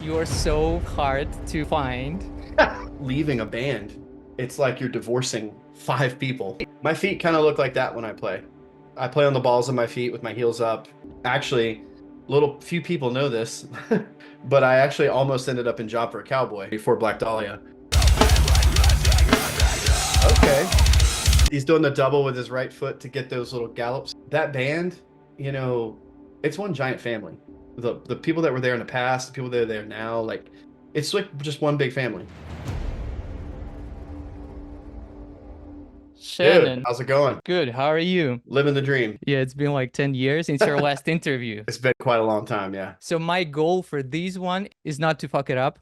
you're so hard to find. Leaving a band, it's like you're divorcing 5 people. My feet kind of look like that when I play. I play on the balls of my feet with my heels up. Actually, few people know this, but I actually almost ended up in Job for a Cowboy before Black Dahlia. Okay. He's doing the double with his right foot to get those little gallops. That band, it's one giant family. The people that were there in the past, the people that are there now, like it's like just one big family. Dude, Shannon, how's it going? good. How are you? Living the dream. Yeah, it's been like 10 years since your last interview. It's been quite a long time, yeah. So my goal for this one is not to fuck it up,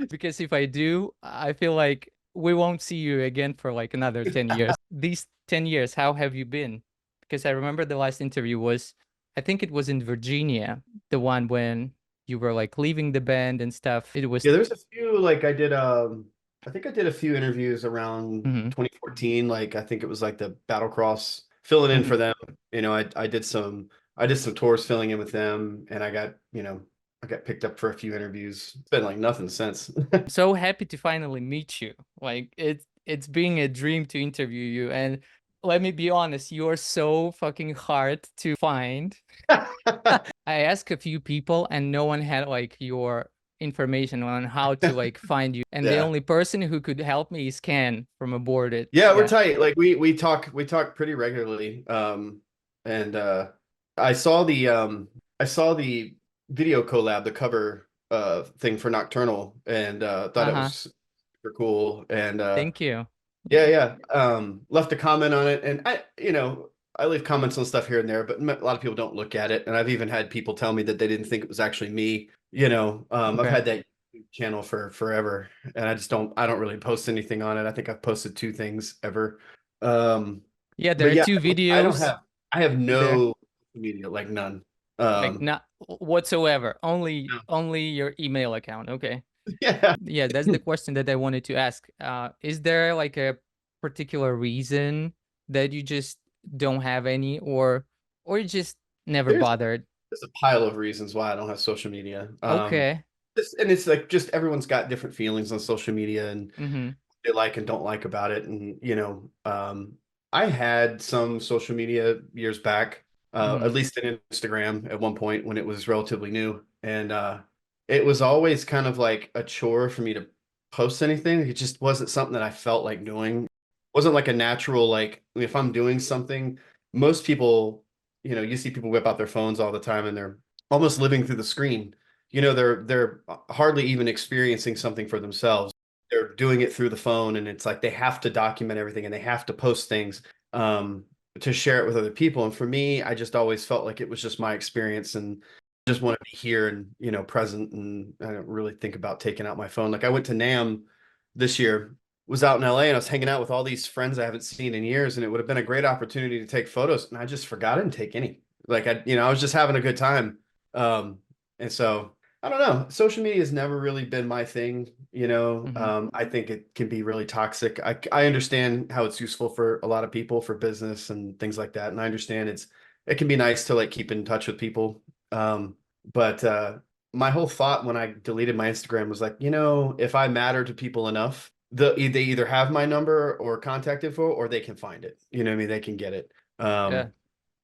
because if I do, I feel like we won't see you again for like another 10 years. These 10 years, how have you been? Because I remember the last interview was, I think it was in Virginia, the one when you were like leaving the band and stuff. It was Yeah, there's a few like I think I did a few interviews around Mhm. 2014. Like I think it was like the Battlecross filling in Mhm. for them. I did some tours filling in with them, and I got picked up for a few interviews. It's been like nothing since. So happy to finally meet you. Like it's been a dream to interview you, and let me be honest, you're so fucking hard to find. I asked a few people and no one had like your information on how to like find you. And the Yeah. only person who could help me is Ken from Aboard It. Yeah, we're Yeah. tight. Like we talk pretty regularly. And I saw the video collab, the cover thing for Nocturnal, and thought it Uh-huh. was super cool. And Thank you. yeah. Left a comment on it, and I leave comments on stuff here and there, but a lot of people don't look at it. And I've even had people tell me that they didn't think it was actually me. I've Okay. had that YouTube channel for forever, and I don't really post anything on it. I think I've posted 2 things ever. Um, Yeah, there but are yeah, two I don't videos have I have there. no media, like none. Like not whatsoever. Only No. only your email account. Okay. Yeah. Yeah, that's the question that I wanted to ask. Is there like a particular reason that you just don't have any, or you just never There's bothered? there's a pile of reasons why I don't have social media. Okay. And it's like just everyone's got different feelings on social media and Mm-hmm. they like and don't like about it. And I had some social media years back, Mm-hmm. at least an Instagram at one point when it was relatively new, and it was always kind of like a chore for me to post anything. It just wasn't something that I felt like doing. It wasn't like a natural like if I'm doing something. Most people, you see people whip out their phones all the time and they're almost living through the screen. They're hardly even experiencing something for themselves. They're doing it through the phone, and it's like they have to document everything and they have to post things to share it with other people. And for me, I just always felt like it was just my experience and just want to be here and present, and I don't really think about taking out my phone. Like I went to NAM this year, was out in LA, and I was hanging out with all these friends I haven't seen in years, and it would have been a great opportunity to take photos, and I just forgot and take any. Like I was just having a good time. And so I don't know. Social media has never really been my thing. Mm-hmm. I think it can be really toxic. I understand how it's useful for a lot of people for business and things like that. And I understand it can be nice to like keep in touch with people. But my whole thought when I deleted my Instagram was like, if I matter to people enough, they either have my number or contact info or they can find it. You know what I mean? They can get it. Yeah.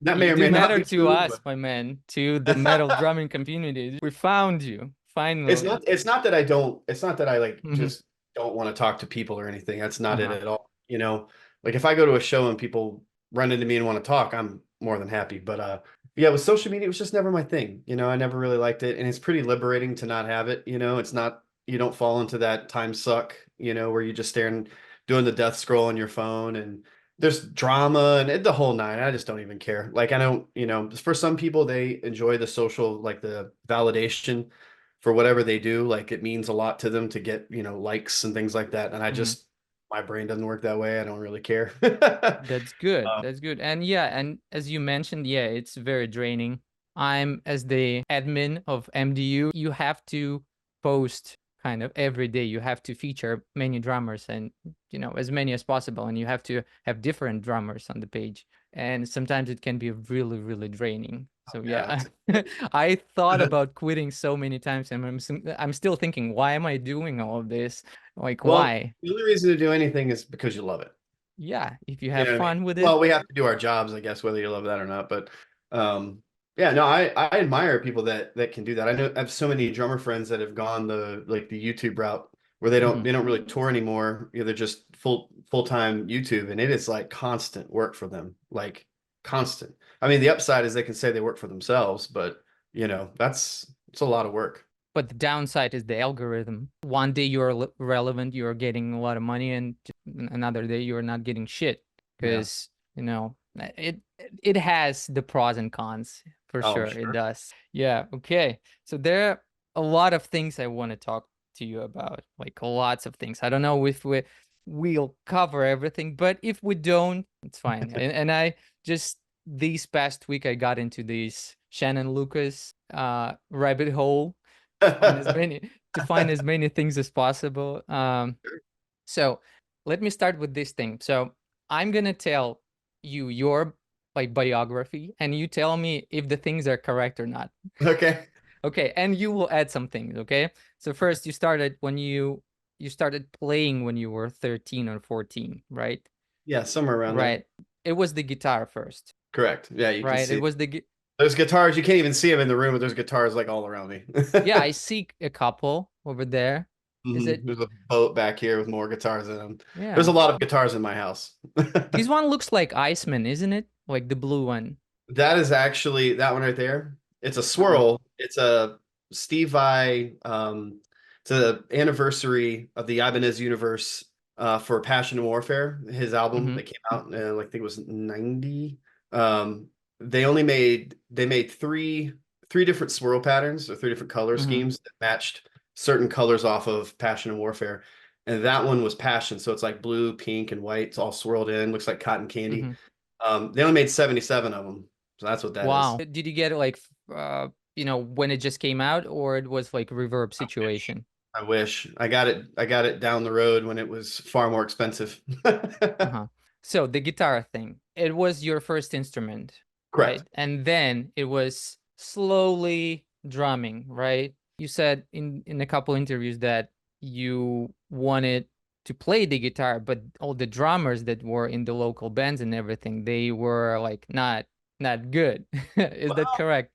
That You may or do may not matter be to true, us, but my man, to the metal drumming community. We found you, finally. it's not that I don't, it's not that I like Mm-hmm. just don't want to talk to people or anything. That's not it Uh-huh. at all. Like if I go to a show and people run into me and want to talk, I'm more than happy. But yeah, with social media, it was just never my thing. I never really liked it. And it's pretty liberating to not have it. It's not, you don't fall into that time suck, where you just staring, doing the death scroll on your phone and there's drama and the whole nine. I just don't even care. Like I don't, for some people, they enjoy the social, like the validation for whatever they do. Like it means a lot to them to get, likes and things like that. And Mm-hmm. my brain doesn't work that way. I don't really care. That's good. Uh, That's good. And yeah, and as you mentioned, yeah, it's very draining. I'm as the admin of MDU, you have to post kind of every day. You have to feature many drummers and, as many as possible. And you have to have different drummers on the page. And sometimes it can be really, really draining. So Yeah. yeah, I thought about quitting so many times, and I'm still thinking, why am I doing all of this? Like, Well, why? the only reason to do anything is because you love it. Yeah, if you You have know what I mean? fun with it. Well, we have to do our jobs, I guess, whether you love that or not. But um, yeah, no, I admire people that can do that. I know I have so many drummer friends that have gone the YouTube route where Hmm. they don't really tour anymore. You know, they're just full-time YouTube, and it is like constant work for them, like constant. I mean, the upside is they can say they work for themselves, but you know, it's a lot of work. But the downside is the algorithm. One day you're relevant, you're getting a lot of money, and another day you're not getting shit Yeah. because, it has the pros and cons for Oh, sure. It sure. does. Yeah. Okay. So there are a lot of things I want to talk to you about, like lots of things. I don't know if we'll cover everything, but if we don't, it's fine. And I just this past week I got into this Shannon Lucas rabbit hole to find as many things as possible. So let me start with this thing. So I'm gonna tell you your like biography, and you tell me if the things are correct or not. Okay. Okay, and you will add some things. Okay. So first, you started when you started playing when you were 13 or 14, right? Yeah, somewhere around there. Right. It was the guitar first, Correct. Yeah, you can right? It see. was the There's guitars. You can't even see them in the room, but there's guitars like all around me. yeah. I see a couple over there. Is it? There's a boat back here with more guitars in them. There's a Yeah. lot of guitars in my house. This one looks like Iceman, isn't it? Like the blue one. That is actually that one right there. It's a Uh-huh. swirl. It's a Steve Vai. It's an anniversary of the Ibanez universe for Passion and Warfare, his album Mm-hmm. that came out in, like, I think it was 90. Um, they made three different swirl patterns or three different color Mm-hmm. schemes that matched certain colors off of Passion and Warfare. And that one was Passion. So it's like blue, pink, and white. It's all swirled in, looks like cotton candy. Mm-hmm. They only made 77 of them. So that's what that is. Wow. Did you get it like when it just came out, or it was like reverb I wish. situation? I wish. I got it down the road when it was far more expensive. Uh-huh. So the guitar thing, it was your first instrument, Correct. right? And then it was slowly drumming, right? You said in a couple interviews that you wanted to play the guitar, but all the drummers that were in the local bands and everything, they were like not good. Is that correct?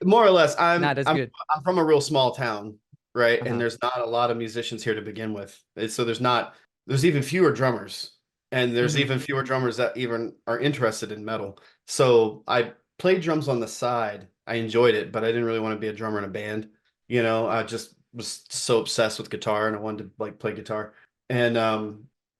More or less, Not as good. I'm from a real small town, right? And Uh-huh. there's not a lot of musicians here to begin with. So there's even fewer drummers, and there's Mm-hmm. even fewer drummers that even are interested in metal. So I played drums on the side. I enjoyed it, but I didn't really want to be a drummer in a band. You know, I just was so obsessed with guitar, and I wanted to like play guitar. And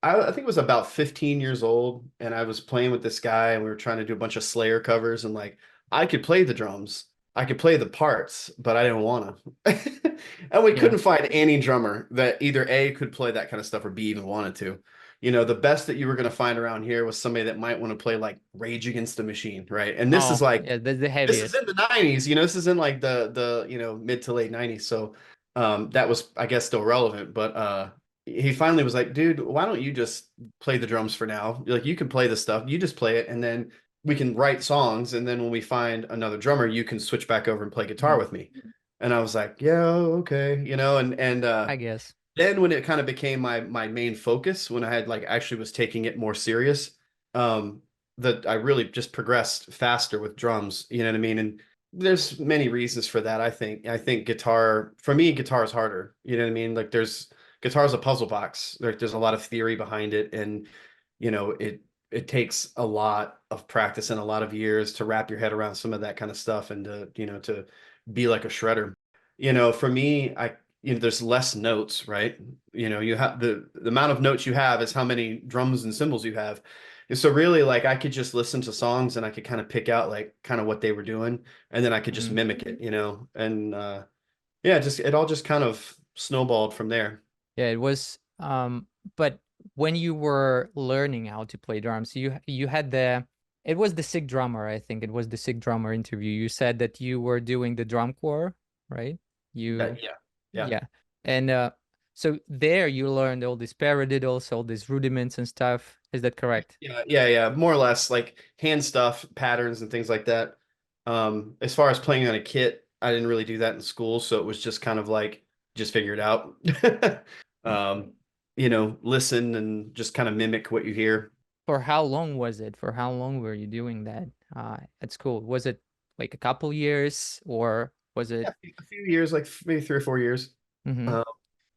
I think it was about 15 years old, and I was playing with this guy, and we were trying to do a bunch of Slayer covers, and like I could play the drums. I could play the parts, but I didn't want to. And we Yeah. couldn't find any drummer that either A could play that kind of stuff or B even wanted to. You know, the best that you were going to find around here was somebody that might want to play like Rage Against the Machine, right? And Oh, yeah, that's the this is heaviest. in the 90s, you know, this is in like the mid to late 90s. So that was, I guess, still relevant, but he finally was like, dude, why don't you just play the drums for now? Like, you can play the stuff, you just play it, and then we can write songs, and then when we find another drummer, you can switch back over and play guitar Mhm. with me. And I was like, yeah, okay, you know, and I guess. then when it kind of became my main focus, when I had like actually was taking it more serious, um, that I really just progressed faster with drums, you know what I mean? And there's many reasons for that. I think guitar, for me, guitar is harder. You know what I mean? Like guitar is a puzzle box. There's a lot of theory behind it, and you know, it takes a lot of practice and a lot of years to wrap your head around some of that kind of stuff, and to be like a shredder. You know, for me, there's less notes, right? You know, you have the amount of notes you have is how many drums and cymbals you have. And so really, like, I could just listen to songs and I could kind of pick out like kind of what they were doing, and then I could just Mhm. mimic it, you know. And yeah, just it all just kind of snowballed from there. Yeah, it was but when you were learning how to play drums, you had it was the Sick Drummer, I think it was the Sick Drummer interview. You said that you were doing the drum corps, right? Yeah, You yeah, yeah. Yeah. And so there you learned all these paradiddles, all these rudiments and stuff. Is that correct? Yeah, yeah, yeah. More or less like hand stuff, patterns and things like that. As far as playing on a kit, I didn't really do that in school, so it was just kind of like just figure it out. Um, listen and just kind of mimic what you hear. For how long was it? For how long were you doing that at school? Was it like a couple years or was it? Yeah, a few years, like maybe 3 or 4 years. Hmm. Um,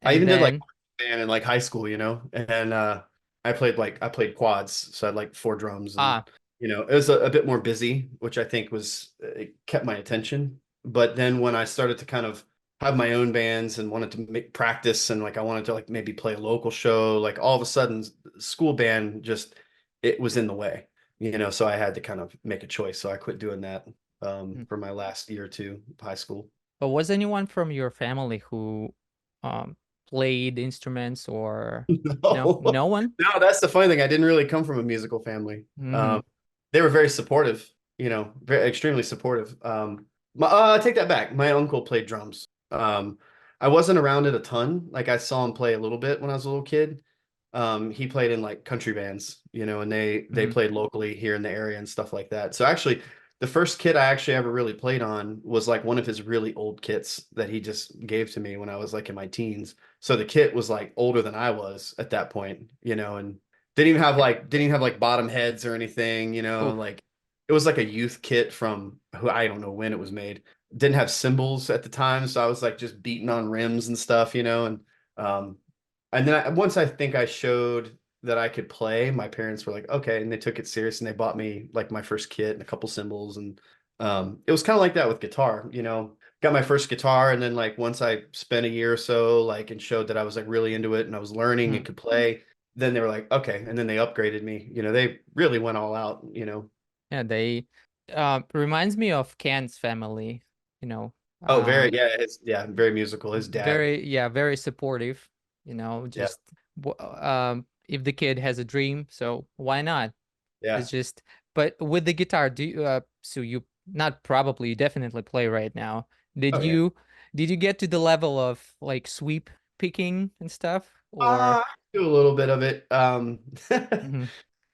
I And even did like then band in like high school, and I played quads, so I had like four drums, and ah, it was a bit more busy, which I think it kept my attention. But then when I started to kind of have my own bands and wanted to make practice, and like I wanted to like maybe play a local show, like all of a sudden school band just it was in the way, so I had to kind of make a choice. So I quit doing that mm. for my last year or two of high school. But was anyone from your family who um played instruments or no? No, No one? no, that's the funny thing. I didn't really come from a musical family. Hmm. They were very supportive, very extremely supportive. I take that back. My uncle played drums. I wasn't around it a ton. Like I saw him play a little bit when I was a little kid. He played in like country bands, and they Hmm. played locally here in the area and stuff like that. So actually, the first kit I actually ever really played on was like one of his really old kits that he just gave to me when I was like in my teens. So the kit was like older than I was at that point, and didn't even have like bottom heads or anything, Oof. like it was like a youth kit from who I don't know when it was made. Didn't have cymbals at the time, so I was like just beating on rims and stuff, um and then once I think I showed that I could play, my parents were like, okay, and they took it serious and they bought me like my first kit and a couple cymbals, and it was kind of like that with guitar, got my first guitar, and then like once I spent a year or so like and showed that I was like really into it and I was learning and Mhm. could play, then they were like, okay, and then they upgraded me. They really went all out. Yeah, they reminds me of Ken's family, you know. Oh, Uh very, yeah, very musical. His dad, very, yeah, very supportive, yeah, just if the kid has a dream, so why not? yeah, It's just, but with the guitar, do you so you not probably, you definitely play right now. Did oh yeah. you did you get to the level of like sweep picking and stuff or I do a little bit of it. Mhm.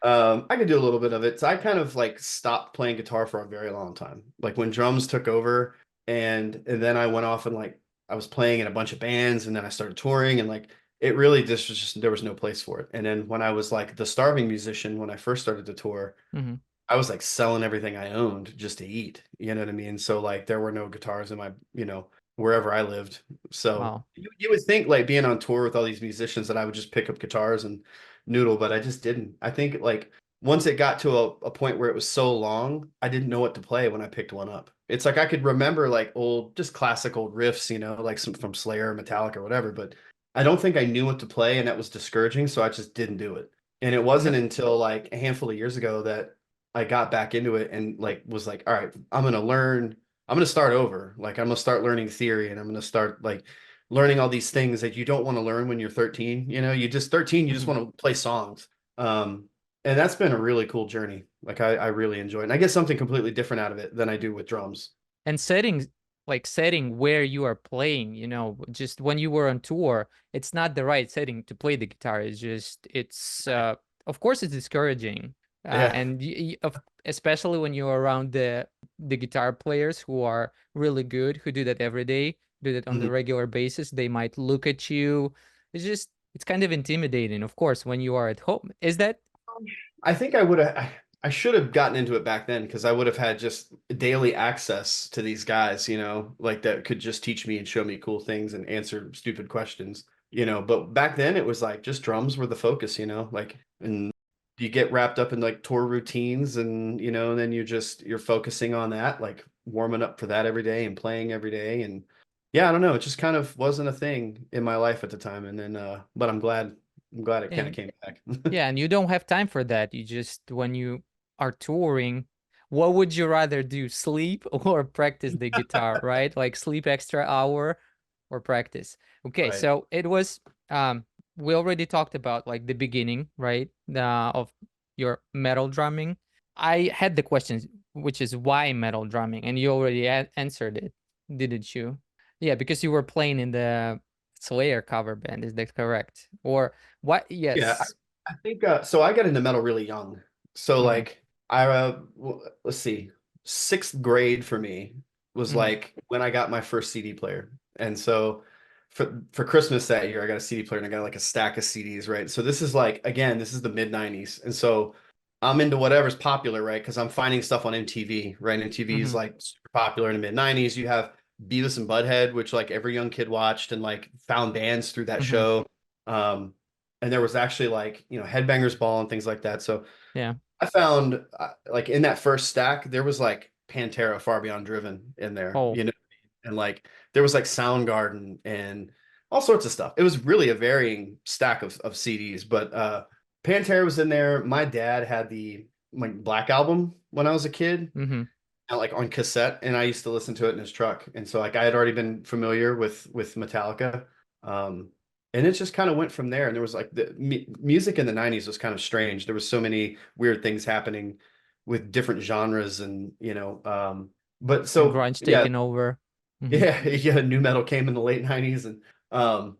I could do a little bit of it. So I kind of like stopped playing guitar for a very long time. Like when drums took over, and then I went off and like I was playing in a bunch of bands, and then I started touring, and like it really just there was no place for it. And then when I was like the starving musician when I first started to tour, Mhm. I was like selling everything I owned just to eat. You know what I mean? So like there were no guitars in my, wherever I lived. So Wow. you would think like being on tour with all these musicians that I would just pick up guitars and noodle, but I just didn't. I think like once it got to a point where it was so long, I didn't know what to play when I picked one up. It's like I could remember like old, just classic old riffs, like some from Slayer, Metallica, or whatever, but I don't think I knew what to play, and that was discouraging, so I just didn't do it. And it wasn't until like a handful of years ago that I got back into it and like was like, all right, I'm gonna start over. Like I'm gonna start learning theory, and I'm gonna start like learning all these things that you don't want to learn when you're 13. You just 13, you just Mhm. want to play songs. And that's been a really cool journey. Like I really enjoy it. And I get something completely different out of it than I do with drums. And settings, like setting where you are playing, just when you were on tour, it's not the right setting to play the guitar. Of course it's discouraging. Yeah. And especially when you're around the guitar players who are really good, who do that every day, do that on the Mhm. regular basis, they might look at you. It's kind of intimidating, of course, when you are at home. Is that I think I should have gotten into it back then because I would have had just daily access to these guys, like that could just teach me and show me cool things and answer stupid questions, but back then it was like just drums were the focus, like, and you get wrapped up in like tour routines, and and then you're focusing on that, like warming up for that every day and playing every day. And yeah, I don't know, it just kind of wasn't a thing in my life at the time. And then but I'm glad it kind of and came back. Yeah, and you don't have time for that. You just, when you are touring, what would you rather do, sleep or practice the guitar, right? Like sleep extra hour or practice. Okay, Right. so um we already talked about like the beginning, right? Of your metal drumming. I had the question, which is why metal drumming, and you already answered it, didn't you? Yeah, because you were playing in the Slayer cover band, is that correct? Or what? Yeah, Yes. I think so. I got into metal really young. So Mhm. like let's see. 6th grade for me was Mhm. like when I got my first CD player. And so for Christmas that year, I got a CD player and I got like a stack of CDs, right? So this is like, again, this is the mid 90s. And so I'm into whatever's popular, right? Because I'm finding stuff on MTV, right? MTV is Mhm. like super popular in the mid 90s. You have Beavis and Butthead, which like every young kid watched and like found bands through that Mhm. show. Um, and there was actually like, Headbangers Ball and things like that. So Yeah. I found like in that first stack, there was like Pantera Far Beyond Driven in there, Oh. and like there was like Soundgarden and all sorts of stuff. It was really a varying stack of CDs, but Pantera was in there. My dad had the like Black Album when I was a kid, Mhm. like on cassette, and I used to listen to it in his truck. And so like I had already been familiar with Metallica. Um, and it just kind of went from there. And there was like the music in the 90s was kind of strange. There was so many weird things happening with different genres and but And so grunge yeah, taking over. Mhm. yeah, new metal came in the late 90s and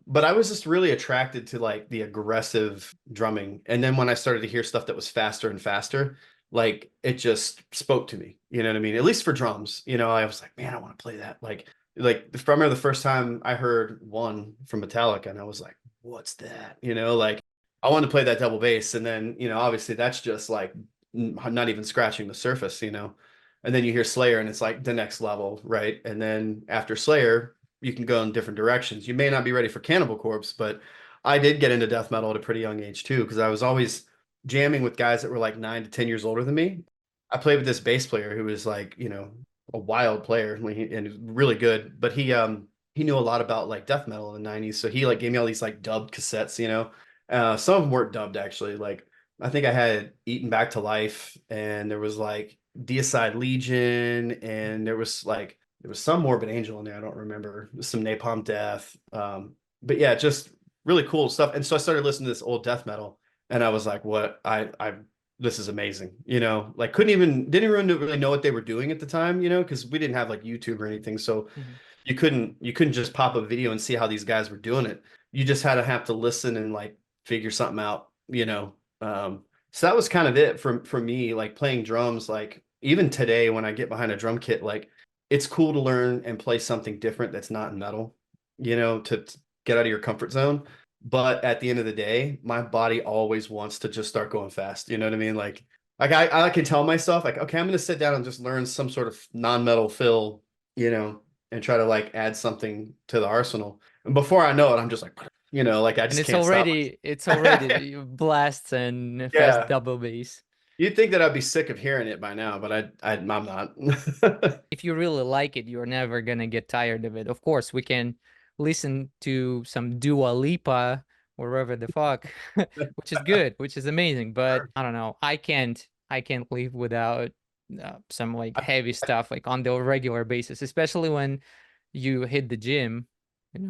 but I was just really attracted to like the aggressive drumming. And then when I started to hear stuff that was faster and faster, like it just spoke to me. You know what I mean? At least for drums, I was like, man, I want to play that. Like I remember the first time I heard One from Metallica and I was like, what's that? Like I wanted to play that double bass. And then, obviously that's just like not even scratching the surface. And then you hear Slayer and it's like the next level, right? And then after Slayer, you can go in different directions. You may not be ready for Cannibal Corpse, but I did get into death metal at a pretty young age too, because I was always jamming with guys that were like 9 to 10 years older than me. I played with this bass player who was like, a wild player and really good, but he knew a lot about like death metal in the 90s. So he like gave me all these like dubbed cassettes. Some of them weren't dubbed actually. Like I think I had Eaten Back to Life, and there was like Deicide Legion, and there was some Morbid Angel in there. I don't remember. Some Napalm Death. But yeah, just really cool stuff. And so I started listening to this old death metal, and I was like, "What? This is amazing." Like didn't even really know what they were doing at the time. Because we didn't have like YouTube or anything, so Mhm. you couldn't just pop a video and see how these guys were doing it. You just had to have to listen and like figure something out. So that was kind of it for me, like playing drums. Like even today, when I get behind a drum kit, like it's cool to learn and play something different that's not metal, to get out of your comfort zone. But at the end of the day, my body always wants to just start going fast. You know what I mean? Like I can tell myself, like, okay, I'm gonna sit down and just learn some sort of non-metal fill, and try to like add something to the arsenal. And before I know it, I'm just like, like I And just it's can't stop myself. already blasts and fast Yeah. double bass. You'd think that I'd be sick of hearing it by now, but I'm not. If you really like it, you're never gonna get tired of it. Of course, we can listen to some Dua Lipa or whatever the fuck, which is good, which is amazing. But I don't know. I can't live without some like heavy stuff like on the regular basis, especially when you hit the gym.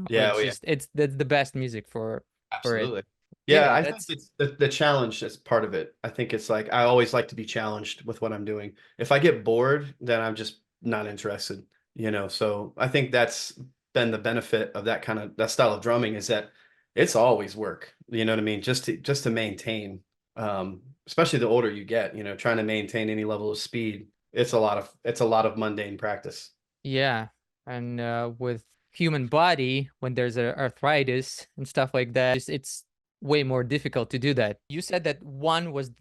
Yeah, oh It's yeah, just that's the best music for it. absolutely. Yeah, Yeah, I think that's it's the challenge is part of it. I think it's like I always like to be challenged with what I'm doing. If I get bored, then I'm just not interested. So I think that's been the benefit of that style of drumming is that it's always work. You know what I mean? Just to maintain, especially the older you get, trying to maintain any level of speed, it's a lot of mundane practice. yeah. And with human body, when there's arthritis and stuff like that, it's way more difficult to do that. You said that One was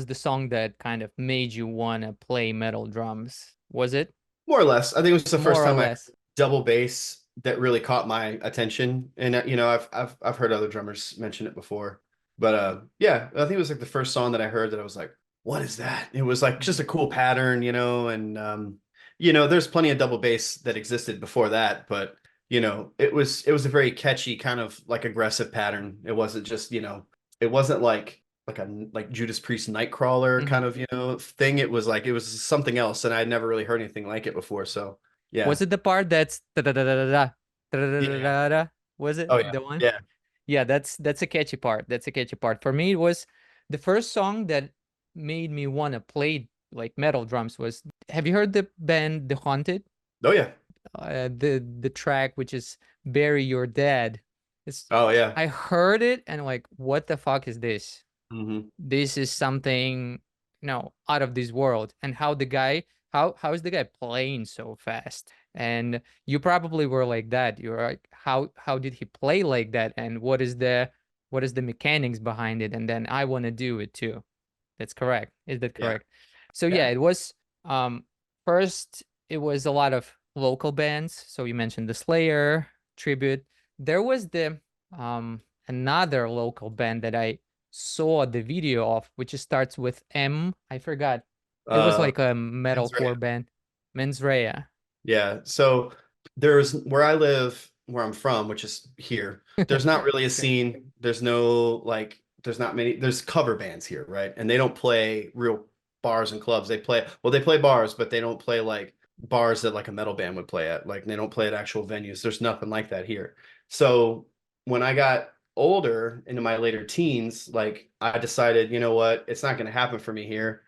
the song that kind of made you want to play metal drums. Was it? More or less. I think it was the first More or time I heard less. double bass that really caught my attention. And I've heard other drummers mention it before. But yeah, I think it was like the first song that I heard that I was like, what is that? It was like just a cool pattern, and there's plenty of double bass that existed before that, but it was a very catchy kind of like aggressive pattern. It wasn't just, it wasn't like Judas Priest Nightcrawler Hmm. kind of thing. It was something else, and I had never really heard anything like it before. So yeah, Was it the part that's da da da da da da da da da yeah, da da? Was it oh yeah, the one? yeah. Yeah, that's a catchy part. That's a catchy part. For me, it was the first song that made me want to play like metal drums was, have you heard the band The Haunted? Oh yeah, The track which is Bury Your Dead. It's oh yeah. I heard it and like, what the fuck is this? Hmm. This is something, out of this world. And how the guy how is the guy playing so fast? And you probably were like that. You're like, how did he play like that? And what is the mechanics behind it? And then I want to do it too. That's correct. Is that Yeah. correct? So yeah, Yeah. it was first it was a lot of local bands. So you mentioned the Slayer tribute. There was the another local band that I saw the video of, which starts with M. I forgot. It was Uh, like a Mens Rea. metalcore band. Mens Rea. Yeah. So there's where I live, where I'm from, which is here. There's not really a Okay. scene. There's no like, there's not many, there's cover bands here, right? And they don't play real bars and clubs. They play, well, they play bars, but they don't play like bars that like a metal band would play at. Like they don't play at actual venues. There's nothing like that here. So when I got older into my later teens, like I decided, you know what, it's not going to happen for me here.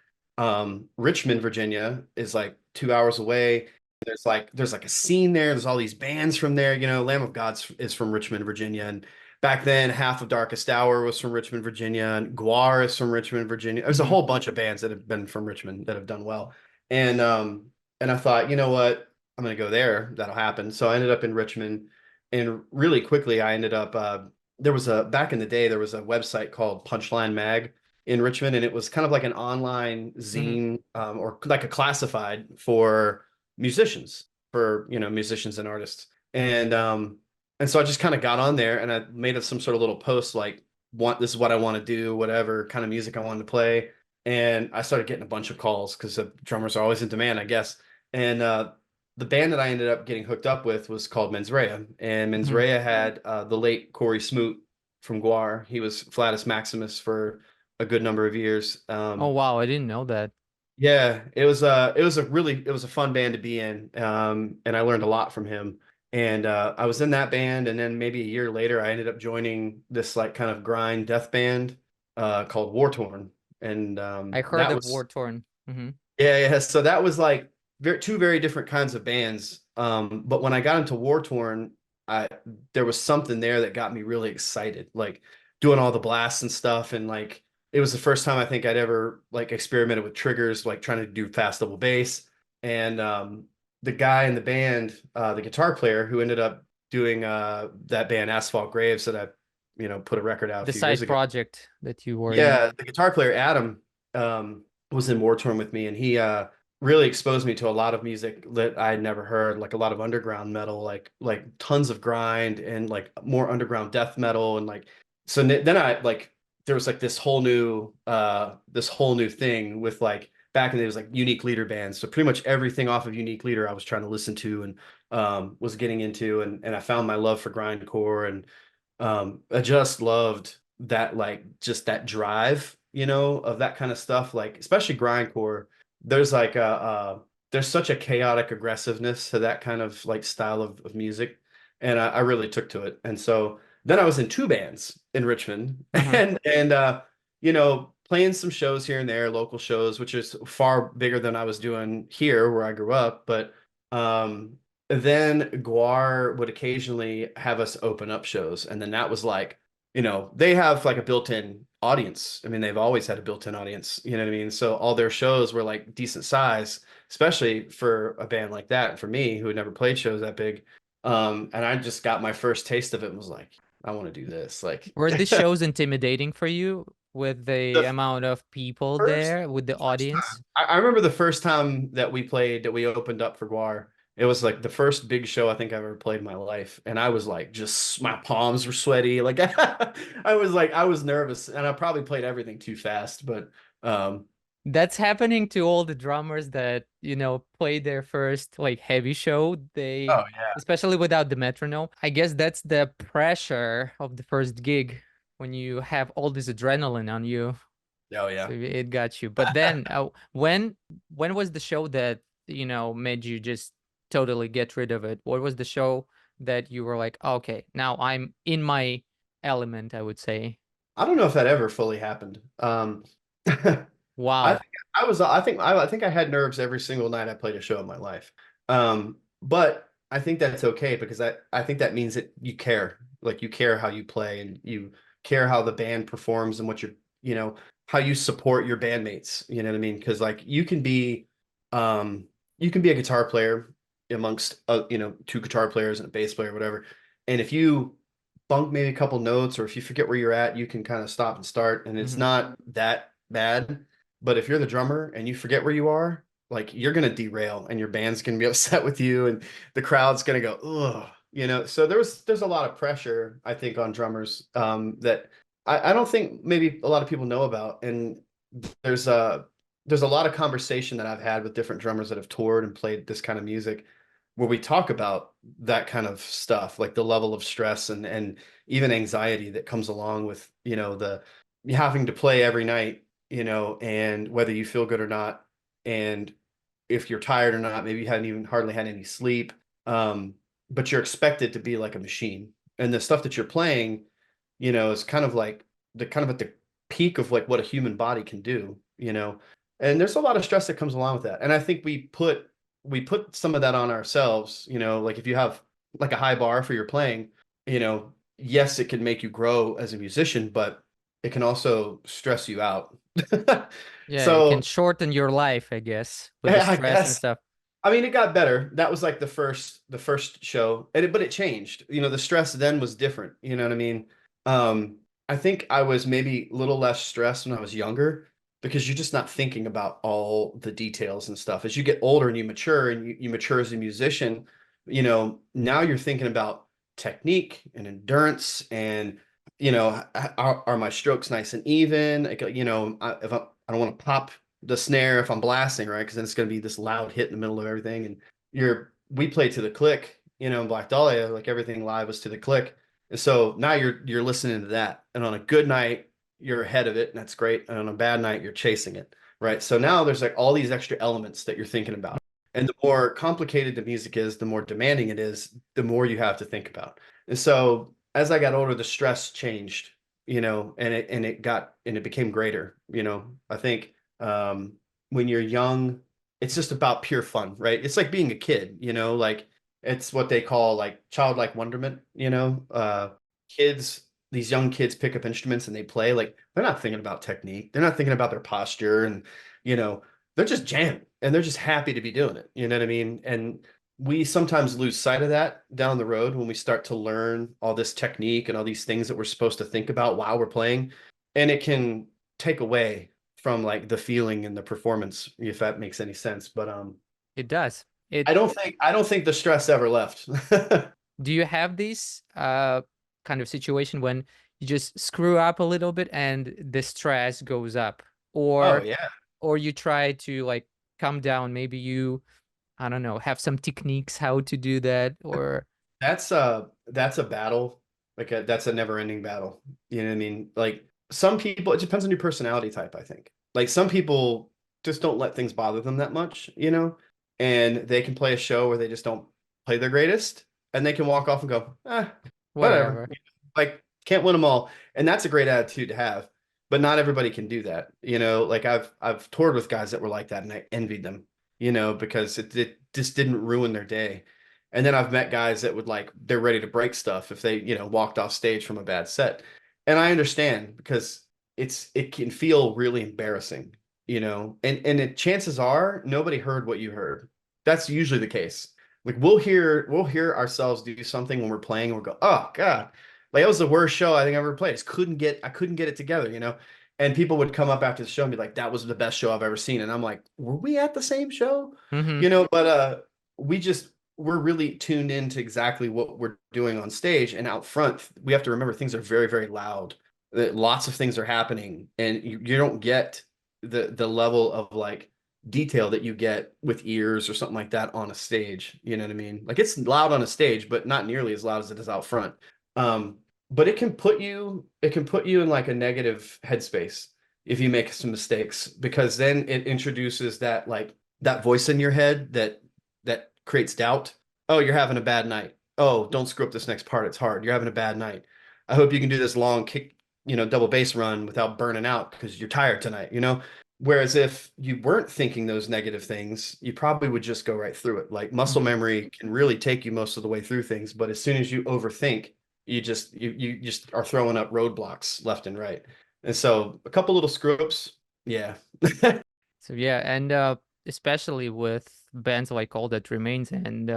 Richmond, Virginia is like 2 hours away. There's like a scene there. There's all these bands from there. You know, Lamb of God is from Richmond, Virginia, and back then half of Darkest Hour was from Richmond, Virginia, and Guar is from Richmond, Virginia. There's a Mhm. whole bunch of bands that have been from Richmond that have done well, and I thought, you know what, I'm gonna go there. That'll happen. So I ended up in Richmond, and really quickly I ended up. There was a back in the day there was a website called Punchline Mag in Richmond, and it was kind of like an online Mhm. zine or like a classified for musicians, for musicians and artists. And so I just kind of got on there and I made some sort of little post like, want this is what I want to do, whatever kind of music I wanted to play. And I started getting a bunch of calls because the drummers are always in demand, I guess. And the band that I ended up getting hooked up with was called Mens Rea, and Mens Mhm. Rea had the late Corey Smoot from Guar. He was Flatus Maximus for a good number of years. Oh wow, I didn't know that. Yeah, it was a fun band to be in, and I learned a lot from him. And I was in that band, and then maybe a year later, I ended up joining this like kind of grind death band called War Torn, and I heard that of was War Torn. Mhm. yeah. So that was like two very different kinds of bands. But when I got into War Torn, I there was something there that got me really excited, like doing all the blasts and stuff, and like it was the first time I think I'd ever like experimented with triggers, like trying to do fast double bass. And the guy in the band, the guitar player who ended up doing that band Asphalt Graves that I, put a record out a The few years side ago. project that you were in. Yeah, the guitar player Adam was in War Torn with me, and he really exposed me to a lot of music that I had never heard, like a lot of underground metal, like tons of grind and like more underground death metal, and like so then I like there was like this whole new thing with like back in the day it was like Unique Leader bands. So pretty much everything off of Unique Leader I was trying to listen to and was getting into, and I found my love for grindcore, and I just loved that, like just that drive, of that kind of stuff, like especially grindcore. There's like there's such a chaotic aggressiveness to that kind of like style of music, and I really took to it. And so then I was in two bands in Richmond, Uh-huh. and playing some shows here and there, local shows, which is far bigger than I was doing here where I grew up, but um then Guar would occasionally have us open up shows. And then that was like, they have like a built-in audience. I mean, they've always had a built-in audience, you know what I mean? So all their shows were like decent size, especially for a band like that. And for me, who had never played shows that big. And I just got my first taste of it and was like, I want to do this. Like Were the shows intimidating for you with the the amount of people first there, with the first audience? time. I remember the first time that we opened up for Guar. It was like the first big show I think I've ever played in my life. And I was like, just my palms were sweaty. Like I was nervous and I probably played everything too fast, but um That's happening to all the drummers that, play their first like heavy show. They, oh yeah. especially without the metronome. I guess that's the pressure of the first gig when you have all this adrenaline on you. Oh So yeah. it got you. But then when was the show that, made you just totally get rid of it? What was the show that you were like, okay, now I'm in my element, I would say. I don't know if that ever fully happened. I Wow. think I think I had nerves every single night I played a show in my life. But I think that's okay because I think that means that you care. Like you care how you play and you care how the band performs and what you're, how you support your bandmates. You know what I mean? Because like you can be You can be a guitar player amongst you know, two guitar players and a bass player, whatever. And if you bunk maybe a couple notes, or if you forget where you're at, you can kind of stop and start, and it's not that bad. But if you're the drummer and you forget where you are, like you're gonna derail, and your band's gonna be upset with you, and the crowd's gonna go, ugh, you know. So there's a lot of pressure, I think, on drummers that I don't think maybe a lot of people know about. And there's a there's a lot of conversation that I've had with different drummers that have toured and played this kind of music, where we talk about that kind of stuff, like the level of stress and even anxiety that comes along with, you know, the having to play every night, you know, and whether you feel good or not, and if you're tired or not, maybe you hadn't even hardly had any sleep, but you're expected to be like a machine, and the stuff that you're playing, you know, is kind of like the kind of at the peak of like what a human body can do, you know. And there's a lot of stress that comes along with that. And I think we put some of that on ourselves, you know, like if you have like a high bar for your playing, you know, yes, it can make you grow as a musician, but it can also stress you out. Yeah, it can So shorten your life, I guess, with the I stress and guess, stuff. I mean, it got better. That was like the first show, but it changed. You know, the stress then was different. You know what I mean? Um, I think I was maybe a little less stressed when I was younger, because you're just not thinking about all the details and stuff. As you get older and you mature, and you mature as a musician, you know, now you're thinking about technique and endurance, and you know, are my strokes nice and even? Like, you know, if I don't want to pop the snare if I'm blasting, right? Because then it's going to be this loud hit in the middle of everything. And we play to the click, you know, in Black Dahlia, like everything live was to the click. And so now you're listening to that. And on a good night, you're ahead of it, and that's great. And on a bad night, you're chasing it, right? So now there's like all these extra elements that you're thinking about. And the more complicated the music is, the more demanding it is, the more you have to think about. And so as I got older, the stress changed, you know, and it became greater, you know. I think um, when you're young, it's just about pure fun, right? It's like being a kid, you know, like it's what they call like childlike wonderment, you know. Kids, these young kids pick up instruments and they play, like they're not thinking about technique, they're not thinking about their posture, and you know, they're just jamming and they're just happy to be doing it. You know what I mean? And we sometimes lose sight of that down the road when we start to learn all this technique and all these things that we're supposed to think about while we're playing, and it can take away from like the feeling and the performance, if that makes any sense. But It does. I It don't think the stress ever left. Do you have this kind of situation when you just screw up a little bit and the stress goes up, Oh or yeah. you try to like calm down? Maybe you, I don't know, have some techniques how to do that, or That's a battle. Like that's a never-ending battle. You know what I mean? Like some people, it depends on your personality type, I think. Like some people just don't let things bother them that much, you know, and they can play a show where they just don't play their greatest, and they can walk off and go, whatever. whatever. Like can't win them all, and that's a great attitude to have. But not everybody can do that, you know. Like I've toured with guys that were like that, and I envied them, you know, because it just didn't ruin their day. And then I've met guys that would like they're ready to break stuff if they, you know, walked off stage from a bad set. And I understand, because it can feel really embarrassing, you know. Chances are nobody heard what you heard. That's usually the case. Like we'll hear ourselves do something when we're playing, and we'll go, "Oh God, like that was the worst show I think I ever played. I couldn't get it together, you know." And people would come up after the show and be like, "That was the best show I've ever seen." And I'm like, "Were we at the same show?" Hmm. You know, but we just we're really tuned into exactly what we're doing on stage, and out front we have to remember things are very, very loud, that lots of things are happening, and you don't get the level of like detail that you get with ears or something like that on a stage. You know what I mean? Like it's loud on a stage, but not nearly as loud as it is out front. But it can put you in like a negative headspace if you make some mistakes, because then it introduces that like that voice in your head that creates doubt. Oh, you're having a bad night. Oh, don't screw up this next part. It's hard. You're having a bad night. I hope you can do this long kick, you know, double bass run without burning out because you're tired tonight, you know? Whereas if you weren't thinking those negative things, you probably would just go right through it. Like muscle Hmm. memory can really take you most of the way through things, but as soon as you overthink, you just are throwing up roadblocks left and right. And so a couple little screw ups, yeah. So yeah, and especially with bands like All That Remains and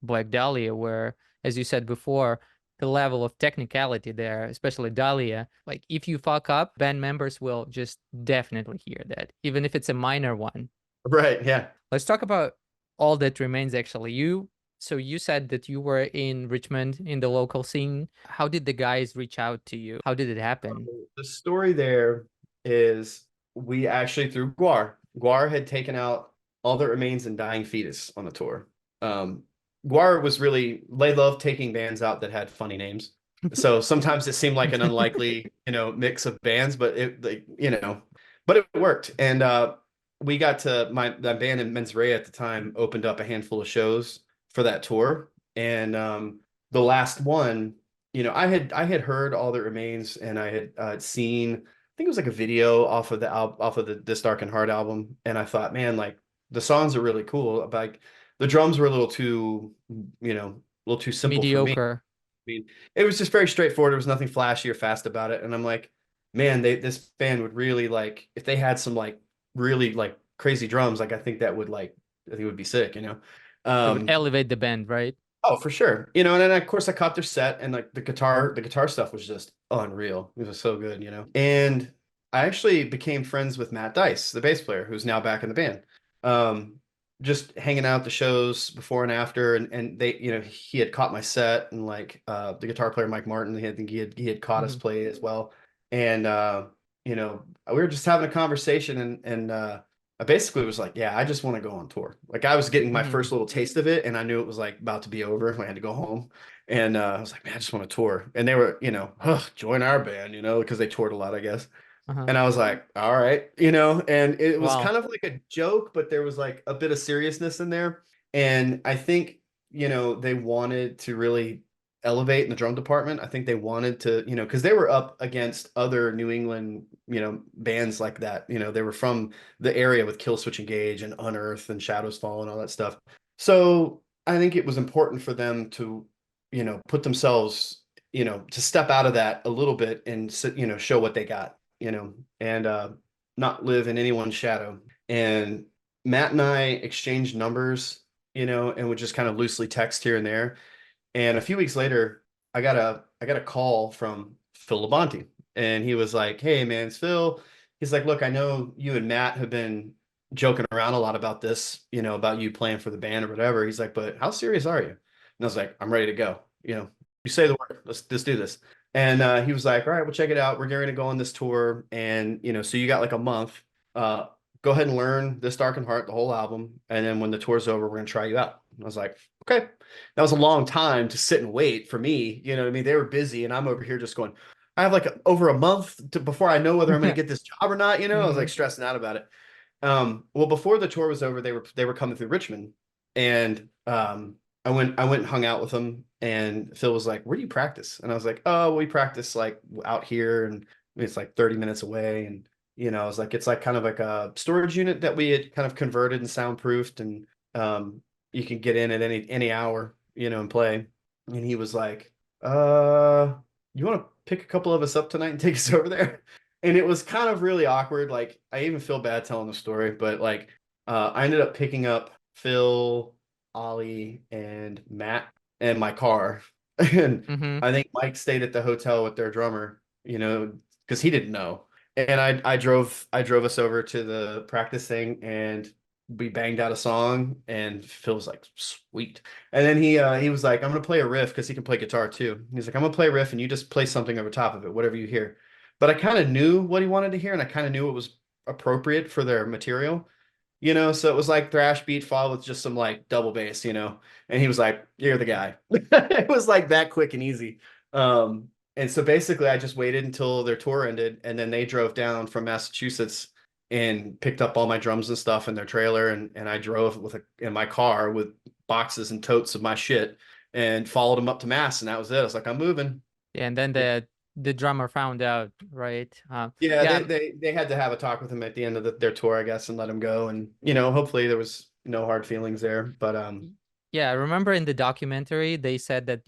Black Dahlia, where, as you said before, the level of technicality there, especially Dahlia, like if you fuck up, band members will just definitely hear that, even if it's a minor one. Right. Yeah. Let's talk about All That Remains, actually. So you said that you were in Richmond in the local scene. How did the guys reach out to you? How did it happen? The story there is we actually through Guar. Guar had taken out All That Remains and Dying Fetus on the tour. Guar was really, they loved taking bands out that had funny names. So sometimes it seemed like an unlikely, mix of bands, but but it worked. And we got to that band in Mens Rea at the time opened up a handful of shows for that tour. And the last one, I had heard All That Remains, and I had seen, I think it was like a video off of the This Dark and Hard album, and I thought, man, like the songs are really cool. But like the drums were a little too, a little too simple for me. Mediocre. I mean, it was just very straightforward. There was nothing flashy or fast about it, and I'm like, man, this band would really like if they had some like really like crazy drums. Like I think it would be sick, It would elevate the band, right? Oh, for sure. And then of course I caught their set, and like the guitar stuff was just unreal. It was so good, And I actually became friends with Matt Dice, the bass player, who's now back in the band. Just hanging out at the shows before and after, and they, he had caught my set, and like the guitar player Mike Martin, I think he had caught us play as well. And we were just having a conversation, and I basically was like, yeah, I just want to go on tour. Like I was getting my first little taste of it, and I knew it was like about to be over. I had to go home, and I was like, man, I just want to tour. And they were, join our band, because they toured a lot, I guess. And I was like, all right, and it was kind of like a joke, but there was like a bit of seriousness in there. And I think, they wanted to really elevate in the drum department. I think they wanted to, because they were up against other New England, bands like that. They were from the area with Killswitch Engage and Unearth and Shadows Fall and all that stuff. So I think it was important for them to, put themselves, to step out of that a little bit and, show what they got, and not live in anyone's shadow. And Matt and I exchanged numbers, and would just kind of loosely text here and there. And a few weeks later, I got a call from Phil Labonte, and he was like, "Hey man, it's Phil." He's like, "Look, I know you and Matt have been joking around a lot about this, about you playing for the band or whatever." He's like, "But how serious are you?" And I was like, "I'm ready to go. You say the word. Let's do this." And he was like, "All right, we'll check it out. We're going to go on this tour, and so you got like a month. Go ahead and learn This Dark and Heart, the whole album, and then when the tour's over, we're going to try you out." And I was like, "Okay." That was a long time to sit and wait for me. You know what I mean? They were busy, and I'm over here just going, I have like over a month before I know whether I'm going to get this job or not. I was like stressing out about it. Well, before the tour was over, they were coming through Richmond, and I went and hung out with them, and Phil was like, "Where do you practice?" And I was like, "Oh, we practice like out here, and it's like 30 minutes away." And I was like, it's like kind of like a storage unit that we had kind of converted and soundproofed, and you can get in at any hour, and play. And he was like, you want to pick a couple of us up tonight and take us over there?" And it was kind of really awkward. Like I even feel bad telling the story, but like I ended up picking up Phil, Ollie, and Matt in my car. And I think Mike stayed at the hotel with their drummer, because he didn't know. And I drove us over to the practice thing, and we banged out a song, and Phil was like, "Sweet." And then he was like, "I'm gonna play a riff," because he can play guitar too. He's like, "I'm gonna play a riff, and you just play something over top of it, whatever you hear." But I kind of knew what he wanted to hear, and I kind of knew it was appropriate for their material. So it was like thrash beat followed with just some like double bass, and he was like, "You're the guy." It was like that quick and easy. And so basically I just waited until their tour ended, and then they drove down from Massachusetts and picked up all my drums and stuff in their trailer, and I drove in my car with boxes and totes of my shit and followed them up to Mass, and that was it. I was like, "I'm moving." Yeah, and then the drummer found out, right? Yeah, they had to have a talk with him at the end of their tour, I guess, and let him go. And hopefully there was no hard feelings there. But yeah, I remember in the documentary they said that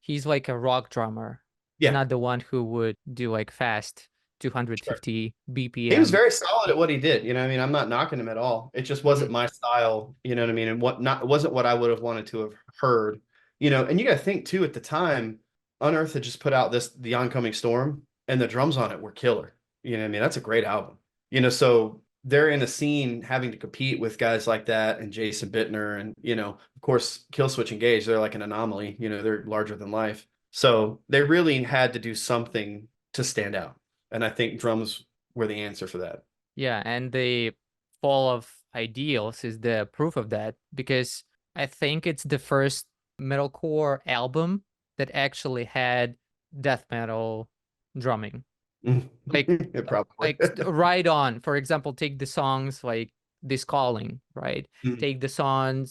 he's like a rock drummer, yeah, not the one who would do like fast 250 He was BPM. very solid at what he did. You know what I mean? I'm not knocking him at all. It just wasn't Mhm. my style, you know what I mean? And it wasn't what I would have wanted to have heard. You know, and you got to think too, at the time, Unearth had just put out The Oncoming Storm, and the drums on it were killer. You know what I mean? That's a great album. You know, so they're in a scene having to compete with guys like that and Jason Bittner and, you know, of course, Killswitch Engage, they're like an anomaly, you know, they're larger than life. So they really had to do something to stand out. And I think drums were the answer for that. Yeah, and the fall of Ideals is the proof of that, because I think it's the first metalcore album that actually had death metal drumming. Like Probably. right on. For example, take the songs like This Calling, right? Take the song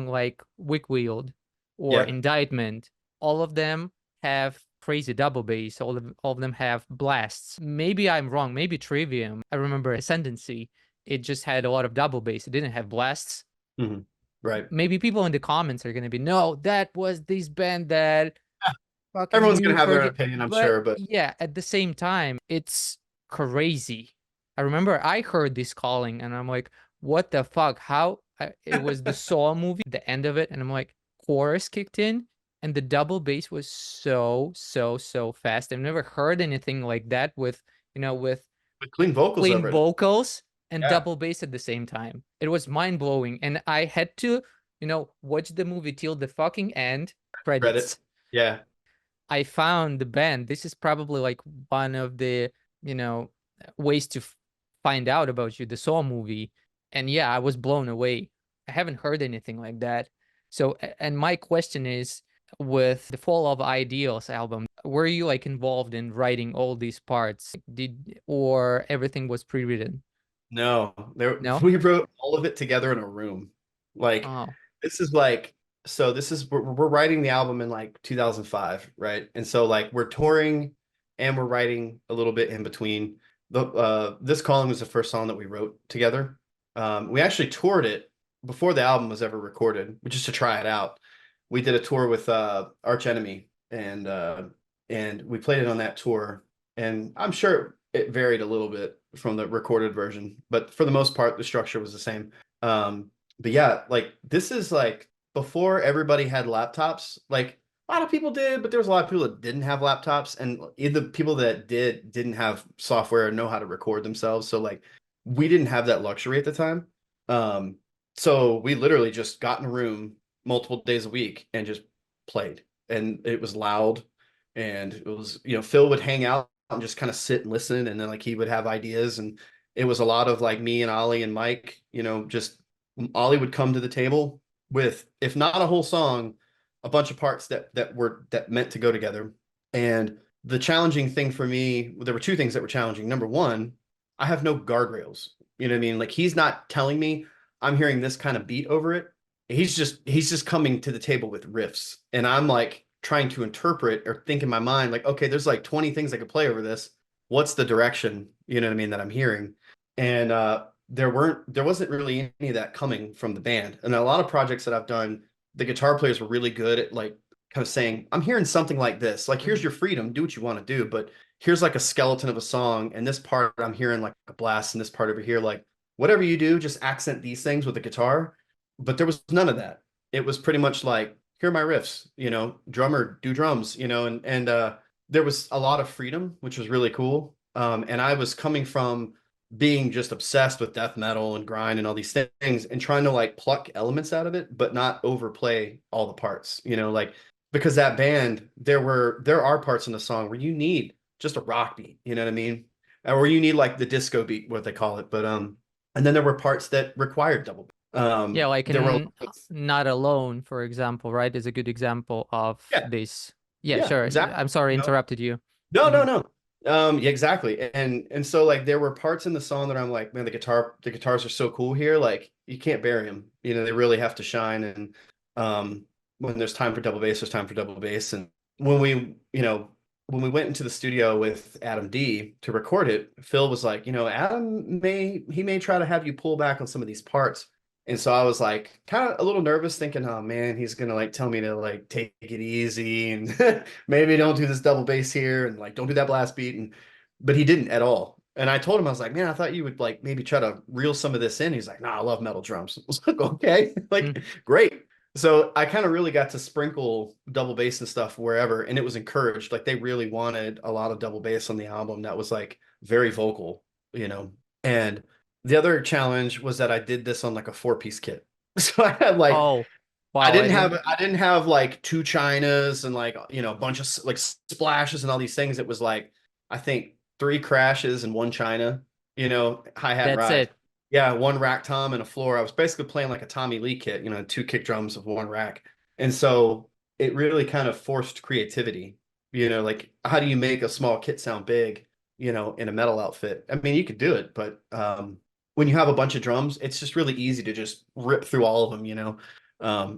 like Wick Wield or Yeah. Indictment. All of them have crazy double bass. All of them have blasts. Maybe I'm wrong. Maybe Trivium. I remember Ascendancy. It just had a lot of double bass. It didn't have blasts. Mm-hmm. Right. Maybe people in the comments are gonna be, no, that was this band that fucking Everyone's you gonna have their forget. opinion, I'm But sure, but yeah, at the same time, it's crazy. I remember I heard This Calling and I'm like, what the fuck? It was the Saw movie, the end of it, and I'm like, chorus kicked in and the double bass was so fast. I've never heard anything like that with, with with clean vocals clean over it. vocals and Yeah. double bass at the same time. It was mind blowing. And I had to, watch the movie till the fucking end Credits. credits. Yeah. I found the band. This is probably like one of the, ways to find out about you, the Saw movie. And yeah, I was blown away. I haven't heard anything like that. So, and my question is, with the Fall of Ideals album, were you like involved in writing all these parts? Or everything was pre-written? No, No? we wrote all of it together in a room. Like Oh, this is like this is we're writing the album in like 2005, right? And so like we're touring and we're writing a little bit in between. This Calling was the first song that we wrote together. We actually toured it before the album was ever recorded, just to try it out. We did a tour with Arch Enemy and we played it on that tour. And I'm sure it varied a little bit from the recorded version, but for the most part, the structure was the same. But yeah, like this is like before everybody had laptops. Like a lot of people did, but there was a lot of people that didn't have laptops, and either people that didn't have software or know how to record themselves. So like we didn't have that luxury at the time. Um, so we literally just got in a room multiple days a week and just played, and it was loud, and it was, Phil would hang out and just kind of sit and listen, and then like he would have ideas, and it was a lot of like me and Ollie and Mike, just Ollie would come to the table with, if not a whole song, a bunch of parts that meant to go together. And the challenging thing for me, there were two things that were challenging. Number one, I have no guardrails. You know what I mean? Like he's not telling me I'm hearing this kind of beat over it. He's just coming to the table with riffs, and I'm like trying to interpret or think in my mind like, okay, there's like 20 things I could play over this. What's the direction, you know what I mean, that I'm hearing? And there wasn't really any of that coming from the band. And a lot of projects that I've done, the guitar players were really good at like kind of saying, I'm hearing something like this. Like, here's your freedom, do what you want to do, but here's like a skeleton of a song. And this part I'm hearing like a blast, and this part over here, like whatever you do, just accent these things with the guitar. But there was none of that. It was pretty much like, here are my riffs, drummer, do drums, and there was a lot of freedom, which was really cool. And I was coming from being just obsessed with death metal and grind and all these things, and trying to like pluck elements out of it, but not overplay all the parts, like, because that band, there are parts in the song where you need just a rock beat, you know what I mean? Or you need like the disco beat, what they call it. But and then there were parts that required double. yeah, like There were in Not Alone, for example, right? Is a good example of yeah, this. Yeah, yeah, sure. exactly. I'm sorry, interrupted you. No, no, Hmm. no. Yeah, exactly. And so like there were parts in the song that I'm like, man, the guitars are so cool here. Like you can't bury them. They really have to shine. And when there's time for double bass, there's time for double bass. And when when we went into the studio with Adam D to record it, Phil was like, Adam may try to have you pull back on some of these parts. And so I was like kind of a little nervous, thinking, oh man, he's gonna like tell me to like take it easy and maybe don't do this double bass here and like don't do that blast beat. And but he didn't at all. And I told him, I was like, man, I thought you would like maybe try to reel some of this in. He's like, nah, I love metal drums. I was like, okay, like great. So I kind of really got to sprinkle double bass and stuff wherever, and it was encouraged. Like they really wanted a lot of double bass on the album that was like very vocal, you know. And the other challenge was that I did this on like a 4-piece kit. So I had like Oh, wow. I didn't have like 2 Chinas and like, you know, a bunch of like splashes and all these things. It was like I think 3 crashes and 1 China, you know, hi-hat and That's ride. it. Yeah, 1 rack tom and a floor. I was basically playing like a Tommy Lee kit, you know, 2 kick drums of 1 rack. And so it really kind of forced creativity, you know, like how do you make a small kit sound big, you know, in a metal outfit? I mean, you could do it, but when you have a bunch of drums, it's just really easy to just rip through all of them, you know.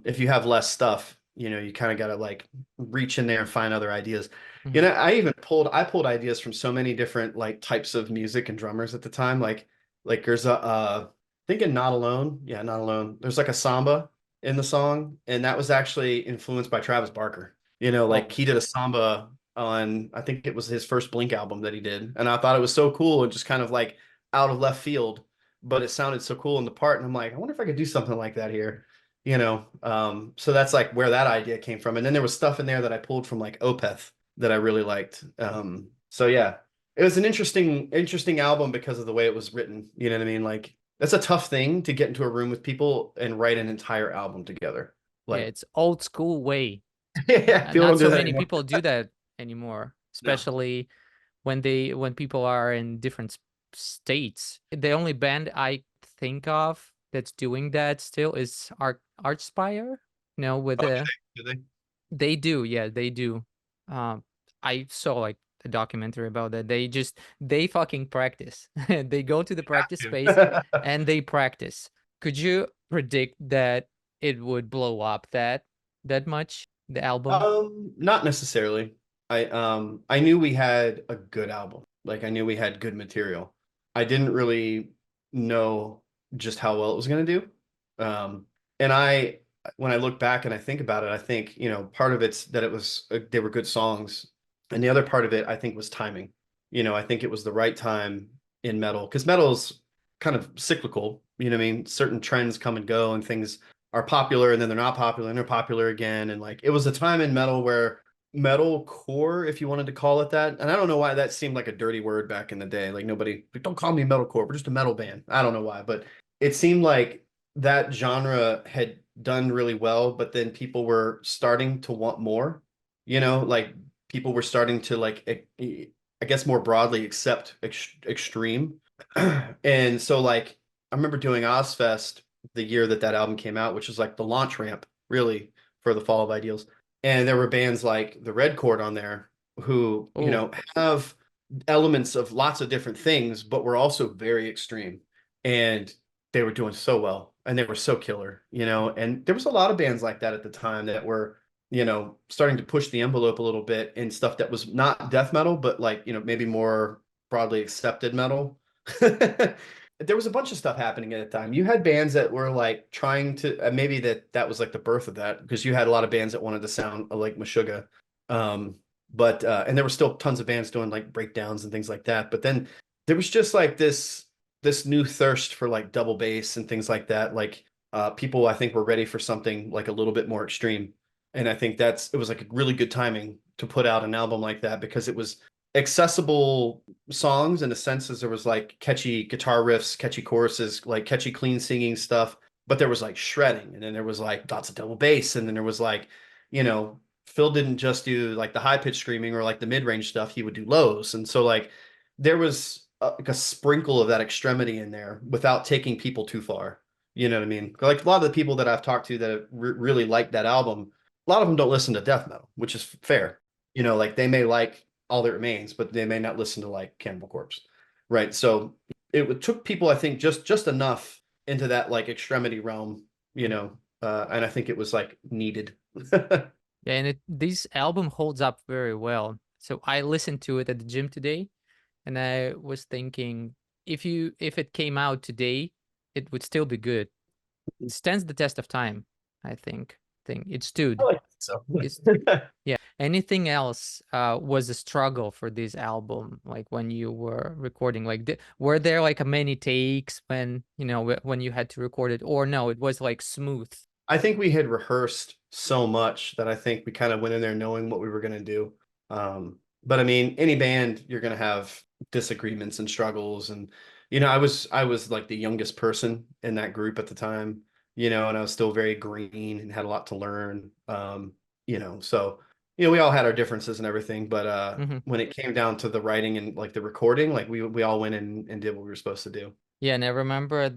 If you have less stuff, you know, you kind of got to like reach in there and find other ideas. You know, I pulled ideas from so many different like types of music and drummers at the time. Like there's a thinking Not Alone. Yeah, Not Alone. There's like a samba in the song, and that was actually influenced by Travis Barker. You know, like Oh, he did a samba on, I think it was his first Blink album that he did. And I thought it was so cool and just kind of like out of left field, but it sounded so cool in the part. And I'm like, I wonder if I could do something like that here, you know. So that's like where that idea came from. And then there was stuff in there that I pulled from like Opeth that I really liked. So yeah, it was an interesting album because of the way it was written. You know what I mean? Like that's a tough thing to get into a room with people and write an entire album together. yeah, Like, it's old school way. yeah, people Not don't do so that many anymore. people do that anymore, No. especially when people are in different states. The only band I think of that's doing that still is Archspire. You know, with Oh, the do they? they do, yeah, they do. Um, I saw like a documentary about that. They fucking practice. They go to the practice space Do. and they practice. Could you predict that it would blow up that much, the album? Not necessarily. I knew we had a good album. Like I knew we had good material. I didn't really know just how well it was going to do. And when I look back and I think about it, I think, you know, part of it's that it was they were good songs, and the other part of it I think was timing. You know, I think it was the right time in metal because metal's kind of cyclical. You know what I mean? Certain trends come and go, and things are popular and then they're not popular and they're popular again. And like it was a time in metal where metalcore, if you wanted to call it that, and I don't know why that seemed like a dirty word back in the day. Like nobody, like, don't call me metalcore. We're just a metal band. I don't know why, but it seemed like that genre had done really well, but then people were starting to want more, you know, like people were starting to like, I guess more broadly accept extreme. And so like, I remember doing Ozfest the year that that album came out, which was like the launch ramp really for the fall of Ideals. And there were bands like the Red Chord on there who, you Oh, know, have elements of lots of different things, but were also very extreme. And they were doing so well and they were so killer, you know. And there was a lot of bands like that at the time that were, you know, starting to push the envelope a little bit in stuff that was not death metal, but like, you know, maybe more broadly accepted metal. There was a bunch of stuff happening at the time. You had bands that were like trying to maybe that was like the birth of that because you had a lot of bands that wanted to sound like Meshuggah. But and there were still tons of bands doing like breakdowns and things like that. But then there was just like this new thirst for like double bass and things like that. Like people I think were ready for something like a little bit more extreme. And I think it was like a really good timing to put out an album like that because it was accessible songs in a sense as there was like catchy guitar riffs, catchy choruses, like catchy clean singing stuff, but there was like shredding and then there was like lots of double bass and then there was like, you know, Phil didn't just do like the high pitch screaming or like the mid-range stuff, he would do lows. And so like there was like a sprinkle of that extremity in there without taking people too far. You know what I mean? Like a lot of the people that I've talked to that really liked that album, a lot of them don't listen to death metal, which is fair. You know, like they may like All That Remains, but they may not listen to like Cannibal Corpse, right? So took people, I think, just enough into that like extremity realm, you know, and I think it was like needed. yeah, and this album holds up very well. So I listened to it at the gym today, and I was thinking if it came out today, it would still be good. It stands the test of time, I think. It stood. I like so. It's yeah. Anything else was a struggle for this album, like when you were recording? Like, were there like many takes when, you know, when you had to record it, or no, it was like smooth? I think we had rehearsed so much that I think we kind of went in there knowing what we were going to do. But I mean, any band, you're going to have disagreements and struggles. And, you know, I was like the youngest person in that group at the time, you know, and I was still very green and had a lot to learn. You know, so, you know, we all had our differences and everything, but Hmm. when it came down to the writing and like the recording, like we all went in and did what we were supposed to do. Yeah, and I remember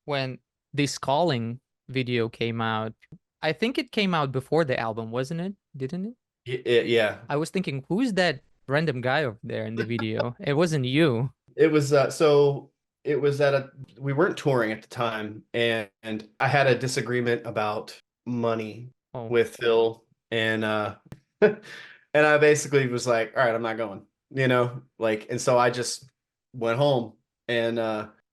when this calling video came out. I think it came out before the album, wasn't it? Didn't it? Yeah. I was thinking, who's that random guy over there in the video? It wasn't you. It was so it was at a we weren't touring at the time, and I had a disagreement about money Oh. with Phil, and and I basically was like, all right, I'm not going, you know, like, and so I just went home, and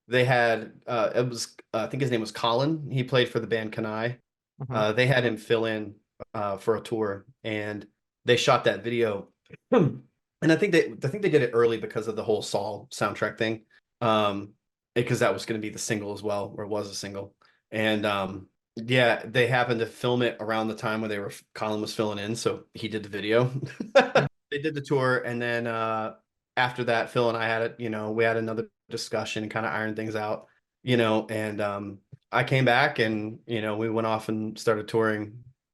they had it was I think his name was Colin. He played for the band Kanai. Uh-huh. They had him fill in for a tour, and they shot that video. And I think they did it early because of the whole Saul soundtrack thing. Um, because that was going to be the single as well, or it was a single. And yeah, they happened to film it around the time when Colin was filling in, so he did the video. Mm. They did the tour, and then after that, Phil and I had it, you know, we had another discussion and kind of ironed things out, you know, and I came back and, you know, we went off and started touring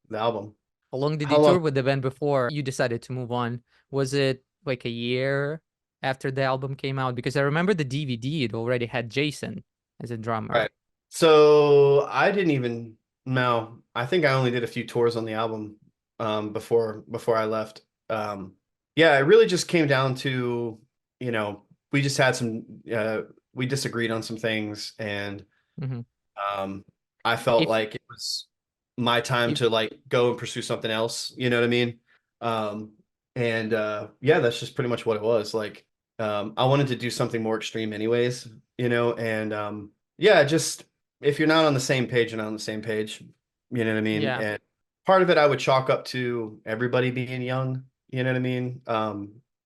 the album. How long did you How tour long? with the band before you decided to move on? Was it like a year after the album came out? Because I remember the DVD, it already had Jason as a drummer. Right. So I didn't even no, I think I only did a few tours on the album before I left. Yeah, it really just came down to, you know, we just had some we disagreed on some things, and Hmm. um I felt If like it was my time if to like go and pursue something else, you know what I mean? Um and yeah, that's just pretty much what it was. Like I wanted to do something more extreme anyways, you know, and yeah, just if you're not on the same page, you're not on the same page, you know what I mean? yeah, And part of it I would chalk up to everybody being young, you know what I mean?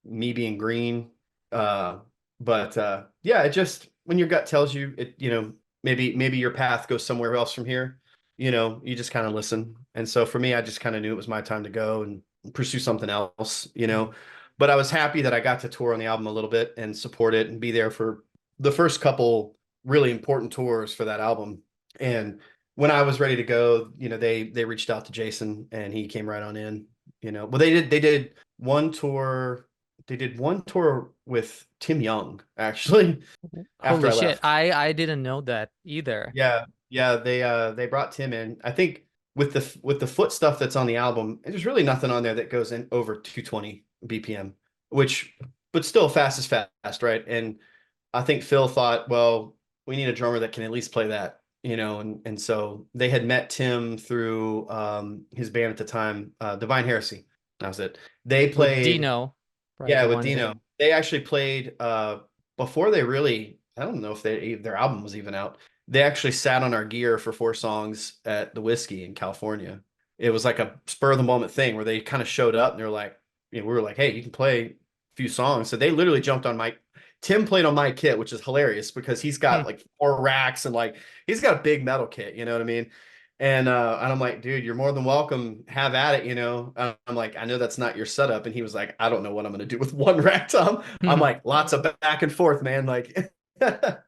Me being green. Uh but yeah, it just when your gut tells you it, you know, maybe your path goes somewhere else from here, you know, you just kind of listen. And so for me, I just kind of knew it was my time to go and pursue something else, you know. But I was happy that I got to tour on the album a little bit and support it and be there for the first couple really important tours for that album. And when I was ready to go, you know, they reached out to Jason and he came right on in, you know. Well, they did one tour. They did one tour with Tim Young actually after holy I shit, left. I didn't know that either. Yeah, they brought Tim in. I think with the foot stuff that's on the album, there's really nothing on there that goes in over 220 BPM, which but still fast is fast, right? And I think Phil thought, well, we need a drummer that can at least play that, you know, and so they had met Tim through his band at the time, Divine Heresy. That was it. They With played, Dino, right? yeah, The with one Dino. that. They actually played before they really, I don't know if their album was even out. They actually sat on our gear for 4 songs at the Whiskey in California. It was like a spur of the moment thing where they kind of showed up and they're like, you know, we were like, hey, you can play a few songs. So they literally jumped on my Tim played on my kit, which is hilarious because he's Hmm. got like 4 racks and like he's got a big metal kit, you know what I mean? And I'm like, dude, you're more than welcome. Have at it, you know. I'm like, I know that's not your setup. And he was like, I don't know what I'm gonna do with one rack, Tom. I'm like, lots of back and forth, man. Like, but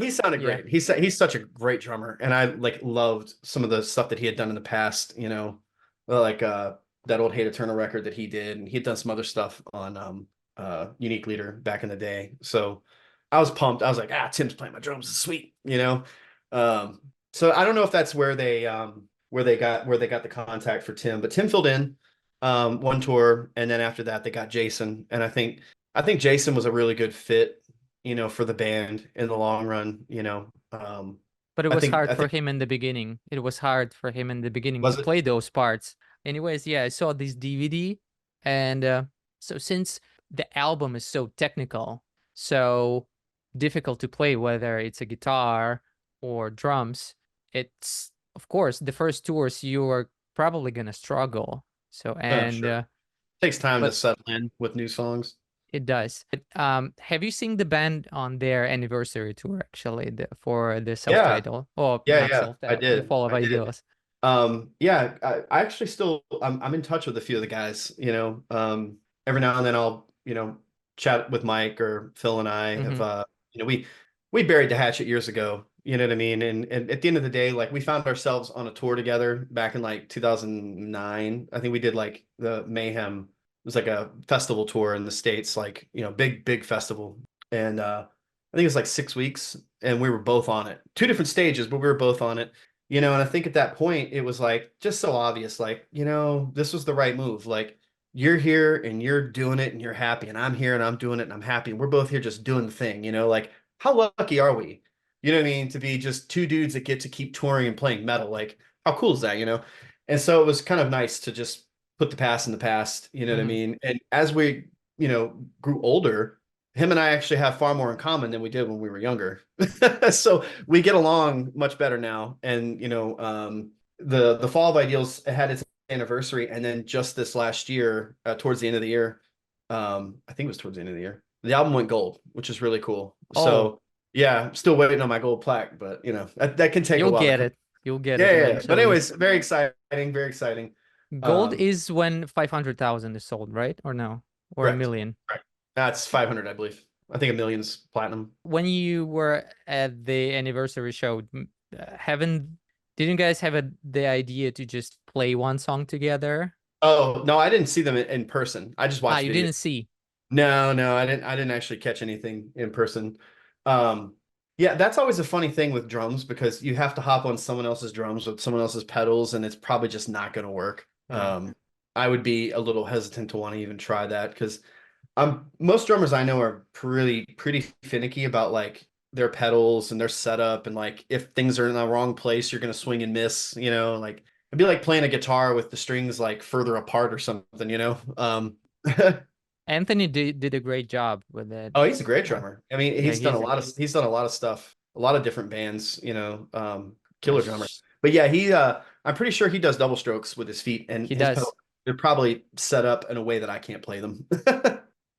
he sounded Yeah. great. He's such a great drummer, and I like loved some of the stuff that he had done in the past. You know, like that old Hate Eternal record that he did, and he had done some other stuff on Unique Leader back in the day. So I was pumped. I was like, Tim's playing my drums. It's sweet, you know. Um, so I don't know if that's where they got the contact for Tim, but Tim filled in one tour, and then after that they got Jason, and I think Jason was a really good fit, you know, for the band in the long run, you know. But it I was think hard I for think him in the beginning. It was hard for him in the beginning to was it play those parts. Anyways, yeah, I saw this DVD, and so since the album is so technical, so difficult to play, whether it's a guitar or drums, it's of course the first tours you are probably gonna struggle. So, Oh, and sure. Takes time to but settle in with new songs. it does. But, have you seen the band on their anniversary tour actually for the Yeah, self-title? Oh, yeah, not yeah. I self-title, the did. Fall of I did. Ideals. Yeah, I actually still I'm in touch with a few of the guys, you know. Every now and then I'll, you know, chat with Mike or Phil and I have Hmm. you know, we buried the hatchet years ago, you know what I mean? And at the end of the day, like we found ourselves on a tour together back in like 2009. I think we did like the Mayhem. It was like a festival tour in the States, like, you know, big festival. And I think it was like 6 weeks and we were both on it. Two different stages, but we were both on it. You know, and I think at that point it was like just so obvious, like, you know, this was the right move. Like you're here and you're doing it and you're happy, and I'm here and I'm doing it and I'm happy. And we're both here just doing the thing, you know, like how lucky are we? You know what I mean? To be just two dudes that get to keep touring and playing metal. Like, how cool is that, you know? And so it was kind of nice to just put the past in the past, you know what I Hmm. mean? And as we, you know, grew older, him and I actually have far more in common than we did when we were younger. So we get along much better now. And you know, the Fall of Ideals had its anniversary, and then just this last year, towards the end of the year, I think it was towards the end of the year, the album went gold, which is really cool. Oh, So yeah, I'm still waiting on my gold plaque, but you know, that can take a you'll while to get come. it. You'll get Yeah, it yeah, yeah. But eventually. anyways, very exciting, very exciting. Gold Um, is when 500,000 is sold, right? Or no? Or a correct. million? Correct. That's 500, I believe. I think a million's platinum. When you were at the anniversary show, haven't didn't you guys have the idea to just play one song together? Oh, no, I didn't see them in person. I just Ah, watched you videos. didn't see. No, no, I didn't actually catch anything in person. Um, yeah, that's always a funny thing with drums because you have to hop on someone else's drums with someone else's pedals, and it's probably just not going to work. Yeah. I would be a little hesitant to want to even try that because most drummers I know are pretty finicky about like their pedals and their setup, and like if things are in the wrong place, you're going to swing and miss, you know, like it'd be like playing a guitar with the strings like further apart or something, you know. Anthony did a great job with it. Oh, he's a great Uh, drummer. I mean, yeah, he's done a lot of stuff, a lot of different bands, you know, killer drummer. yes, But yeah, I'm pretty sure he does double strokes with his feet, and he his pedal does. they're probably set up in a way that I can't play them.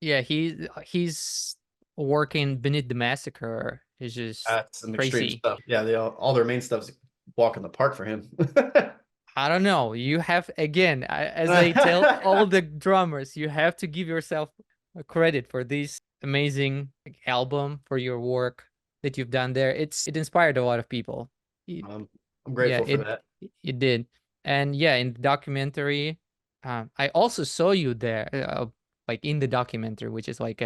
Yeah, he's working beneath the massacre is just That's some extreme crazy. stuff. Yeah, all their main stuff's walk in the park for him. I don't know. You have again, as I tell all the drummers, you have to give yourself a credit for this amazing album, for your work that you've done there. It inspired a lot of people. It- I'm yeah, grateful for that. it did. And yeah, in the documentary, I also saw you there, like in the documentary, which is like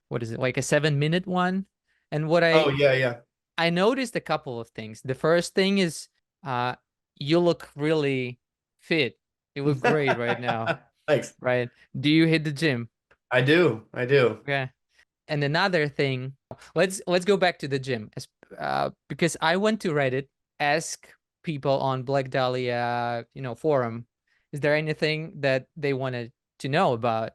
what is it, like a 7-minute one? And what Oh yeah, yeah. I noticed a couple of things. The first thing is, uh, you look really fit. You look great right now, Thanks. right? Do you hit the gym? I do. I do. Yeah. And another thing, let's go back to the gym, because I went to Reddit, ask people on Black Dahlia, forum, is there anything that they wanted to know about?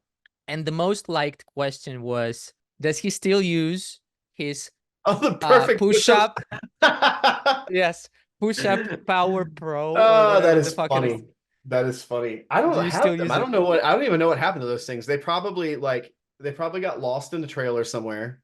And the most liked question was, does he still use his Oh, the perfect push-ups. push-up? Yes, push-up Power Pro or Oh, that whatever the is fuck it is. funny. That is funny. I Do don't you have still them. use it? I don't even know what happened to those things. They probably got lost in the trailer somewhere,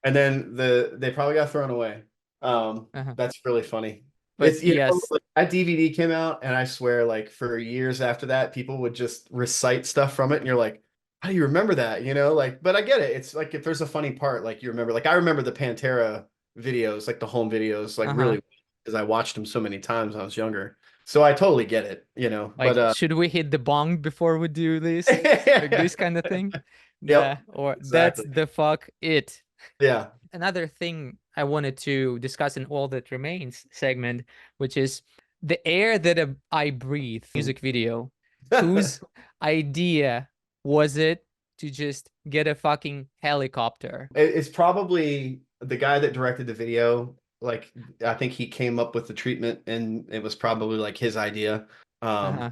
and then they probably got thrown away. Uh-huh. That's really funny. But It's, you know, yes, like, that DVD came out, and I swear, like for years after that, people would just recite stuff from it, and you're like, how do you remember that? You know, like, but I get it. It's like if there's a funny part, like you remember, like I remember the Pantera videos, like the home videos, like uh-huh. really, because I watched them so many times when I was younger. So I totally get it, you know. But Like, should we hit the bong before we do this? Like this kind of thing? Yeah, yep, or that's exactly. the fuck it. Yeah. Another thing I wanted to discuss in All That Remains segment, which is the air that I breathe music video. Whose idea was it to just get a fucking helicopter? It's probably the guy that directed the video. Like, I think he came up with the treatment, and it was probably like his idea. Um, Uh-huh.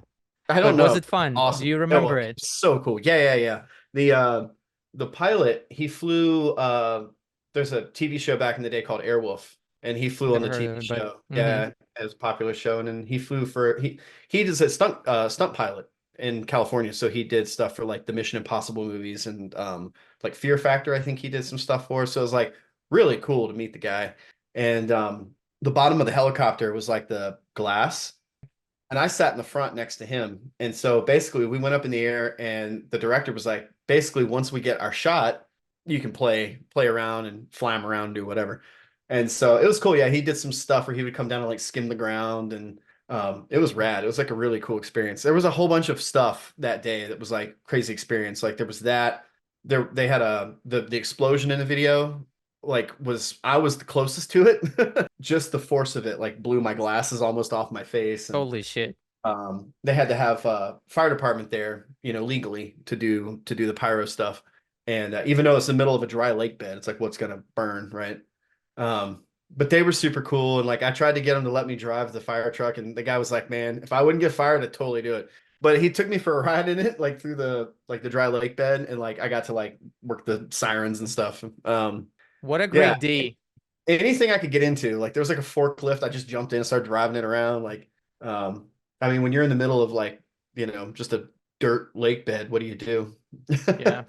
I But don't was know. it fun? Do Awesome. you It was remember it? so cool. Yeah, yeah, yeah. The pilot, he flew there's a TV show back in the day called Airwolf, and he flew on Never the heard of TV it, but show. Yeah, it was a popular show, and then he flew for he is a stunt pilot, in California. So he did stuff for like the Mission Impossible movies and like Fear Factor, I think he did some stuff for. So it was like really cool to meet the guy. And the bottom of the helicopter was like the glass. And I sat in the front next to him. And so basically we went up in the air and the director was like, basically, once we get our shot, you can play around and flam around and do whatever. And so it was cool. Yeah, he did some stuff where he would come down and like skim the ground and it was rad. It was like a really cool experience. There was a whole bunch of stuff that day that was like crazy experience. Like there was that they had the explosion in the video like I was the closest to it. Just the force of it like blew my glasses almost off my face. And Holy shit. they had to have fire department there, you know, legally to do the pyro stuff. And even though it's the middle of a dry lake bed, it's like what's gonna burn, right? But they were super cool, and like I tried to get them to let me drive the fire truck, and the guy was like, "Man, if I wouldn't get fired, I'd totally do it." But he took me for a ride in it, like through the dry lake bed, and like I got to like work the sirens and stuff. What a great Yeah, day. anything I could get into. Like there was like a forklift, I just jumped in and started driving it around. Like, I mean, when you're in the middle of like, you know, just a dirt lake bed, what do you do? Yeah.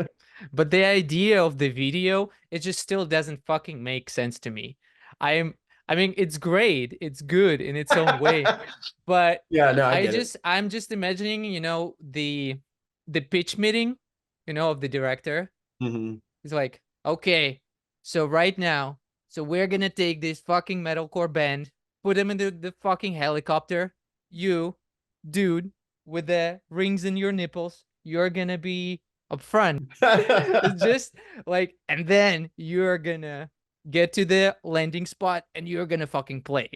But the idea of the video, it just still doesn't fucking make sense to me. I mean, it's great. It's good in its own way. But Yeah, no, I get it. I'm just imagining, you know, the pitch meeting, you know, of the director. Mm-hmm. He's like, okay, so right now, so we're gonna take this fucking metalcore band, put them in the fucking helicopter. You, dude, with the rings in your nipples, you're gonna be up front. It's just like, and then you're gonna get to the landing spot and you're gonna fucking play.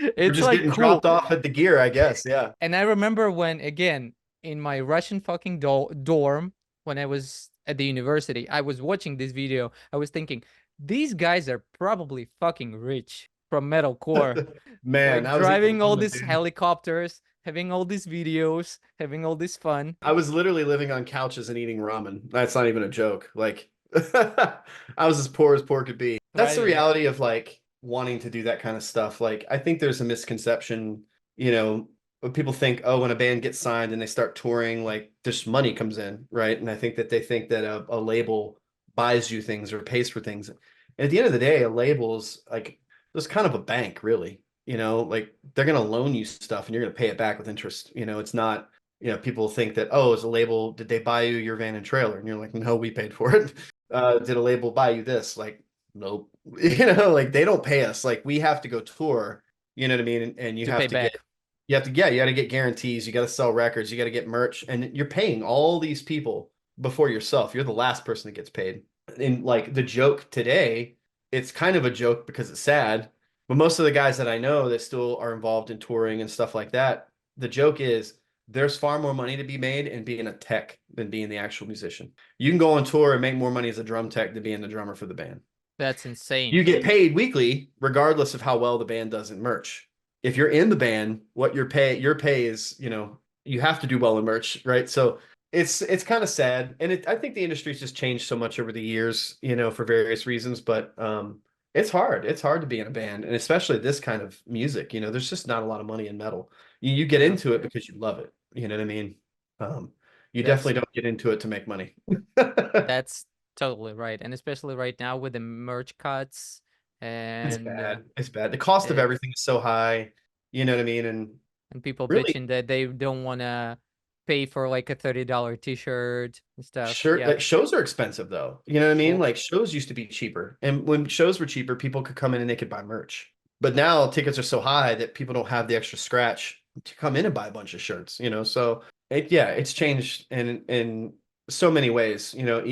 We're It's just like getting cool. dropped off at the gear, I guess. Yeah. And I remember when, again, in my Russian fucking dorm, when I was at the university, I was watching this video. I was thinking, these guys are probably fucking rich from metalcore. Man, Like I was eating driving all ramen, these dude. helicopters, having all these videos, having all this fun. I was literally living on couches and eating ramen. That's not even a joke. Like I was as poor could be. That's the Thriving. reality of like wanting to do that kind of stuff. Like I think there's a misconception, you know, when people think, oh, when a band gets signed and they start touring, like this money comes in, right? And I think that they think that a label buys you things or pays for things. And at the end of the day, a label's like there's kind of a bank, really. You know, like they're gonna loan you stuff and you're gonna pay it back with interest. You know, it's not, you know, people think that, oh, as a label, did they buy you your van and trailer? And you're like, no, we paid for it. Did a label buy you this? Like, nope. You know, like they don't pay us. Like we have to go tour, you know what I mean? And you To have pay to get, back. yeah, you got to get guarantees. You got to sell records. You got to get merch. And you're paying all these people before yourself. You're the last person that gets paid. And like the joke today, it's kind of a joke because it's sad. But most of the guys that I know that still are involved in touring and stuff like that, the joke is there's far more money to be made in being a tech than being the actual musician. You can go on tour and make more money as a drum tech than being the drummer for the band. That's insane. You get paid weekly, regardless of how well the band does in merch. If you're in the band, what your pay is, you know, you have to do well in merch, right? So it's kind of sad, and I think the industry's just changed so much over the years, you know, for various reasons. But it's hard. It's hard to be in a band, and especially this kind of music. You know, there's just not a lot of money in metal. You get into it because you love it. You know what I mean? You That's definitely don't get into it to make money. that's totally right. And especially right now with the merch cuts It's and bad. It's bad. The cost of it, everything is so high. You know what I mean? And and people really, bitching that they don't want to pay for like a $30 t-shirt and stuff. sure, Yeah. like shows are expensive though. You know what I mean? Well, Like shows used to be cheaper. And when shows were cheaper, people could come in and they could buy merch. But now tickets are so high that people don't have the extra scratch to come in and buy a bunch of shirts, you know? So yeah, it's changed in so many ways. You know,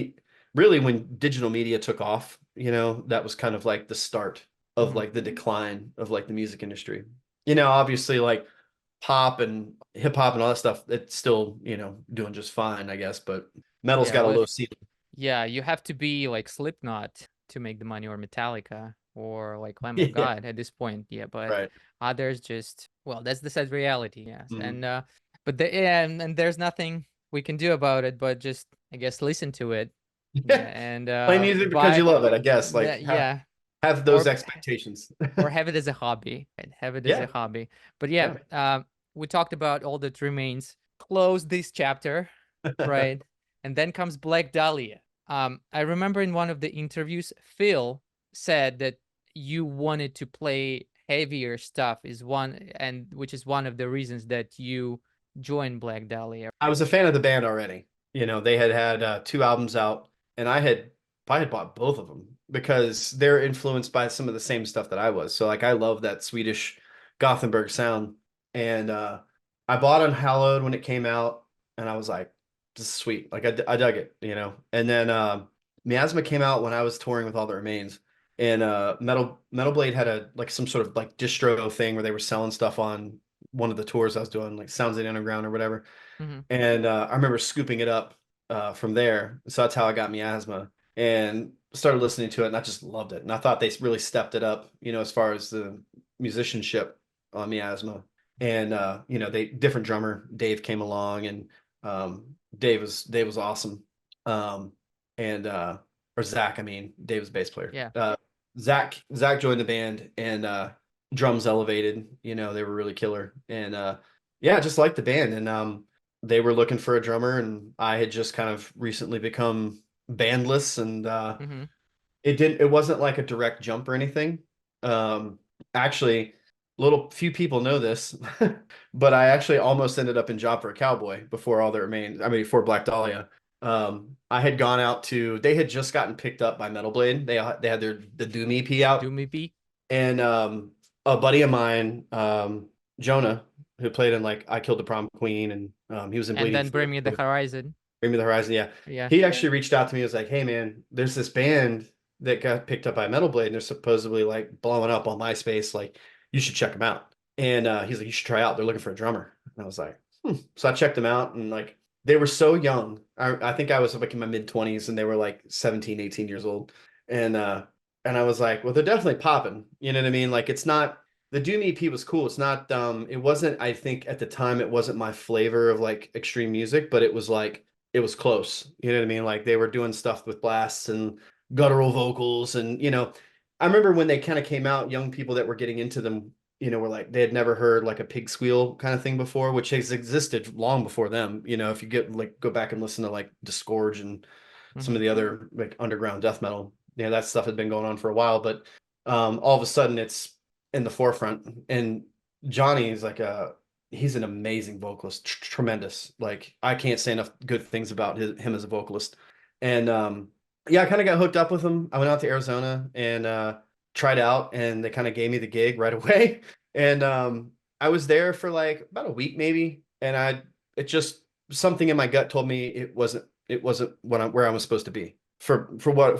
really when digital media took off, you know, that was kind of like the start of mhm. like the decline of like the music industry. You know, obviously like pop and hip hop and all that stuff, it's still, you know, doing just fine, I guess, but metal's Yeah, got a well, low ceiling. yeah, you have to be like Slipknot to make the money, or Metallica, or like Lamb of Yeah, God at this point. Yeah, but right. others just, well, that's the sad reality. Yes. Mhm. And but yeah, and there's nothing we can do about it but just, I guess, listen to it. Yeah, and Play music because you buy love it, I guess. Like that, yeah, have those or expectations. or have it as a hobby, right? Have it as a Yeah, hobby. But yeah, yeah. we talked about all that remains. close this chapter, right? And then comes Black Dahlia. I remember in one of the interviews, Phil said that you wanted to play heavier stuff which is one of the reasons that you joined Black Dahlia. I was a fan of the band already. You know, they had 2 albums out, and I had bought both of them because they're influenced by some of the same stuff that I was. So like I love that Swedish Gothenburg sound, and I bought Unhallowed when it came out, and I was like, this is sweet. Like I dug it, you know. And then Miasma came out when I was touring with All That Remains, and Metal Blade had some sort of like distro thing where they were selling stuff on one of the tours I was doing, like Sounds of the Underground or whatever. And I remember scooping it up from there. So that's how I got Miasma and started listening to it, and I just loved it. And I thought they really stepped it up, you know, as far as the musicianship on Miasma. And you know, they different drummer, Dave came along, and Dave was awesome. And or Zach, I mean, Dave was bass player. Yeah. Zach joined the band, and drums elevated, you know, they were really killer. And yeah, I just liked the band, and they were looking for a drummer, and I had just kind of recently become bandless, and it wasn't like a direct jump or anything. Actually, few people know this, but I actually almost ended up in Job for a Cowboy before All That Remains. I mean, before Black Dahlia. I had gone out to, they had just gotten picked up by Metal Blade. They had the Doom EP out. Doom EP. And a buddy of mine, Jonah, who played in like I Killed the Prom Queen, and he was in And then Bring Me the Horizon. Bring Me the Horizon, yeah. Yeah. He actually reached out to me and was like, hey man, there's this band that got picked up by Metal Blade, and they're supposedly like blowing up on MySpace. Like, you should check them out. And he's like, you should try out. They're looking for a drummer. And I was like, So I checked them out, and like they were so young. I think I was like in my mid-20s, and they were like 17, 18 years old. And I was like, well, they're definitely popping. You know what I mean? Like, it's not, the Doom EP was cool. It's not, it wasn't, I think at the time, it wasn't my flavor of like extreme music, but it was like, it was close. You know what I mean? Like, they were doing stuff with blasts and guttural vocals. And, you know, I remember when they kind of came out, young people that were getting into them, you know, were like, they had never heard like a pig squeal kind of thing before, which has existed long before them. You know, if you go back and listen to like Disgorge and some of the other like underground death metal, you know, that stuff had been going on for a while, but all of a sudden it's in the forefront. And Johnny is like he's an amazing vocalist, tremendous. Like, I can't say enough good things about him as a vocalist. And yeah, I kind of got hooked up with him. I went out to Arizona and tried out, and they kind of gave me the gig right away. And I was there for like about a week maybe, and it just, something in my gut told me it wasn't where I was supposed to be for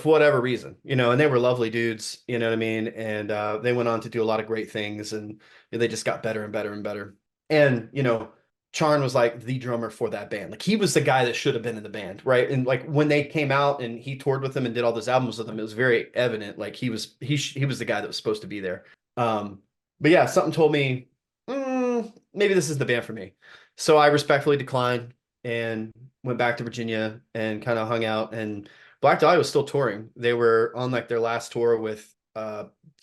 whatever reason, you know. And they were lovely dudes, you know what I mean? And they went on to do a lot of great things, and they just got better and better and better. And, you know, Charn was like the drummer for that band. Like, he was the guy that should have been in the band, right? And like when they came out and he toured with them and did all those albums with them, it was very evident like he was the guy that was supposed to be there. But yeah, something told me maybe this is the band for me. So I respectfully declined and went back to Virginia and kind of hung out. And Black Dahlia was still touring. They were on like their last tour with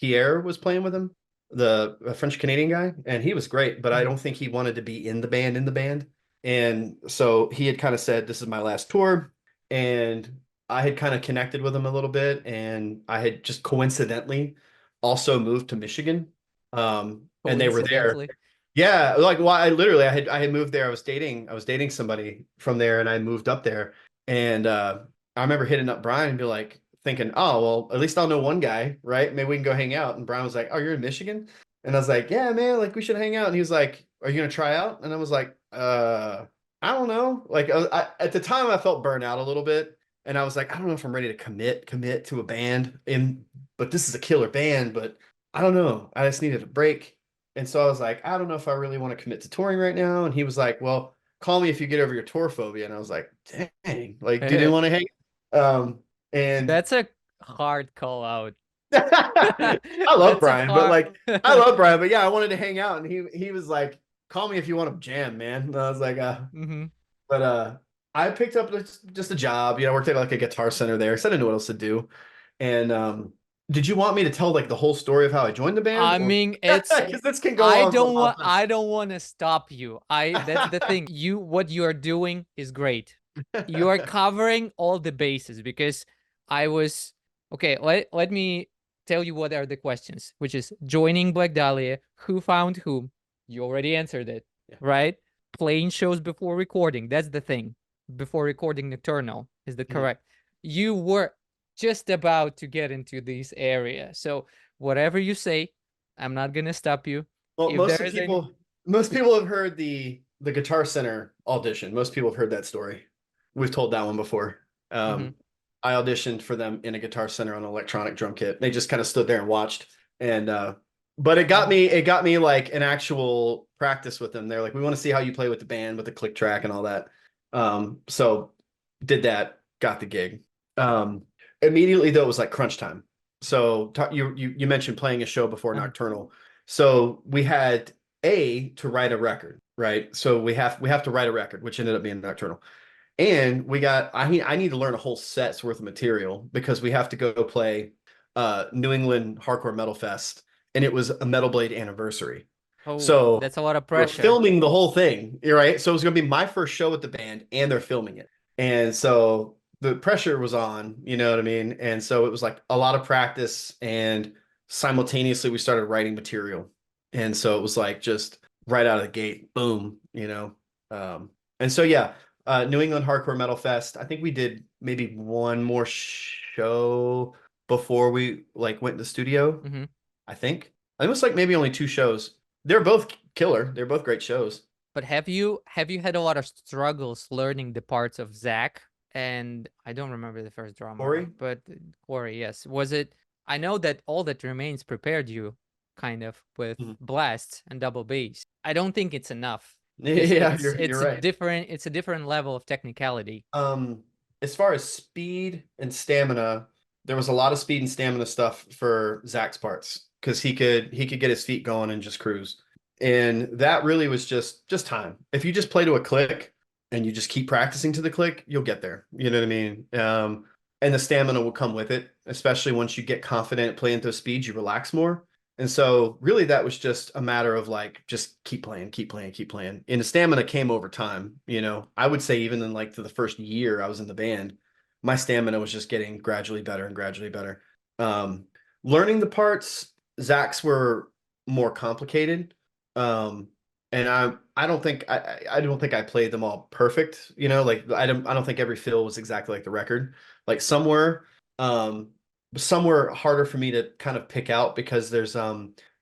Pierre was playing with them, the French Canadian guy, and he was great, but I don't think he wanted to be in the band. And so he had kind of said, this is my last tour. And I had kind of connected with him a little bit, and I had just coincidentally also moved to Michigan. And they were there. Yeah, like, well, I had moved there. I was dating somebody from there, and I moved up there. And I remember hitting up Brian and be like, thinking, oh, well, at least I'll know one guy, right? Maybe we can go hang out. And Brian was like, oh, you're in Michigan? And I was like, yeah, man, like, we should hang out. And he was like, are you gonna try out? And I was like, I don't know. Like, at the time I felt burnt out a little bit, and I was like, I don't know if I'm ready to commit to a band, but this is a killer band, but I don't know. I just needed a break. And so I was like, I don't know if I really want to commit to touring right now. And he was like, well, call me if you get over your tour phobia. And I was like, dang, like, you didn't want to hang. And that's a hard call out. I love Brian, but yeah, I wanted to hang out, and he was like, call me if you want to jam, man. And I was like, but I picked up just a job, you know, I worked at like a Guitar Center there, because I didn't know what else to do. And Did you want me to tell like the whole story of how I joined the band, I or mean, it's because this can go on for a long time? I don't want to stop you. That's the thing. What you are doing is great. You are covering all the bases because I was okay. Let me tell you what are the questions, which is joining Black Dahlia, who found whom. You already answered it, Yeah. right? Playing shows before recording. That's the thing. Before recording Nocturnal is the correct. You were just about to get into this area. So whatever you say, I'm not gonna stop you. Well, If there is any, most people have heard the Guitar Center audition. Most people have heard that story. We've told that one before. Mhm. I auditioned for them in a Guitar Center on an electronic drum kit. They just kind of stood there and watched. And but it got me like an actual practice with them. They're like, we want to see how you play with the band, with the click track and all that. So did that, got the gig. Immediately though, it was like crunch time. So you mentioned playing a show before Nocturnal. So we had to write a record, right? So we have to write a record, which ended up being Nocturnal. And I need to learn a whole set's worth of material because we have to go play New England Hardcore Metal Fest, and it was a Metal Blade anniversary. Oh, So that's a lot of we're pressure. filming the whole thing, right? So it was gonna be my first show with the band, and they're filming it. And so the pressure was on, you know what I mean? And so it was like a lot of practice, and simultaneously we started writing material. And so it was like just right out of the gate, boom, you know. And so yeah, New England Hardcore Metal Fest. I think we did maybe one more show before we like went in the studio. I think it was like maybe only 2 shows. They're both killer. They're both great shows. But have you had a lot of struggles learning the parts of Zach? And I don't remember the first drummer, Corey? but Corey, yes. Was it? I know that All That Remains prepared you, kind of, with blasts and double bass. I don't think it's enough. Yeah, It's you're a right. different level of technicality. As far as speed and stamina, there was a lot of speed and stamina stuff for Zach's parts because he could get his feet going and just cruise. And that really was just time. If you just play to a click and you just keep practicing to the click, you'll get there. You know what I mean? And the stamina will come with it, especially once you get confident playing those speeds, you relax more. And so really that was just a matter of like just keep playing, keep playing, keep playing. And the stamina came over time, you know. I would say even in like to the first year I was in the band, my stamina was just getting gradually better and gradually better. Learning the parts, Zach's were more complicated. And I don't think I don't think I played them all perfect, you know, like I don't think every fill was exactly like the record. Like some were harder for me to kind of pick out because there's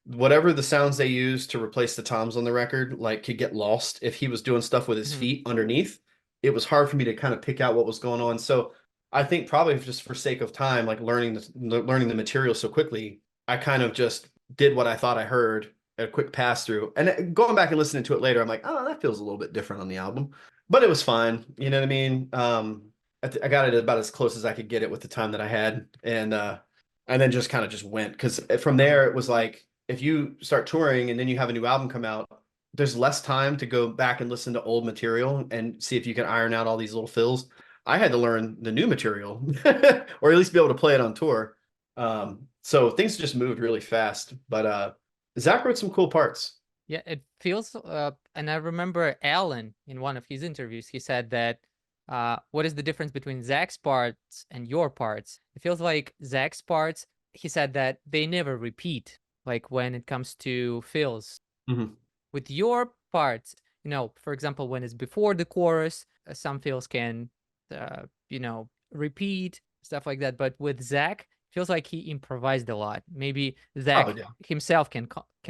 whatever the sounds they use to replace the toms on the record like could get lost if he was doing stuff with his feet underneath. It was hard for me to kind of pick out what was going on. So I think probably just for sake of time, like learning the material so quickly, I kind of just did what I thought I heard, a quick pass through, and going back and listening to it later, I'm like, oh, that feels a little bit different on the album, but it was fine. You know what I mean? I got it about as close as I could get it with the time that I had, and then just kind of just went because from there it was like if you start touring and then you have a new album come out, there's less time to go back and listen to old material and see if you can iron out all these little fills. I had to learn the new material, or at least be able to play it on tour. So things just moved really fast, but Zach wrote some cool parts. Yeah, it feels, and I remember Alan in one of his interviews, he said that, what is the difference between Zach's parts and your parts? It feels like Zach's parts, he said that they never repeat, like when it comes to fills. With your parts, you know, for example, when it's before the chorus, some fills can, you know, repeat, stuff like that. But with Zach, feels like he improvised a lot. Maybe Zach himself can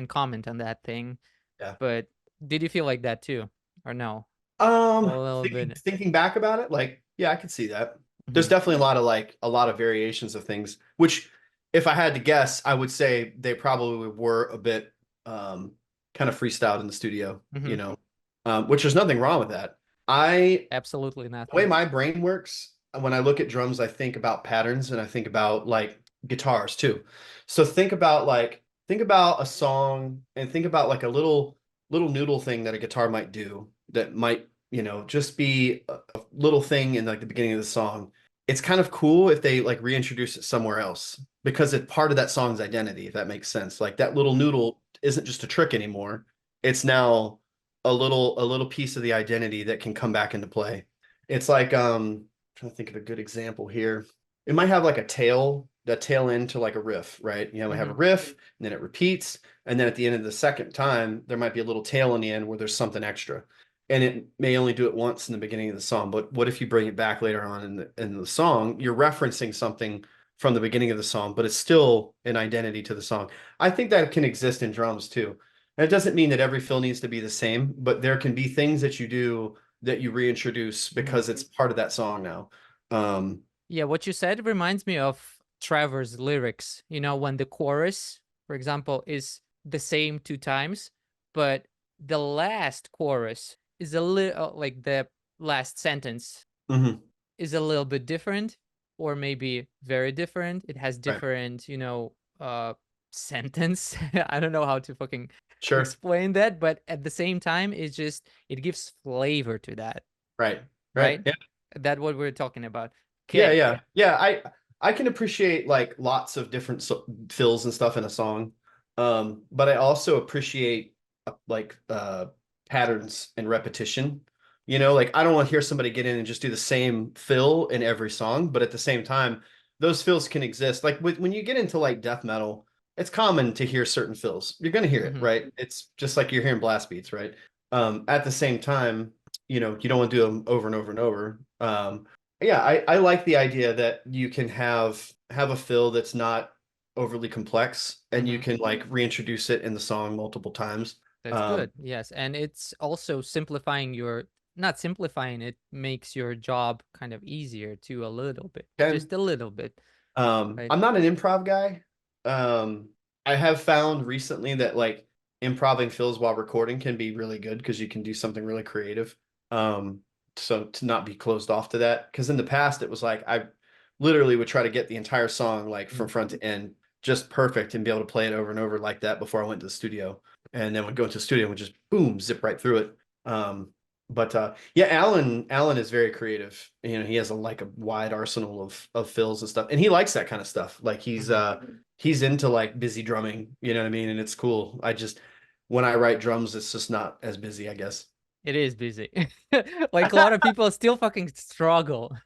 comment on that thing. Yeah. But did you feel like that too, or no? Thinking back about it, like, yeah, I could see that. There's definitely a lot of variations of things, which if I had to guess, I would say they probably were a bit kind of freestyled in the studio, you know, which there's nothing wrong with that. Absolutely nothing. The way my brain works, when I look at drums, I think about patterns and I think about like guitars too. So think about a song and think about like a little noodle thing that a guitar might do that might, you know, just be a little thing in like the beginning of the song. it's kind of cool if they like reintroduce it somewhere else because it's part of that song's identity, if that makes sense. Like that little noodle isn't just a trick anymore. It's now a little piece of the identity that can come back into play. It's like I'm trying to think of a good example here. It might have like a tail end to like a riff, right? You know, we have a riff and then it repeats, and then at the end of the second time, there might be a little tail in the end where there's something extra. And it may only do it once in the beginning of the song, but what if you bring it back later on in the song? You're referencing something from the beginning of the song, but it's still an identity to the song. I think that can exist in drums too. And it doesn't mean that every fill needs to be the same, but there can be things that you do that you reintroduce because it's part of that song now. Yeah, what you said reminds me of Trevor's lyrics. You know, when the chorus, for example, is the same 2 times, but the last chorus is a little like the last sentence is a little bit different, or maybe very different. It has Right. different, you know, sentence. I don't know how to fucking Sure. explain that, but at the same time, it's just it gives flavor to that, Right. right? Yeah. That's what we're talking about. Yeah, Okay. yeah. Yeah, I can appreciate like lots of different fills and stuff in a song. But I also appreciate like patterns and repetition. You know, like I don't want to hear somebody get in and just do the same fill in every song, but at the same time, those fills can exist. Like when you get into like death metal, it's common to hear certain fills. You're going to hear it, right? It's just like you're hearing blast beats, right? At the same time, you know, you don't want to do them over and over and over. Yeah, I like the idea that you can have a fill that's not overly complex and you can like reintroduce it in the song multiple times. That's good. Yes. And it's also simplifying your, not simplifying, it makes your job kind of easier too, a little bit, just a little bit. Right. I'm not an improv guy. I have found recently that like improving fills while recording can be really good because you can do something really creative. So to not be closed off to that, because in the past it was like I literally would try to get the entire song like from front to end just perfect and be able to play it over and over like that before I went to the studio, and then would go into the studio and would just boom zip right through it. But yeah, Alan is very creative. You know, he has like a wide arsenal of fills and stuff, and he likes that kind of stuff. Like he's into like busy drumming, you know what I mean? And it's cool. I just when I write drums, it's just not as busy, I guess. It is busy. Like a lot of people still fucking struggle.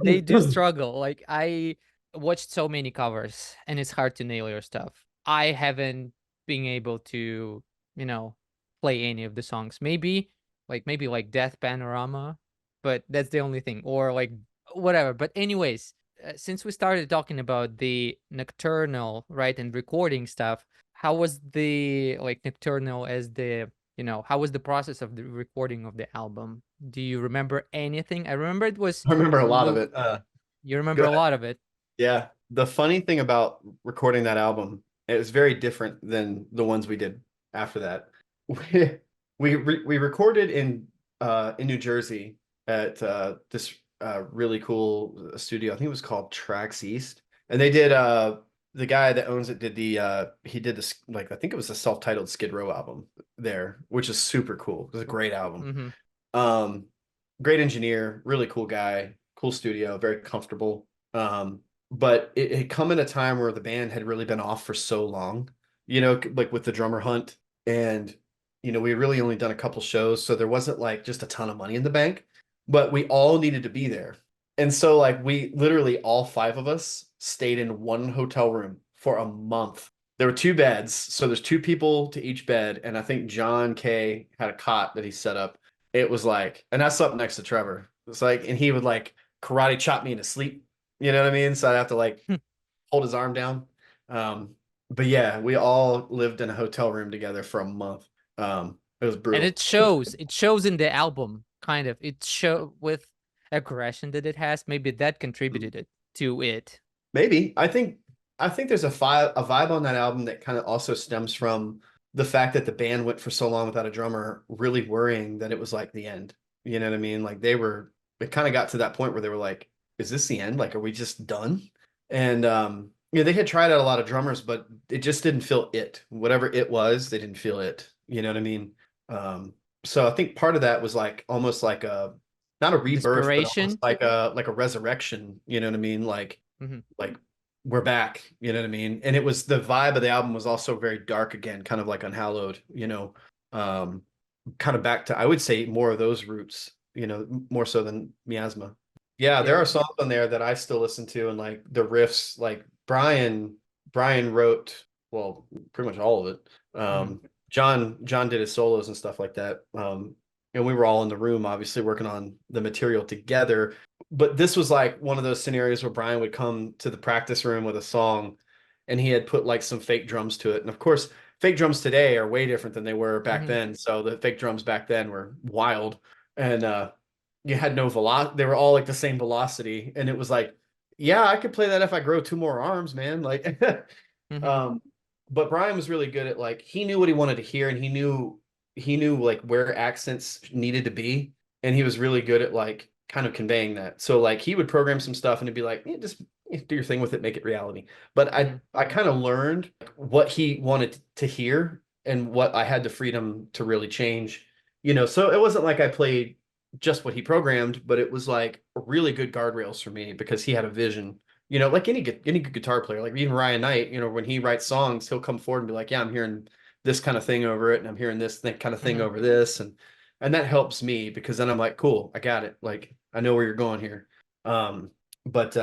They do struggle. Like I watched so many covers and it's hard to nail your stuff. I haven't been able to, you know, play any of the songs. Maybe like Death Panorama, but that's the only thing. Or like whatever. But anyways, since we started talking about the nocturnal, right, and recording stuff, how was the like nocturnal as the, you know, how was the process of the recording of the album? Do you remember anything? I remember it was I remember a lot of it. you remember a lot of it. Yeah. The funny thing about recording that album, it was very different than the ones we did after that. We recorded in New Jersey at this really cool studio. I think it was called Tracks East. And they did the guy that owns it did he did this like I think it was a self-titled Skid Row album there, which is super cool. It was a great album. Great engineer, really cool guy, cool studio, very comfortable. But it had come at a time where the band had really been off for so long, you know, like with the drummer hunt. And, you know, we really only done a couple shows. So there wasn't like just a ton of money in the bank, but we all needed to be there. And so like we literally all 5 of us stayed in one hotel room for a month. There were 2 beds. So there's 2 people to each bed. And I think John K had a cot that he set up. It was like, and I slept next to Trevor. It's like, and he would like karate chop me into sleep. You know what I mean? So I'd have to like hold his arm down. But yeah, we all lived in a hotel room together for a month. It was And brutal. it shows in the album, kind of. It show with aggression that it has. Maybe that contributed it to it. Maybe. I think there's a vibe on that album that kind of also stems from the fact that the band went for so long without a drummer, really worrying that it was like the end. You know what I mean? Like it kind of got to that point where they were like, is this the end? Like, are we just done? And you know, they had tried out a lot of drummers, but it just didn't feel it. Whatever it was, they didn't feel it. You know what I mean? So I think part of that was like almost like not a rebirth, but almost Desperation. like a resurrection. You know what I mean? Hmm. Like we're back. You know what I mean? And it was the vibe of the album was also very dark again, kind of like Unhallowed. Um, kind of back to I would say more of those roots. More so than Miasma. Yeah, there Yeah. are songs on there that I still listen to, and like the riffs, like Brian wrote, well, pretty much all of it. Hmm. John did his solos and stuff like that. And we were all in the room, obviously working on the material together. But this was like one of those scenarios where Brian would come to the practice room with a song, and he had put like some fake drums to it. And of course, fake drums today are way different than they were back Hmm. then. So the fake drums back then were wild, and you had no velocity. They were all like the same velocity, and it was like, yeah, I could play that if I grow two more arms, man. Like, Hmm. um, but Brian was really good at like he knew what he wanted to hear, and he knew like where accents needed to be, and he was really good at like kind of conveying that. So like he would program some stuff and it'd be like, yeah, just do your thing with it, make it reality. But I Hmm. I kind of learned what he wanted to hear and what I had the freedom to really change. So it wasn't like I played just what he programmed, but it was like really good guardrails for me because he had a vision. Like any good guitar player, like even Ryan Knight, when he writes songs, he'll come forward and be like, "Yeah, I'm hearing this kind of thing over it, and I'm hearing this kind of thing Hmm. over this," and that helps me because then I'm like, "Cool, I got it. Like I know where you're going here." Um, but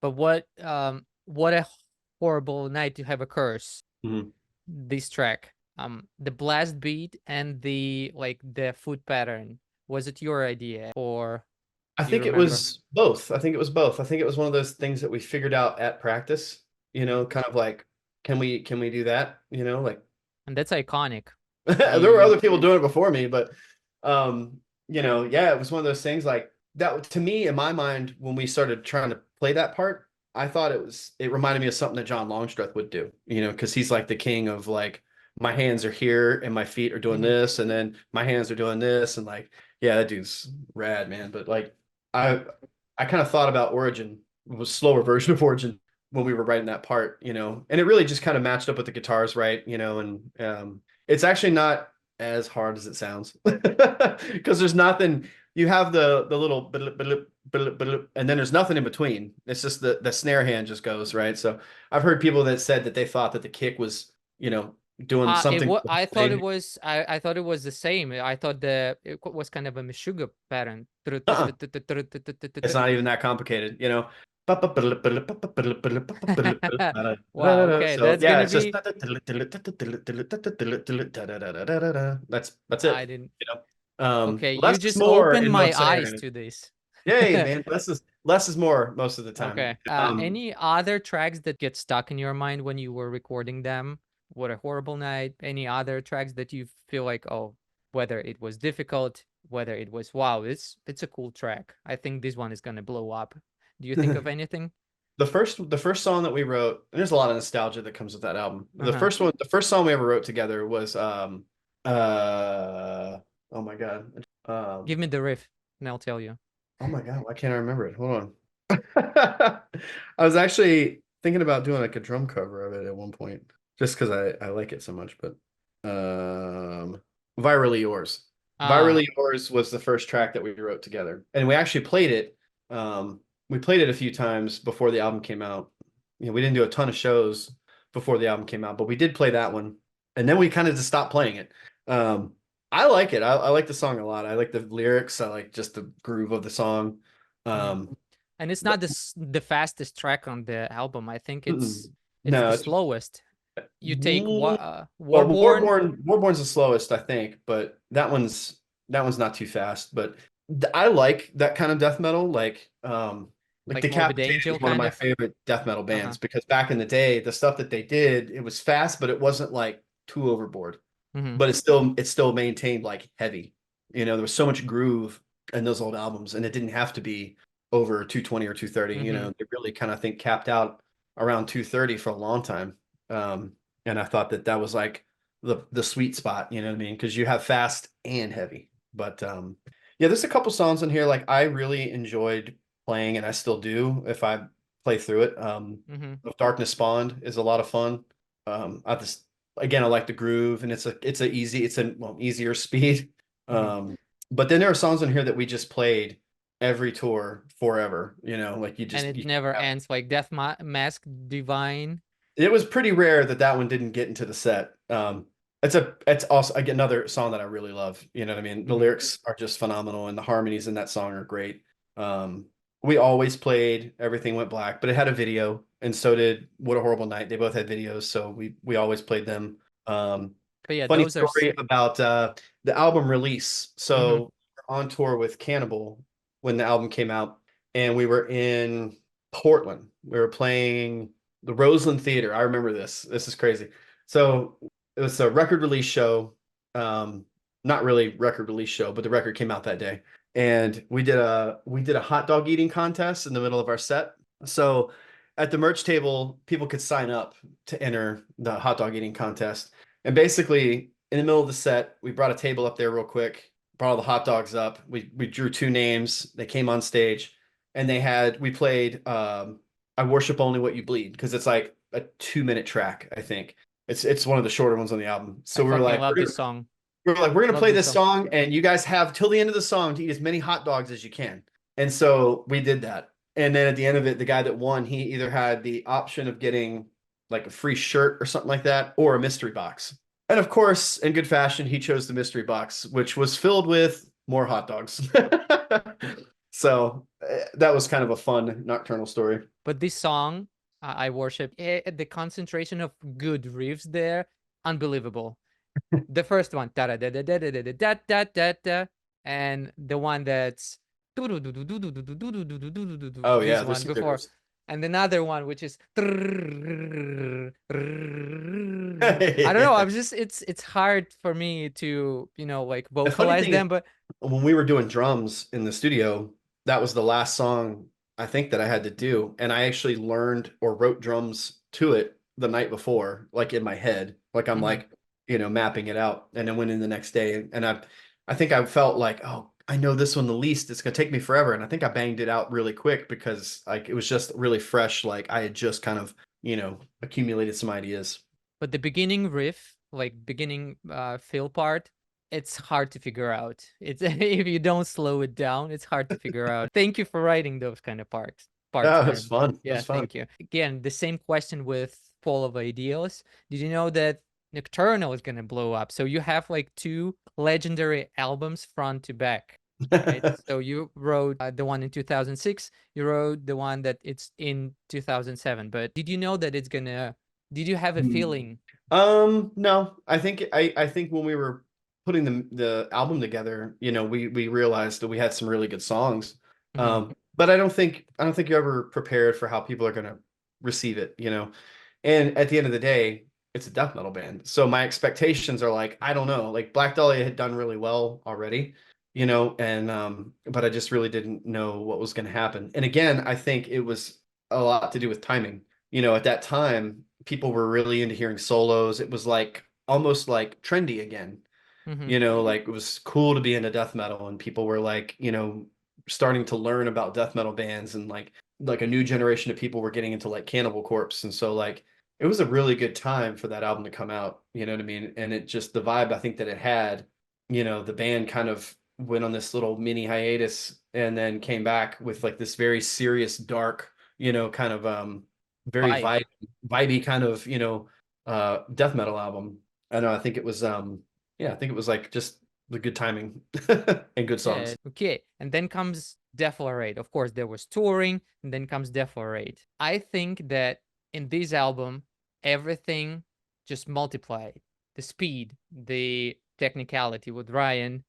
But what a horrible night to have a curse. mhm. This track, the blast beat and the foot pattern. Was it your idea, or I do you think it remember? was both. I think it was both. I think it was one of those things that we figured out at practice. Kind of like, can we do that? Like And that's iconic. there were You other people doing it before me, but yeah, it was one of those things like that to me in my mind when we started trying to play that part, I thought it reminded me of something that John Longstreth would do, because he's like the king of like my hands are here and my feet are doing Mhm. this and then my hands are doing this and like yeah, that dude's rad, man. But like I I kind of thought about Origin, was slower version of Origin when we were writing that part, and it really just kind of matched up with the guitars, right? And it's actually not as hard as it sounds because there's nothing. You have the little and then there's nothing in between. It's just the snare hand just goes right. So I've heard people that said that they thought that the kick was, doing something. I thought it was. I thought it was the same. I thought was kind of a Meshuggah pattern. Uh-uh. It's not even that complicated, Wow. Okay, So that's yeah, gonna it's just be. that's it. I didn't. You know, Okay, you less is just more opened in most my eyes scenarios. to this. Yay, man, less is more most of the time. Okay. Any other tracks that get stuck in your mind when you were recording them? What a Horrible Night. Any other tracks that you feel like, oh, whether it was difficult, whether it was wow, it's a cool track. I think this one is gonna blow up. Do you think of anything? The first song that we wrote, and there's a lot of nostalgia that comes with that album. Uh-huh. The first song we ever wrote together was uh oh my God. Give me the riff, and I'll tell you. Oh my God, why can't I remember it? Hold on. I was actually thinking about doing like a drum cover of it at one point, just because I like it so much. But um, Virally Yours. Ah, Virally Yours was the first track that we wrote together, and we actually played it. We played it a few times before the album came out. We didn't do a ton of shows before the album came out, but we did play that one, and then we kind of just stopped playing it. Um, I like it. I like the song a lot. I like the lyrics. I like just the groove of the song. mhm. Um, And it's but not the fastest track on the album. I think mm-mm. it's the No, it's slowest. You take well, Warborn, Warborn's the slowest, I think, but that one's not too fast. But I like that kind of death metal, like like Morbid Decapitated Angel, is one of kind my of. favorite death metal Uh-huh. bands because back in the day, the stuff that they did, it was fast, but it wasn't like too overboard. Hmm. But it still maintained like heavy. There was so much groove in those old albums, and it didn't have to be over 220 or 230. Hmm. They really kind of think capped out around 230 for a long time. And I thought that was like the sweet spot, you know what I mean? Because you have fast and heavy. But yeah, there's a couple songs in here like I really enjoyed playing, and I still do if I play through it. Hmm. Darkness Spawned is a lot of fun. I just again I like the groove, and it's a easier speed. Hmm. Um, but then there are songs in here that we just played every tour forever, like And it never ends, like DEATHMASK, Divine. it was pretty rare that that one didn't get into the set. It's also again another song that I really love. You know what I mean? The lyrics are just phenomenal, and the harmonies in that song are great. We always played Everything Went Black, but it had a video, and so did What a Horrible Night. They both had videos, so we always played them. But yeah, Funny those are story about the album release. So we're on tour with Cannibal when the album came out, and we were in Portland. We were playing the Roseland Theater. I remember this. This is crazy. So it was a record release show. Not really record release show, but the record came out that day. And we did a hot dog eating contest in the middle of our set. So at the merch table, people could sign up to enter the hot dog eating contest. And basically, in the middle of the set, we brought a table up there real quick, brought all the hot dogs up. We drew two names. They came on stage, and we played I Worship Only What You Bleed, because it's like a 2-minute track, I think. It's one of the shorter ones on the album. So I fucking love this song. We're gonna play this song, and you guys have till the end of the song to eat as many hot dogs as you can. And so we did that. And then at the end of it, the guy that won, he either had the option of getting like a free shirt or something like that, or a mystery box. And of course, in good fashion, he chose the mystery box, which was filled with more hot dogs. So that was kind of a fun Nocturnal story. But this song, I Worship, the concentration of good riffs there, unbelievable. The first one, da da da da da da da da da da, and the one that's oh yeah, this one before, and another one which is I don't know. I'm just it's hard for me to like vocalize them. But when we were doing drums in the studio, that was the last song I think that I had to do, and I actually learned or wrote drums to it the night before, like in my head, like I'm like mapping it out, and then went in the next day, and I think I felt like, oh, I know this one the least. It's gonna take me forever, and I think I banged it out really quick because like it was just really fresh. Like I had just kind of accumulated some ideas. But the beginning riff, like beginning fill part, it's hard to figure out. It's if you don't slow it down, it's hard to figure out. Thank you for writing those kind of parts. That was fun. Yeah, thank you. Again, the same question with Fall of Ideals. Did you know that Nocturnal is gonna blow up? So you have like 2 legendary albums front to back. Right? So you wrote the one in 2006. You wrote the one that it's in 2007. But did you know that it's gonna? Did you have a feeling? No. I think when we were putting the album together, we realized that we had some really good songs. But I don't think you're ever prepared for how people are gonna receive it. And at the end of the day, it's a death metal band. So my expectations are like, I don't know, like Black Dahlia had done really well already, and but I just really didn't know what was going to happen. And again, I think it was a lot to do with timing. At that time, people were really into hearing solos. It was like almost like trendy again. Like it was cool to be into death metal, and people were like, starting to learn about death metal bands, and like a new generation of people were getting into like Cannibal Corpse. And so like it was a really good time for that album to come out, you know what I mean? And it just, the vibe I think that it had, the band kind of went on this little mini hiatus and then came back with like this very serious, dark, kind of very vibey kind of, death metal album. I know, I think it was I think it was like just the good timing and good songs. Okay, and then comes DEFLORATE. Of course, there was touring, and then comes DEFLORATE. I think that in this album, everything just multiplied. The speed, the technicality with Ryan,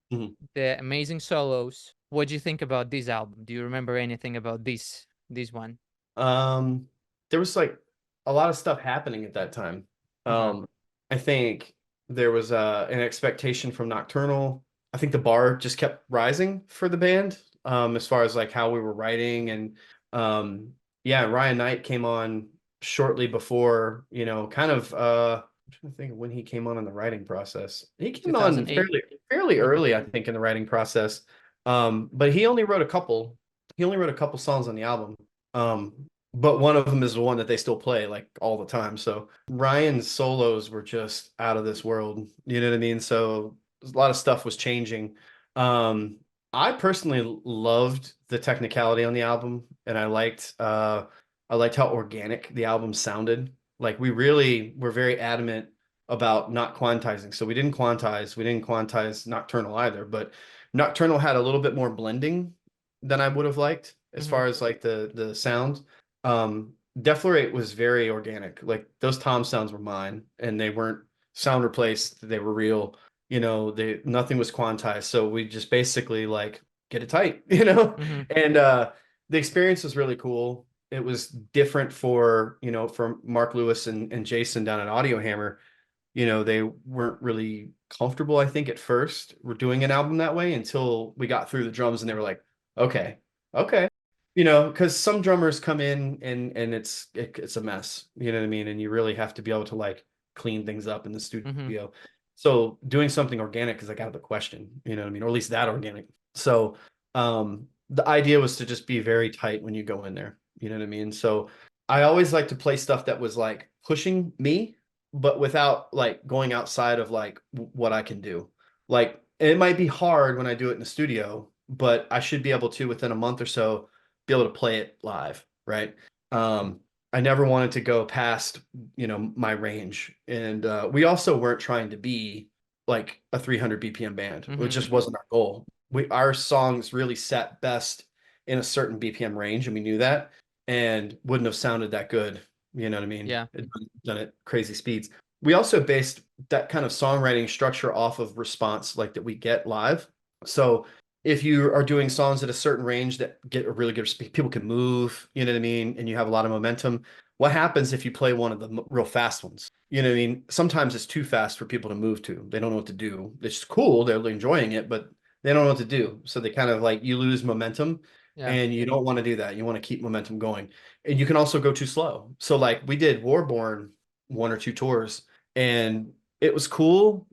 the amazing solos. What do you think about this album? Do you remember anything about this one? There was like a lot of stuff happening at that time. I think there was an expectation from Nocturnal. I think the bar just kept rising for the band, as far as like how we were writing. And Ryan Knight came on shortly before, kind of I'm trying to think of when he came on in the writing process. He came on fairly early, I think, in the writing process. But he only wrote a couple songs on the album. But one of them is the one that they still play like all the time. So Ryan's solos were just out of this world. You know what I mean? So a lot of stuff was changing. I personally loved the technicality on the album, and I liked how organic the album sounded. Like we really were very adamant about not quantizing. So we didn't quantize Nocturnal either, but Nocturnal had a little bit more blending than I would have liked as Hmm. far as like the sound. DEFLORATE was very organic. Like those tom sounds were mine, and they weren't sound replaced. They were real. You know, they nothing was quantized. So we just basically like get it tight, you know? Hmm. And the experience was really cool. It was different for, you know, for Mark Lewis and Jason down at Audio Hammer. You know, they weren't really comfortable, I think, at first. We're doing an album that way until we got through the drums and they were like, okay, okay. You know, because some drummers come in and it's a mess. You know what I mean? And you really have to be able to like clean things up in the Hmm. studio. So doing something organic is like out of the question, you know what I mean? Or at least that organic. So the idea was to just be very tight when you go in there. You know what I mean? So I always like to play stuff that was like pushing me, but without like going outside of like what I can do. Like it might be hard when I do it in the studio, but I should be able to within a month or so be able to play it live, right? I never wanted to go past, you know, my range. And we also weren't trying to be like a 300 BPM band. It Hmm. just wasn't our goal. Our songs really sat best in a certain BPM range, and we knew that, and wouldn't have sounded that good. You know what I mean? Yeah. It done at crazy speeds. We also based that kind of songwriting structure off of response like that we get live. So if you are doing songs at a certain range that get a really good speed, people can move, you know what I mean? And you have a lot of momentum. What happens if you play one of the real fast ones? You know what I mean? Sometimes it's too fast for people to move to. They don't know what to do. It's cool. They're enjoying it, but they don't know what to do. So they kind of like you lose momentum Yeah. and you don't want to do that. You want to keep momentum going. And you can also go too slow. So like we did Warborn one or two tours and it was cool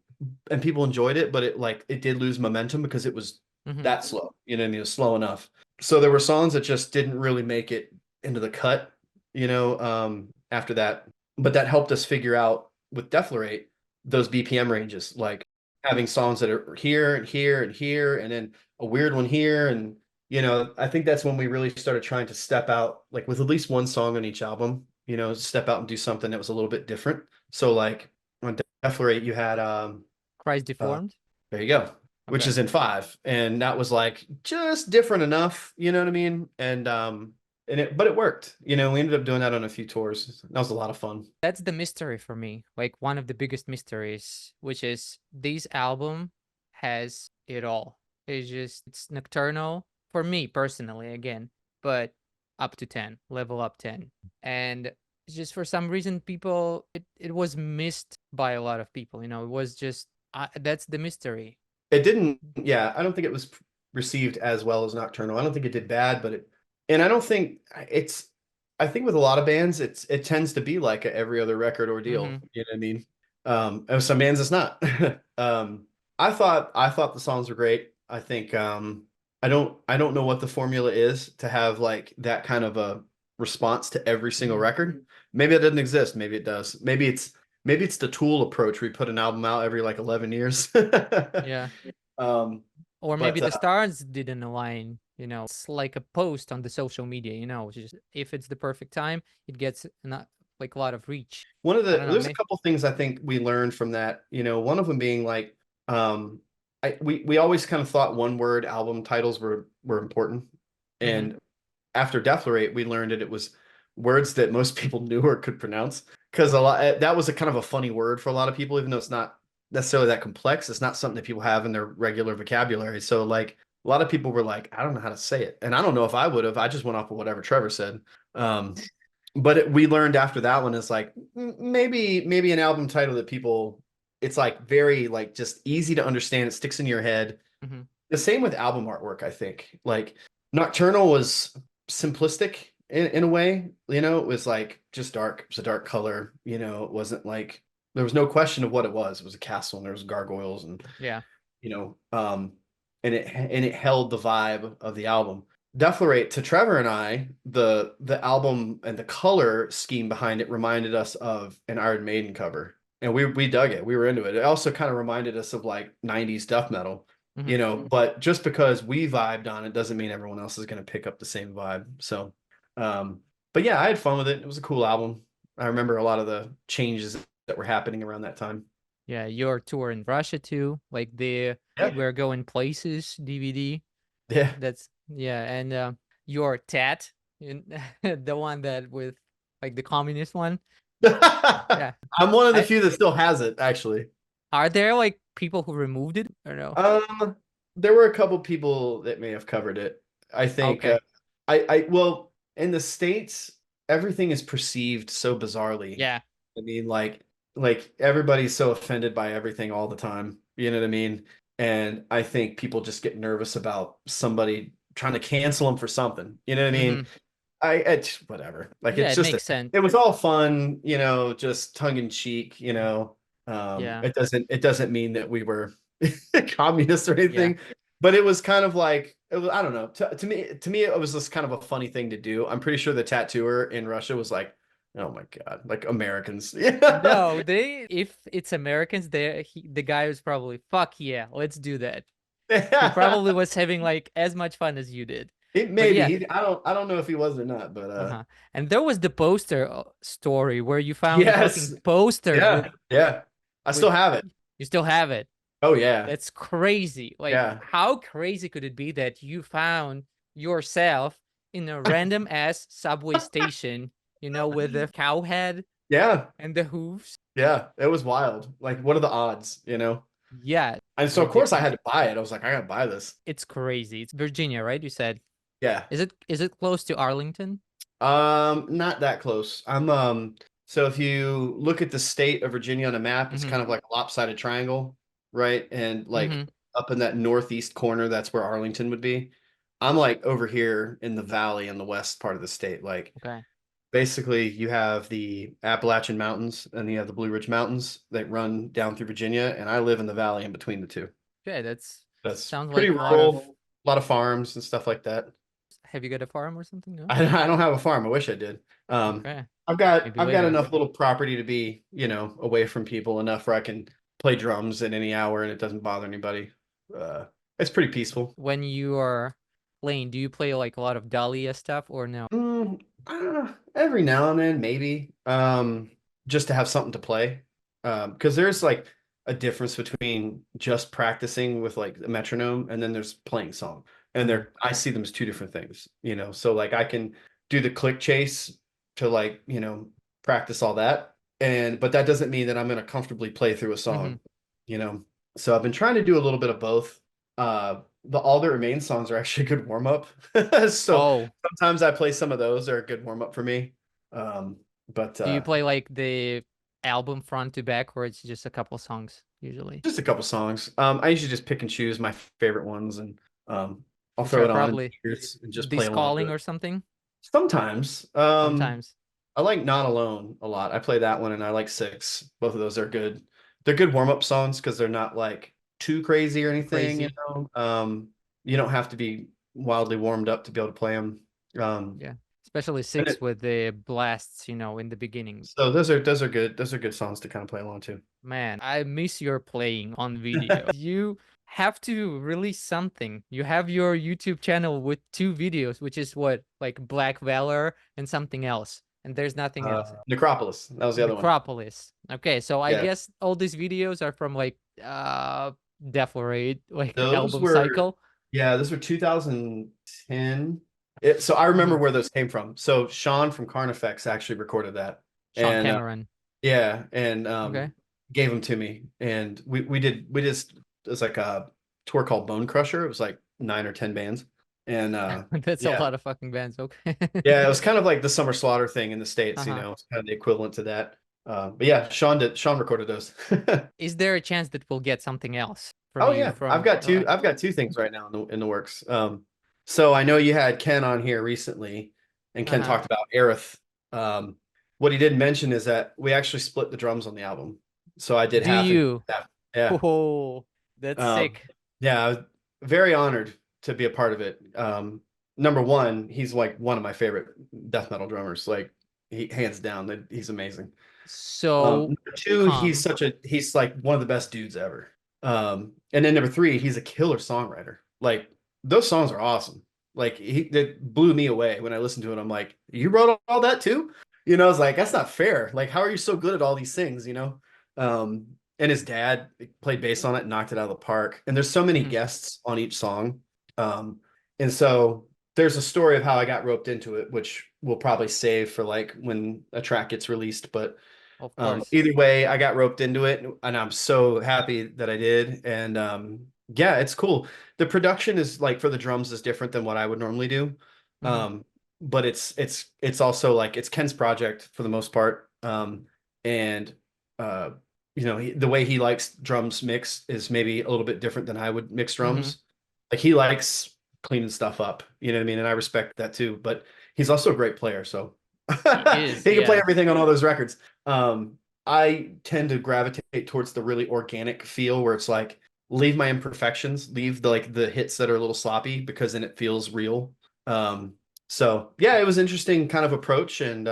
and people enjoyed it, but it did lose momentum because it was Hmm. that slow. You know what I mean? It was slow enough. So there were songs that just didn't really make it into the cut, you know, after that. But that helped us figure out with Deflorate those BPM ranges, like having songs that are here and here and here, and then a weird one here. And, you know, I think that's when we really started trying to step out, like with at least one song on each album, you know, step out and do something that was a little bit different. So like on Deflorate, you had Christ uh deformed. there you go, which Okay. is in 5. And that was like just different enough, you know what I mean? But it worked. You know, we ended up doing that on a few tours. That was a lot of fun. That's the mystery for me. Like one of the biggest mysteries, which is this album has it all. It's nocturnal for me personally again, but up to 10, level up 10. And it's just for some reason it was missed by a lot of people, you know. It was just that's the mystery. It didn't, yeah, I don't think it was received as well as Nocturnal. I don't think it did bad, and I don't think I think with a lot of bands, it tends to be like a every other record ordeal. Mhm. You know what I mean? And some bands it's not. um, I thought the songs were great. I think, I don't know what the formula is to have like that kind of a response to every single Mhm. record. Maybe it doesn't exist. Maybe it does. Maybe it's the Tool approach. We put an album out every like 11 years. Yeah. Um, Or maybe but the stars didn't align, you know. It's like a post on the social media, you know, just if it's the perfect time, it gets not like a lot of reach. I don't know, there's a couple things I think we learned from that. You know, one of them being like, um, we always kind of thought one word album titles were important, Mhm. and after Deflorate, we learned that it was words that most people knew or could pronounce. Because a lot that was a kind of a funny word for a lot of people, even though it's not necessarily that complex. It's not something that people have in their regular vocabulary. So like a lot of people were like, I don't know how to say it, and I don't know if I would have. I just went off of whatever Trevor said. Um, but we learned after that one is like maybe an album title that people it's like very like just easy to understand. It sticks in your head. Mhm. The same with album artwork, I think. Like Nocturnal was simplistic in a way, you know, it was like just dark. It was a dark color, you know, it wasn't like there was no question of what it was. It was a castle and there was gargoyles and Yeah. you know, and it held the vibe of the album. Deflorate to Trevor and I, the album and the color scheme behind it reminded us of an Iron Maiden cover. And we dug it. We were into it. It also kind of reminded us of like 90s death metal. you know, but just because we vibed on it doesn't mean everyone else is going to pick up the same vibe. So, but yeah, I had fun with it. It was a cool album. I remember a lot of the changes that were happening around that time. Yeah, your tour in Russia too, like the Yeah. We're Going Places DVD. Yeah. That's yeah, and your tat in the one that with like the communist one. Yeah. I'm one of the I, few that still has it, actually. are there like people who removed it or no? There were a couple people that may have covered it. I think Okay. well, in the States, everything is perceived so bizarrely. Yeah. I mean, like everybody's so offended by everything all the time. You know what I mean? And I think people just get nervous about somebody trying to cancel them for something. You know what I mean? It's whatever. Like Yeah, it's it just makes sense. it was all fun, you know, just tongue in cheek, you know. Yeah. It doesn't mean that we were communists or Yeah. anything, but it was kind of like it was, I don't know. To me it was just kind of a funny thing to do. I'm pretty sure the tattooer in Russia was like, oh my God, like Americans. Yeah. No, if it's Americans, the guy was probably fuck yeah, let's do that. He probably was having like as much fun as you did. It But maybe yeah, I don't know if he was or not, but and there was the poster story where you found a yes. fucking poster Yeah. Yeah. I with still have it. you still have it. Oh yeah. That's crazy. Like, Yeah. how crazy could it be that you found yourself in a random ass subway station, with the cow head Yeah. and the hooves? Yeah. It was wild. Like, what are the odds, you know? Yeah, And so of course I ridiculous. had to buy it. I was like, I gotta buy this. It's crazy. It's Virginia, right? You said. Yeah. Is it close to Arlington? Not that close. So if you look at the state of Virginia on a map, it's Mm-hmm. kind of like a lopsided triangle, right? And like Mm-hmm. up in that northeast corner, that's where Arlington would be. I'm like over here in the valley in the west part of the state. Like Okay. basically you have the Appalachian Mountains and you have the Blue Ridge Mountains that run down through Virginia, and I live in the valley in between the two. Yeah, that's That's sounds pretty like a lot of. rural, a lot of farms and stuff like that. Have you got a farm or something? No? I don't have a farm. I wish I did. Okay. I've got Maybe I've got later. enough little property to be, away from people enough where I can play drums at any hour and it doesn't bother anybody. It's pretty peaceful. When you are playing, do you play like a lot of Dahlia stuff or no? Every now and then, maybe. Just to have something to play. Because there's like a difference between just practicing with like a metronome and then there's playing song. And I see them as two different things, So like I can do the click chase to like, practice all that. But that doesn't mean that I'm gonna comfortably play through a song, you know. So I've been trying to do a little bit of both. The All That Remains songs are actually a good warm up. So Oh, sometimes I play some of those. They're a good warm up for me. But do you play like the album front to back, or it's just a couple songs usually? just a couple songs. I usually just pick and choose my favorite ones, and I'll Which throw are it on in probably ears and just play This along Calling to or it. something? Sometimes, Sometimes. I like Not Alone a lot. I play that one, and I like Six. Both of those are good. They're good warm up songs because they're not like too crazy or anything. Crazy. You don't have to be wildly warmed up to be able to play them. Yeah. Especially And Six with the blasts, in the beginning. so those are good. Those are good songs to kind of play along to. Man, I miss your playing on video. You have to release something. You have your YouTube channel with 2 videos, which is what, like Black Valor and something else. And there's nothing else. Necropolis. That was the other one. Necropolis. Okay, so I Yeah. guess all these videos are from like Deflorate, like Those album were cycle. Yeah, those were 2010. So I remember Mhm. where those came from. So Sean from Carnifex actually recorded that. Sean And Cameron. yeah, and Okay. gave them to me. And we just it was like a tour called Bone Crusher. It was like 9 or 10 bands. And That's a yeah. lot of fucking bands. Okay. Yeah, it was kind of like the Summer Slaughter thing in the States, Uh-huh. It's kind of the equivalent to that. But yeah, Sean recorded those. Is there a chance that we'll get something else from Oh you yeah, I've from got two. I've got two things right now in the works. So I know you had Ken on here recently, and Ken uh-huh. talked about AERITH. What he did mention is that we actually split the drums on the album. So I did Do half and you? half. Yeah. Oh, that's Um, sick. yeah, I was very honored to be a part of it. Number one, he's like one of my favorite death metal drummers. Like he hands down, he's amazing. So Number two, come. he's like one of the best dudes ever. And then number three, he's a killer songwriter. Like those songs are awesome. Like that blew me away when I listened to it. I'm like, you wrote all that too? You know, I was like, that's not fair. Like, how are you so good at all these things? You know, and his dad played bass on it and knocked it out of the park. And there's so many guests on each song. And so there's a story of how I got roped into it, which we'll probably save for like when a track gets released. But Of course. either way, I got roped into it, and I'm so happy that I did. And yeah, it's cool. The production is like for the drums is different than what I would normally do. But it's also like it's Ken's project for the most part. And you know, the way he likes drums mixed is maybe a little bit different than I would mix drums. Like he likes cleaning stuff up, you know what I mean? And I respect that too, but he's also a great player, so he can play everything on all those records. I tend to gravitate towards the really organic feel where it's like leave my imperfections, leave the like the hits that are a little sloppy because then it feels real. So yeah, it was interesting kind of approach, and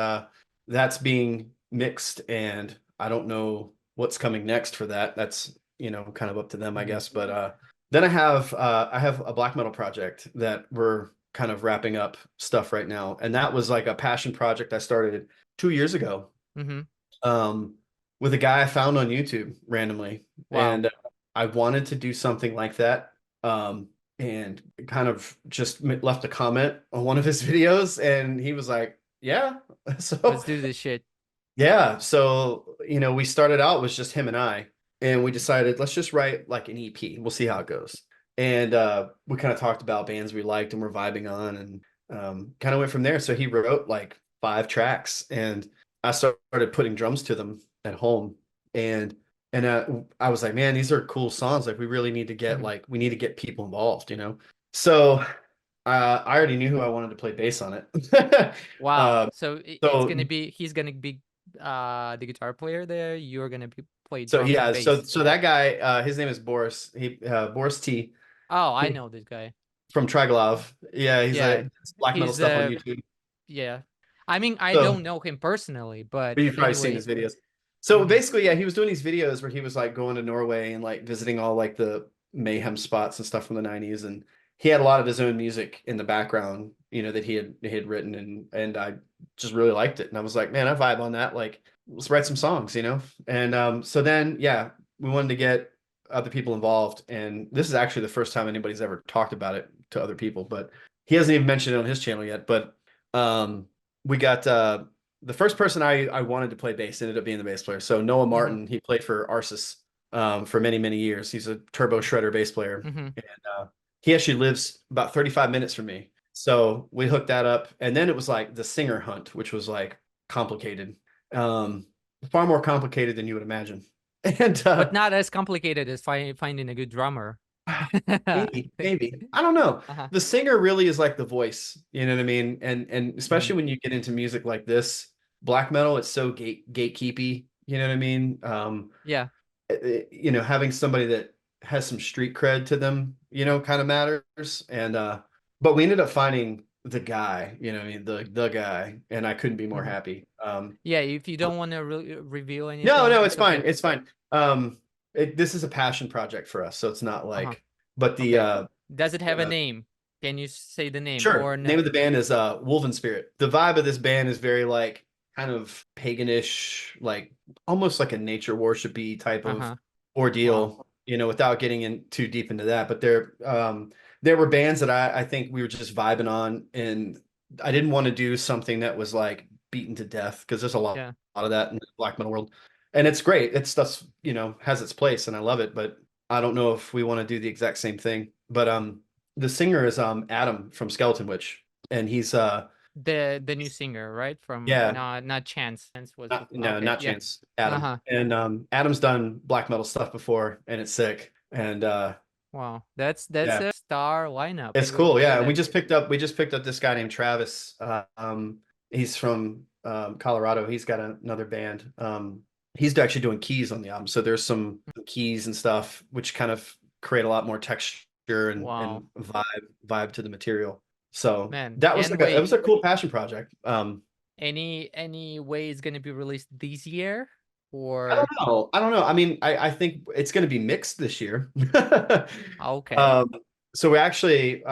that's being mixed, and I don't know what's coming next for that. That's, you know, kind of up to them, I guess. But then I have a black metal project that we're kind of wrapping up stuff right now, and that was like a passion project I started 2 years ago. With a guy I found on YouTube randomly. Wow. And I wanted to do something like that. And kind of just left a comment on one of his videos, and he was like, yeah, so Let's do this shit. yeah. So, you know, we started out with just him and I, and we decided let's just write like an EP. We'll see how it goes. And we kind of talked about bands we liked and we're vibing on, and kind of went from there. So he wrote like 5 tracks, and I started putting drums to them at home. And I was like, man, these are cool songs. Like we really need to get like we need to get people involved, you know. So I already knew who I wanted to play bass on it. Wow. So it's gonna be he's gonna be the guitar player there. You're gonna be play drums So yeah, and bass. so that guy, his name is Boris. Boris T. Oh, I know this guy. From Triglav. Yeah, he's Yeah, black metal he's stuff on YouTube. yeah. I mean, I So, don't know him personally, but you've probably seen anyway. his videos. So basically, yeah, he was doing these videos where he was like going to Norway and like visiting all like the mayhem spots and stuff from the 90s. And he had a lot of his own music in the background, you know, that he had written, and I just really liked it. And I was like, man, I vibe on that. Like, let's write some songs, you know? And so then, yeah, we wanted to get other people involved. And this is actually the first time anybody's ever talked about it to other people, but he hasn't even mentioned it on his channel yet. But we got the first person I wanted to play bass ended up being the bass player. So Noah Martin, he played for Arsis for many, many years. He's a turbo shredder bass player. And he actually lives about 35 minutes from me. So we hooked that up. And then it was like the singer hunt, which was like complicated. Far more complicated than you would imagine. And but not as complicated as finding a good drummer. maybe I don't know. The singer really is like the voice, you know what I mean? And especially when you get into music like this, black metal, it's so gatekeepy, you know what I mean? Yeah, you know, having somebody that has some street cred to them, you know, kind of matters. And but we ended up finding the guy, you know what I mean, the guy, and I couldn't be more happy. Yeah, if you don't want to reveal anything. No, it's fine. It's fine. This is a passion project for us, so it's not like, but the does it have a name? Can you say the name? Sure. Or no? Name of the band is Wolven Spirit. The vibe of this band is very like kind of paganish, like almost like a nature worshipy type of ordeal, you know, without getting in too deep into that. But there were bands that I think we were just vibing on, and I didn't want to do something that was like beaten to death, because there's a lot of that in the black metal world. And it's great. It's stuff, you know, has its place and I love it, but I don't know if we want to do the exact same thing. But the singer is Adam from Skeleton Witch, and he's the new singer, right? From not Chance. Chance was not Chance. Adam. And Adam's done black metal stuff before, and it's sick. And wow, that's a star lineup. It's cool, yeah. And we just picked up this guy named Travis. He's from Colorado. He's got another band. He's actually doing keys on the album, so there's some keys and stuff which kind of create a lot more texture and vibe to the material. So man, that was like it was a cool passion project. Any way it's gonna be released this year? I don't or know. I don't know. I mean, I think it's going to be mixed this year. okay. Um, so we actually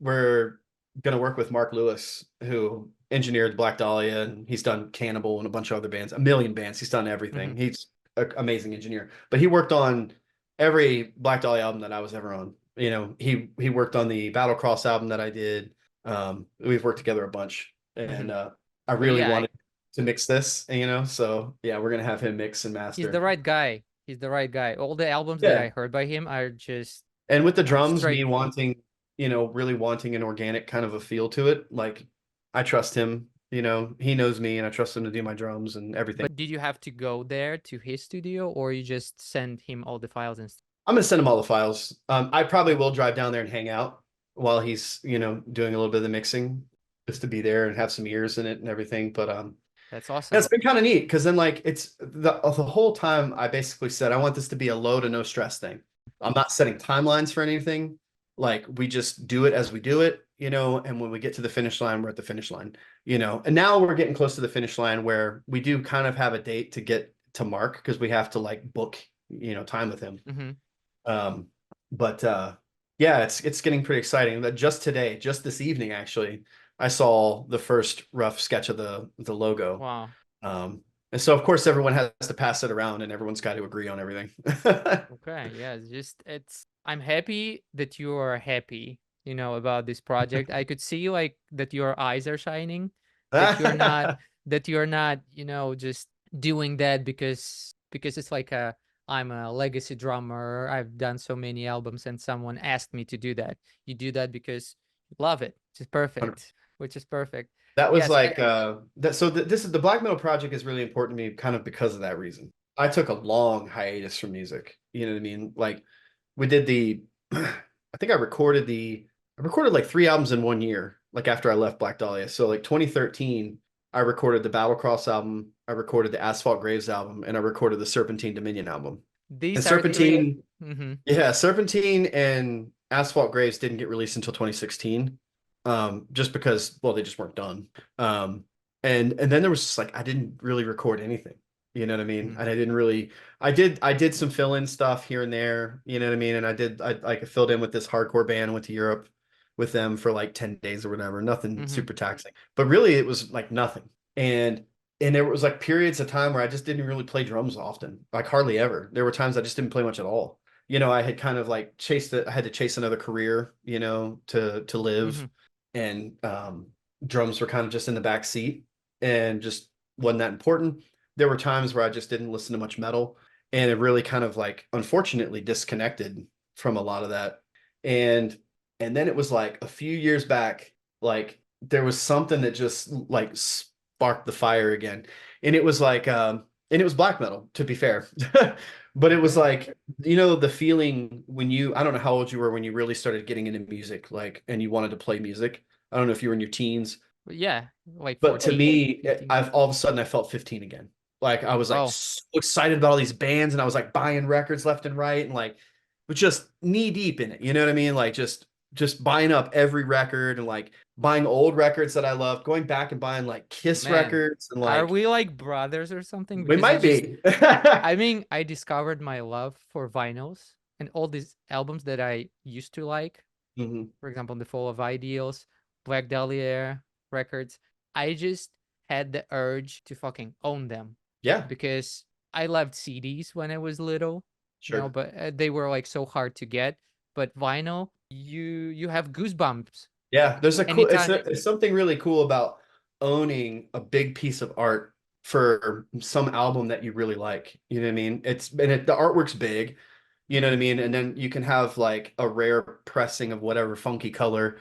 we're going to work with Mark Lewis, who engineered Black Dahlia, and he's done Cannibal and a bunch of other bands, a million bands. He's done Hmm. everything. He's an amazing engineer. But he worked on every Black Dahlia album that I was ever on. You know, he worked on the Battlecross album that I did. We've worked together a bunch, Hmm. and I But really yeah, wanted to mix this, you know. So yeah, we're gonna have him mix and he's the master. right guy. He's the right guy. All the albums that Yeah, I heard by him are just and with the drums, straight. me wanting, you know, really wanting an organic kind of a feel to it. Like I trust him, you know, he knows me, and I trust him to do my drums and everything. But did you have to go there to his studio, or you just send him all the files and stuff? I'm gonna send him all the files. I probably will drive down there and hang out while he's, you know, doing a little bit of the mixing, just to be there and have some ears in it and everything. But That's yeah, awesome. it's been kind of neat because then like it's the whole time I basically said I want this to be a low to no stress thing. I'm not setting timelines for anything. Like we just do it as we do it, you know, and when we get to the finish line, we're at the finish line, you know. And now we're getting close to the finish line where we do kind of have a date to get to Mark because we have to like book, you know, time with him. Hmm. Um, but yeah, it's getting pretty exciting. That just today, just this evening, actually, I saw the first rough sketch of the logo. Wow. And so of course everyone has to pass it around and everyone's got to agree on everything. Okay. Yeah. It's. I'm happy that you are happy. About this project. I could see like that your eyes are shining. That you're not. That you're not. Just doing that because it's like I'm a legacy drummer. I've done so many albums, and someone asked me to do that. You do that because you love it, which is perfect. Which is perfect. That was Yes. like this is the black metal project is really important to me kind of because of that reason. I took a long hiatus from music. You know what I mean? Like we did the I think I recorded like 3 albums in 1 year, like after I left Black Dahlia. So like 2013, I recorded the Battlecross album, I recorded the Asphalt Graves album, and I recorded the Serpentine Dominion album. And These are three. Serpentine, Mm-hmm. yeah, Serpentine and Asphalt Graves didn't get released until 2016. Just because, well, they just weren't done. Um, and then there was just like I didn't really record anything. You know what I mean? Mm-hmm. And I didn't really I did some fill-in stuff here and there, you know what I mean? And I like filled in with this hardcore band, went to Europe with them for like 10 days or whatever, nothing Mm-hmm. super taxing. But really it was like nothing. And there was like periods of time where I just didn't really play drums often, like hardly ever. There were times I just didn't play much at all. You know, I had kind of like chased it, I had to chase another career, you know, to live, Mm-hmm. and drums were kind of just in the back seat and just wasn't that important. There were times where I just didn't listen to much metal, and it really kind of like unfortunately disconnected from a lot of that. And then it was like a few years back, like there was something that just like sparked the fire again. And it was like and it was black metal, to be fair. But it was Okay. like, you know, the feeling when I don't know how old you were when you really started getting into music, like, and you wanted to play music. I don't know if you were in your teens, But yeah, like but to 14, me, 15. I've all of a sudden I felt 15 again. Like I was like Oh, so excited about all these bands, and I was like buying records left and right, and like was just knee deep in it. You know what I mean? Like just buying up every record and like buying old records that I loved, going back and buying like Kiss man. records and Are like we like brothers or something? we Because might be. I mean, I discovered my love for vinyls and all these albums that I used to like. Mhm. For example, The Fall of Ideals, Black Dahlia records. I just had the urge to fucking own them Yeah, because I loved CDs when I was little, sure. but they were like so hard to get. But vinyl, you have goosebumps Yeah, there's a cool anytime. it's something really cool about owning a big piece of art for some album that you really like. You know what I mean? The artwork's big, you know what I Mhm. mean? And then you can have like a rare pressing of whatever funky color,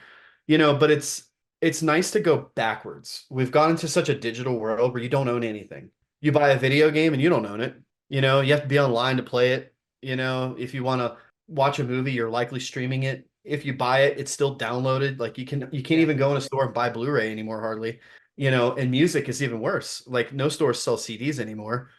you know, but it's nice to go backwards. We've gone into such a digital world where you don't own anything. You buy a video game and you don't own it. You know, you have to be online to play it. You know, if you want to watch a movie, you're likely streaming it. If you buy it, it's still downloaded. Like you can't Yeah. even go in a store and buy Blu-ray anymore hardly. You know, and music is even worse. Like no stores sell CDs anymore.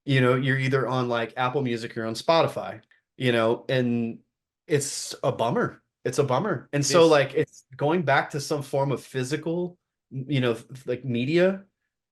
You know, you're either on like Apple Music or on Spotify, you know, and it's a bummer. It's a bummer. And so This like it's going back to some form of physical, you know, like media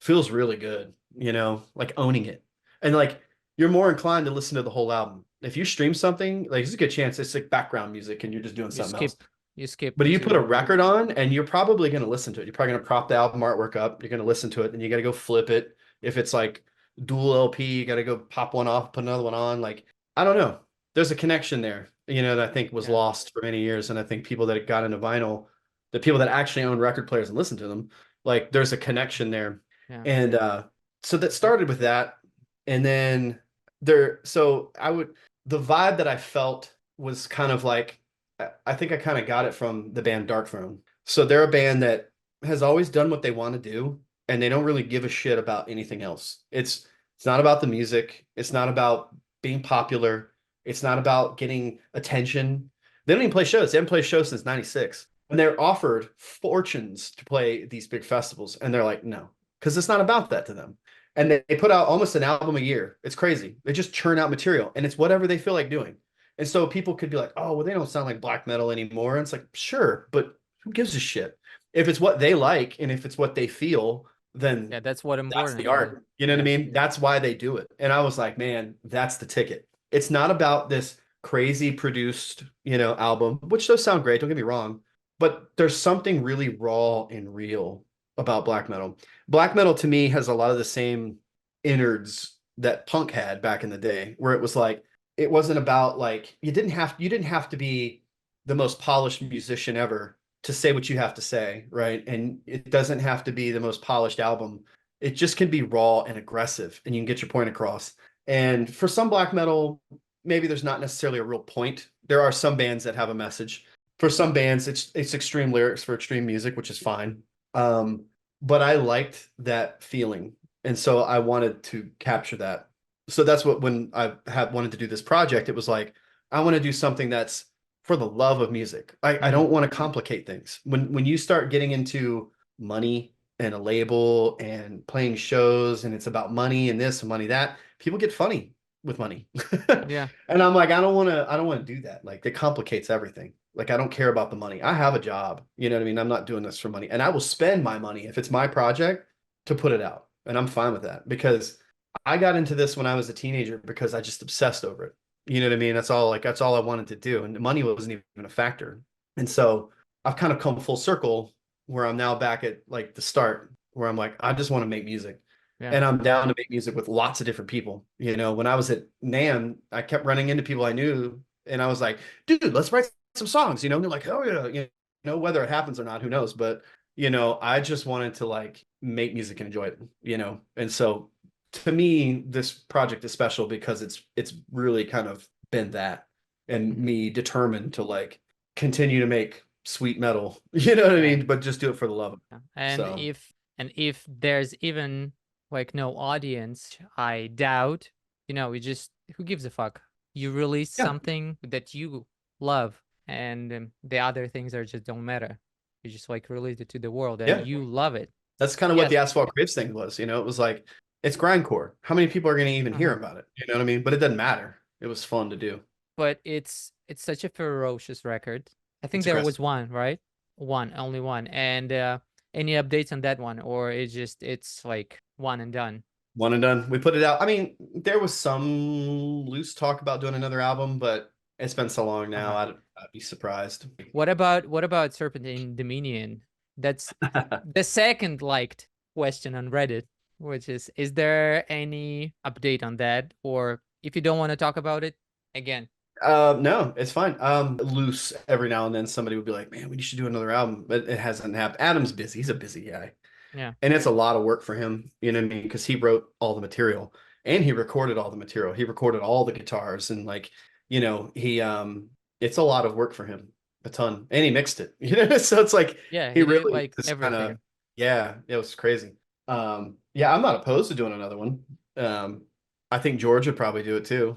feels really good, you know, like owning it. And like you're more inclined to listen to the whole album. If you stream something, like there's a good chance it's like background music and you're just doing something else. You skip. But you put a record on and you're probably going to listen to it. You're probably going to prop the album artwork up. You're going to listen to it and you got to go flip it. If it's like dual LP, you got to go pop one off, put another one on. Like, I don't know. There's a connection there, you know, that I think was lost for many years. And I think people that got into vinyl, the people that actually own record players and listen to them, like there's a connection there. Yeah. And so that started with that. And then the vibe that I felt was kind of like, I think I kind of got it from the band Dark Throne. So they're a band that has always done what they want to do, and they don't really give a shit about anything else. It's not about the music. It's not about being popular. It's not about getting attention. They don't even play shows. They haven't played shows since '96. And they're offered fortunes to play these big festivals. And they're like, no, because it's not about that to them. And they put out almost an album a year. It's crazy. They just churn out material, and it's whatever they feel like doing. And so people could be like, oh, well, they don't sound like black metal anymore. And it's like, sure, but who gives a shit? If it's what they like and if it's what they feel, then that's what important. That's the art. You know what I mean? That's why they do it. And I was like, man, that's the ticket. It's not about this crazy produced, you know, album, which does sound great. Don't get me wrong. But there's something really raw and real about black metal. Black metal to me has a lot of the same innards that punk had back in the day, where it was like, it wasn't about like, you didn't have to be the most polished musician ever to say what you have to say, right? And it doesn't have to be the most polished album. It just can be raw and aggressive, and you can get your point across. And for some black metal, maybe there's not necessarily a real point. There are some bands that have a message. For some bands, it's extreme lyrics for extreme music, which is fine. But I liked that feeling, and so I wanted to capture that. So that's what, when I wanted to do this project, it was like, I want to do something that's for the love of music. I don't want to complicate things. When you start getting into money and a label and playing shows, and it's about money and this and money that, people get funny with money. Yeah. And I'm like, I don't want to do that. Like, it complicates everything. Like, I don't care about the money. I have a job. You know what I mean? I'm not doing this for money. And I will spend my money, if it's my project, to put it out. And I'm fine with that, because I got into this when I was a teenager because I just obsessed over it. You know what I mean? That's all I wanted to do. And the money wasn't even a factor. And so I've kind of come full circle, where I'm now back at like the start, where I'm like, I just want to make music. Yeah. And I'm down to make music with lots of different people. You know, when I was at NAMM, I kept running into people I knew, and I was like, dude, let's write some songs, you know? And they're like, oh yeah, you know, whether it happens or not, who knows? But, you know, I just wanted to like make music and enjoy it, you know? And so to me, this project is special because it's really kind of been that, and me determined to like continue to make sweet metal, you know what I mean? But just do it for the love of it. And so. if there's even like no audience, I doubt, you know, who gives a fuck? You release something that you love, and the other things just don't matter. You just like release it to the world, and you love it. That's kind of what the ASPHALT GRAVES thing was, you know? It was like, it's grindcore. How many people are going to even hear about it? You know what I mean? But it doesn't matter. It was fun to do. But it's such a ferocious record. I think there was one, right? Only one. And any updates on that one, or it's like one and done? One and done. We put it out. I mean, there was some loose talk about doing another album, but it's been so long now. I'd be surprised. What about Serpentine Dominion? That's the second liked question on Reddit, which is there any update on that? Or if you don't want to talk about it, again. No, it's fine. Loose every now and then somebody would be like, man, we should do another album, but it hasn't happened. Adam's busy. He's a busy guy. Yeah. And it's a lot of work for him, you know what I mean? Because he wrote all the material and he recorded all the material. He recorded all the guitars, and like, you know, it's a lot of work for him, a ton. And he mixed it, you know? So it's like, he really like everything. It was crazy. I'm not opposed to doing another one. I think George would probably do it too.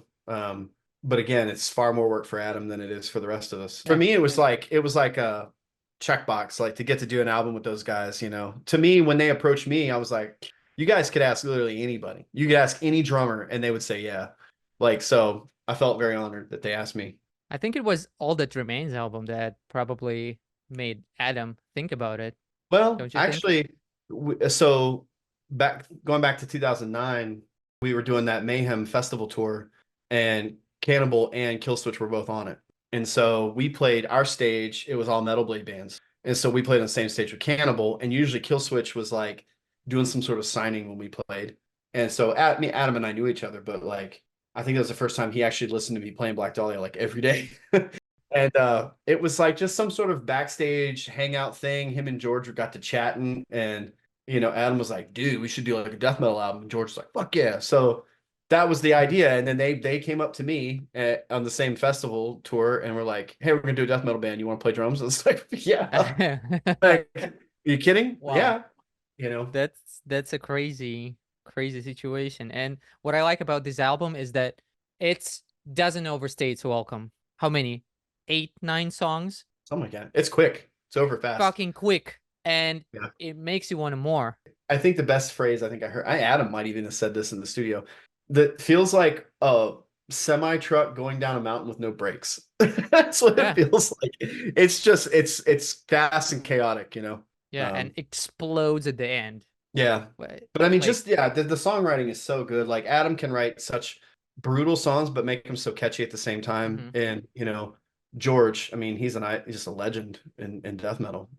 But again, it's far more work for Adam than it is for the rest of us. For me, it was like a checkbox, like to get to do an album with those guys, you know. To me, when they approached me, I was like, you guys could ask literally anybody. You could ask any drummer and they would say, yeah. Like, so I felt very honored that they asked me. I think it was All That Remains album that probably made Adam think about it. Well, actually, so going back to 2009, we were doing that Mayhem festival tour, and Cannibal and Killswitch were both on it. And so we played our stage, it was all Metal Blade bands. And so we played on the same stage with Cannibal, and usually Killswitch was like doing some sort of signing when we played. And so Adam and I knew each other, but like I think it was the first time he actually listened to me playing Black Dahlia like every day. And it was like just some sort of backstage hangout thing. Him and George got to chatting, and Adam was like, "Dude, we should do like a death metal album." And George was like, "Fuck yeah!" So that was the idea. And then they came up to me on the same festival tour, and were like, "Hey, we're gonna do a death metal band. You want to play drums?" And it's like, "Yeah." Like, are you kidding? Wow. Yeah. That's a crazy situation. And what I like about this album is that it doesn't overstay its welcome. How many? 8, 9 songs? Oh my God. It's quick. It's over fast. Fucking quick. And it makes you want more. I think the best phrase I think I heard, Adam might even have said this in the studio, that feels like a semi truck going down a mountain with no brakes. That's what it feels like. It's just, it's fast and chaotic, Yeah, and explodes at the end. Yeah. But I mean, like, the songwriting is so good. Like Adam can write such brutal songs, but make them so catchy at the same time. And, George, I mean, he's just a legend in death metal,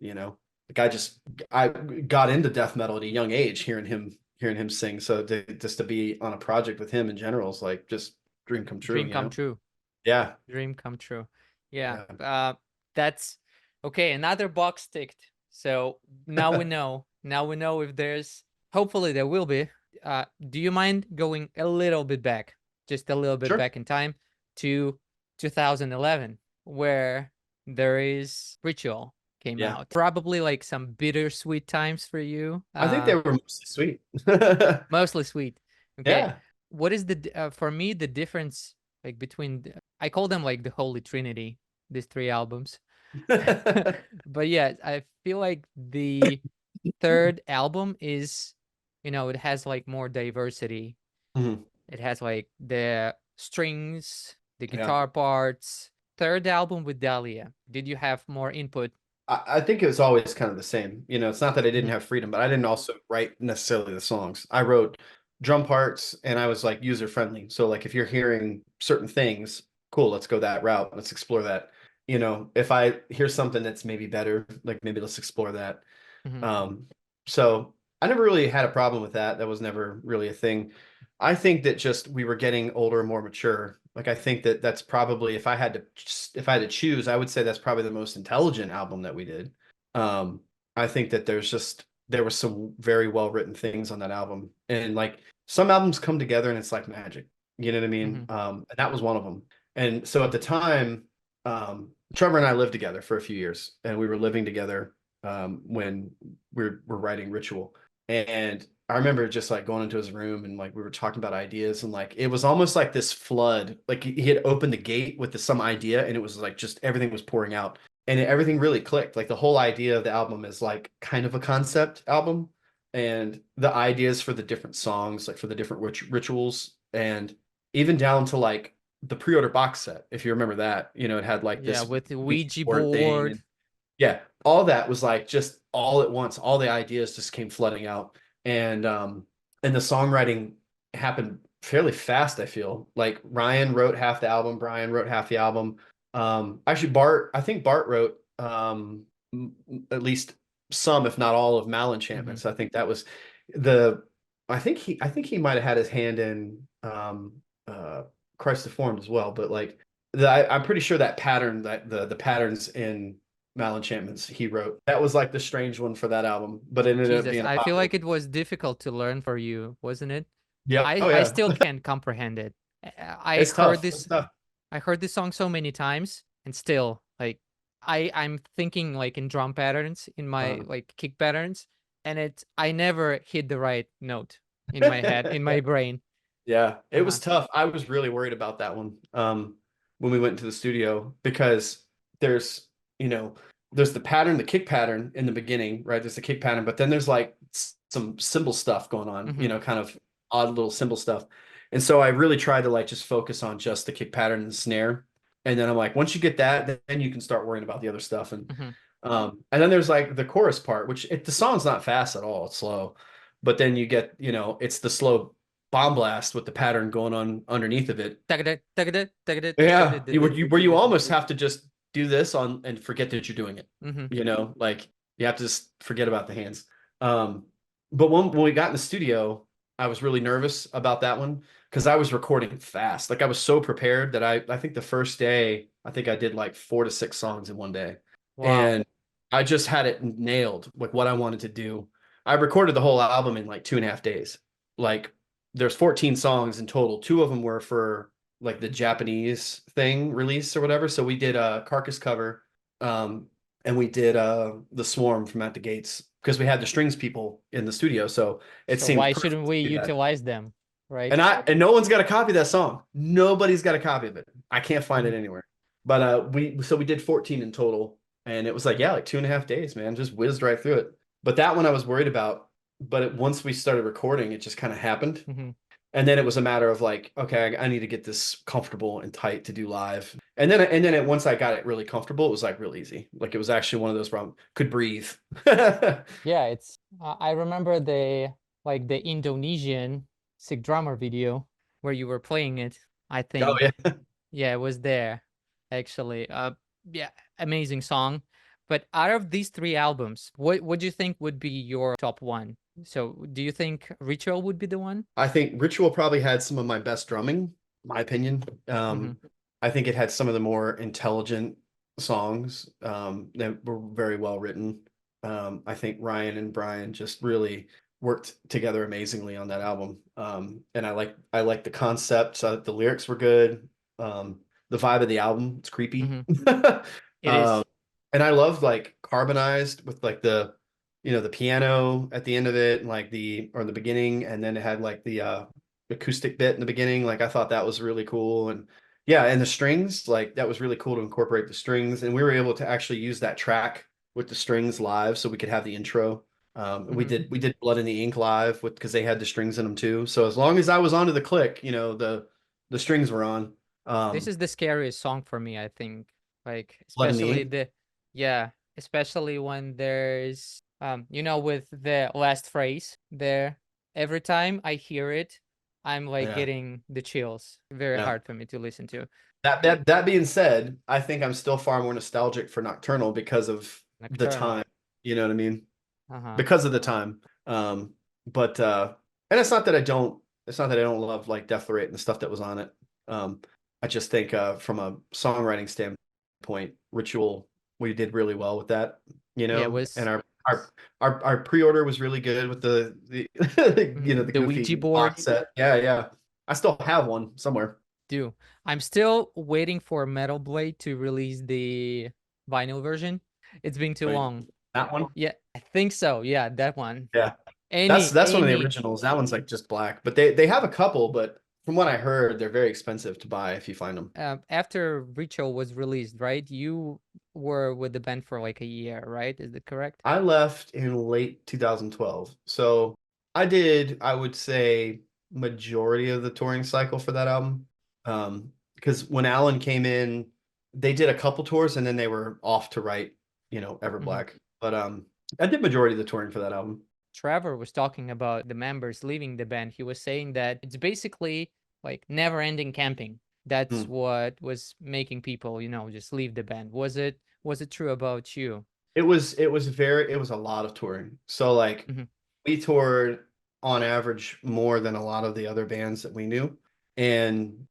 I got into death metal at a young age hearing him sing. So just to be on a project with him in general is like just dream come true. Dream come true. Yeah. Dream come true. Yeah. That's okay. Another box ticked. So now we know. Now we know if there's, hopefully there will be. Do you mind going a little bit back, just a little bit back in time to 2011, where there is Ritual came out? Probably like some bittersweet times for you. I think they were mostly sweet. Mostly sweet. Okay. Yeah. What is for me, the difference like between, I call them like the Holy Trinity, these 3 albums. But yeah, I feel like the third album is, it has like more diversity. It has like the strings, the guitar parts. Third album with Dahlia, did you have more input? I think it was always kind of the same. It's not that I didn't have freedom, but I didn't also write necessarily the songs. I wrote drum parts, and I was like user friendly. So like if you're hearing certain things, cool, let's go that route. Let's explore that. If I hear something that's maybe better, like maybe let's explore that. So I never really had a problem with that. That was never really a thing. I think that just we were getting older and more mature. Like I think that that's probably, if I had to choose, I would say that's probably the most intelligent album that we did. I think that there were some very well written things on that album, and like some albums come together and it's like magic. You know what I mean? And that was one of them. And so at the time, Trevor and I lived together for a few years, and we were living together when we were writing Ritual. And I remember just like going into his room, and like we were talking about ideas, and like it was almost like this flood. Like he had opened the gate with some idea, and it was like just everything was pouring out, and everything really clicked. Like the whole idea of the album is like kind of a concept album, and the ideas for the different songs, like for the different rituals, and even down to like the pre-order box set, if you remember that, it had like this with the Ouija board. All that was like just all at once. All the ideas just came flooding out, and the songwriting happened fairly fast. I feel like Ryan wrote half the album, Brian wrote half the album. Actually, I think Bart wrote at least some, if not all, of Malenchantments. I think that was I think he might have had his hand in Christ Deformed as well, but like I'm pretty sure that pattern, that the patterns in Malenchantments he wrote. That was like the strange one for that album, but it ended up being. I feel like it was difficult to learn for you, wasn't it? Yeah. I still can't comprehend it. I heard this song so many times, and still like I'm thinking like in drum patterns, in my like kick patterns, and I never hit the right note in my head, in my brain. Yeah, it was tough. I was really worried about that one when we went to the studio, because there's the pattern, the kick pattern in the beginning, right? There's the kick pattern, but then there's like some cymbal stuff going on, kind of odd little cymbal stuff. And so I really tried to like just focus on just the kick pattern and the snare. And then I'm like, once you get that, then you can start worrying about the other stuff. And then there's like the chorus part, which the song's not fast at all. It's slow, but then you get, it's the slow bomb blast with the pattern going on underneath of it. Tagada, tagada, tagada, Yeah, tagada, where you almost have to just do this on and forget that you're doing it. Mhm. You know, like you have to just forget about the hands. But when we got in the studio, I was really nervous about that one because I was recording fast. Like I was so prepared that I think the first day, I think I did like 4 to 6 songs in one day. Wow. And I just had it nailed, like what I wanted to do. I recorded the whole album in like 2.5 days. Like there's 14 songs in total. 2 of them were for like the Japanese thing release or whatever. So we did a Carcass cover, and we did the Swarm from At the Gates because we had the strings people in the studio. So it So seemed why perfect shouldn't we to do that. utilize them, right? And no one's got a copy of that song. Nobody's got a copy of it. I can't find it anywhere. But we did 14 in total, and it was like, yeah, like 2.5 days, man, just whizzed right through it. But that one I was worried about. But once we started recording, it just kind of happened. And then it was a matter of like, okay, I need to get this comfortable and tight to do live. And then once I got it really comfortable, it was like real easy. Like it was actually one of those where I could breathe. Yeah, it's I remember the Indonesian sick drummer video where you were playing it. I think Oh yeah. yeah, it was there actually. Yeah, amazing song. But out of these 3 albums, what do you think would be your top one? So do you think Ritual would be the one? I think Ritual probably had some of my best drumming, my opinion. I think it had some of the more intelligent songs that were very well written. I think Ryan and Brian just really worked together amazingly on that album. And I like the concept. So the lyrics were good. The vibe of the album, it's creepy. It is. And I love like Carbonized with like the the piano at the end of it and like the beginning, and then it had like the acoustic bit in the beginning. Like I thought that was really cool. And yeah, and the strings, like that was really cool to incorporate the strings, and we were able to actually use that track with the strings live so we could have the intro. We did Blood in the Ink live with because they had the strings in them too. So as long as I was onto the click, the strings were on. This is the scariest song for me, I think. Like Blood in the especially Ink. yeah, especially when there's with the last phrase there. Every time I hear it, I'm like Yeah. getting the chills. Very Yeah. hard for me to listen to. That being said, I think I'm still far more nostalgic for Nocturnal because of the time. You know what I mean? Because of the time. But and it's not that I don't love like DEFLORATE and the stuff that was on it. I just think from a songwriting standpoint, Ritual, we did really well with that, Yeah, it was and our pre-order was really good with the the the goofy Ouija board. box set. Yeah. I still have one somewhere. I'm still waiting for Metal Blade to release the vinyl version. It's been too long. That one? Yeah, I think so. Yeah, that one. Yeah. That's one of the originals. That one's like just black, but they have a couple, but from what I heard, they're very expensive to buy if you find them. After Ritual was released, right? You were with the band for like a year, right? Is that correct? I left in late 2012. So I did, I would say, majority of the touring cycle for that album. Because when Alan came in, they did a couple tours and then they were off to write, EVERBLACK. But I did majority of the touring for that album. TREVOR was talking about the members leaving the band. He was saying that it's basically like never-ending camping. That's what was making people, just leave the band. Was it true about you? It was a lot of touring. So like we toured on average more than a lot of the other bands that we knew. And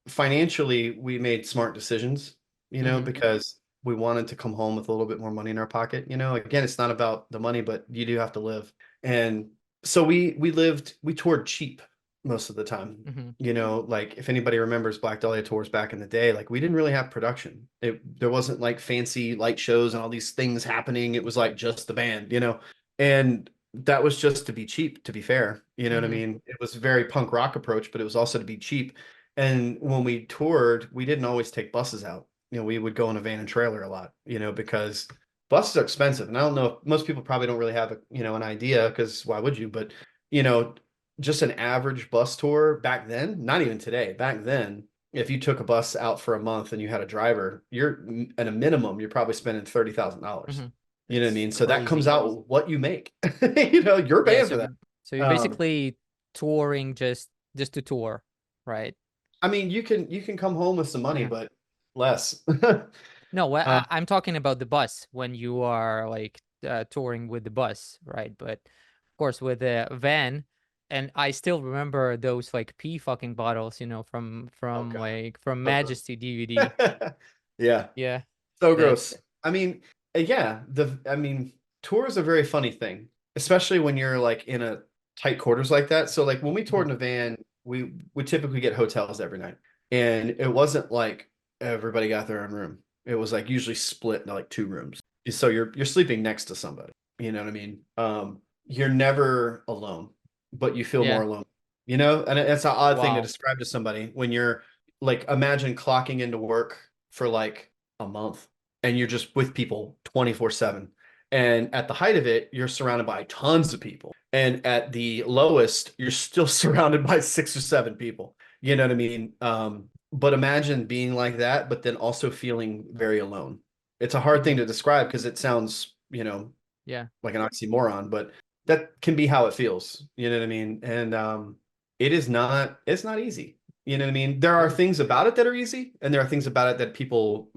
financially we made smart decisions, because we wanted to come home with a little bit more money in our pocket. Again, it's not about the money, but you do have to live. And so we toured cheap most of the time. Like if anybody remembers Black Dahlia tours back in the day, like we didn't really have production. There wasn't like fancy light shows and all these things happening. It was like just the band, and that was just to be cheap, to be fair. You know what I mean? It was a very punk rock approach, but it was also to be cheap. And when we toured, we didn't always take buses out. We would go in a van and trailer a lot, because buses are expensive. And I don't know if most people probably don't really have an idea, because why would you? But, just an average bus tour back then, not even today, back then, if you took a bus out for a month and you had a driver, you're at a minimum, you're probably spending $30,000. You know what I mean? So that comes out what you make. You're paying for that. So you basically touring just to tour, right? I mean, you can come home with some money, Yeah. but less. No, Uh, I'm talking about the bus when you are like touring with the bus, right? But of course with a van, and I still remember those like pee fucking bottles, you know, oh from God, like from so gross. Majesty DVD. Yeah, Yeah, so that gross. I mean, yeah, I mean, tour is a very funny thing, especially when you're like in a tight quarters like that. So like when we toured Mhm. in a van, we would typically get hotels every night. And it wasn't like everybody got their own room. It was like usually split into like two rooms. So you're sleeping next to somebody. You know what I mean? You're never alone, but you feel more Yeah. alone. You know, and it's an odd thing to Wow. describe to somebody when you're like, imagine clocking into work for like a month and you're just with people 24/7. And at the height of it, you're surrounded by tons of people. And at the lowest, you're still surrounded by 6 or 7 people. You know what I mean? But imagine being like that, but then also feeling very alone. It's a hard Hmm. thing to describe because it sounds, you know, Yeah. like an oxymoron, but that can be how it feels. You know what I mean? And it's not easy. You know what I mean? There are No. things about it that are easy, and there are things about it that people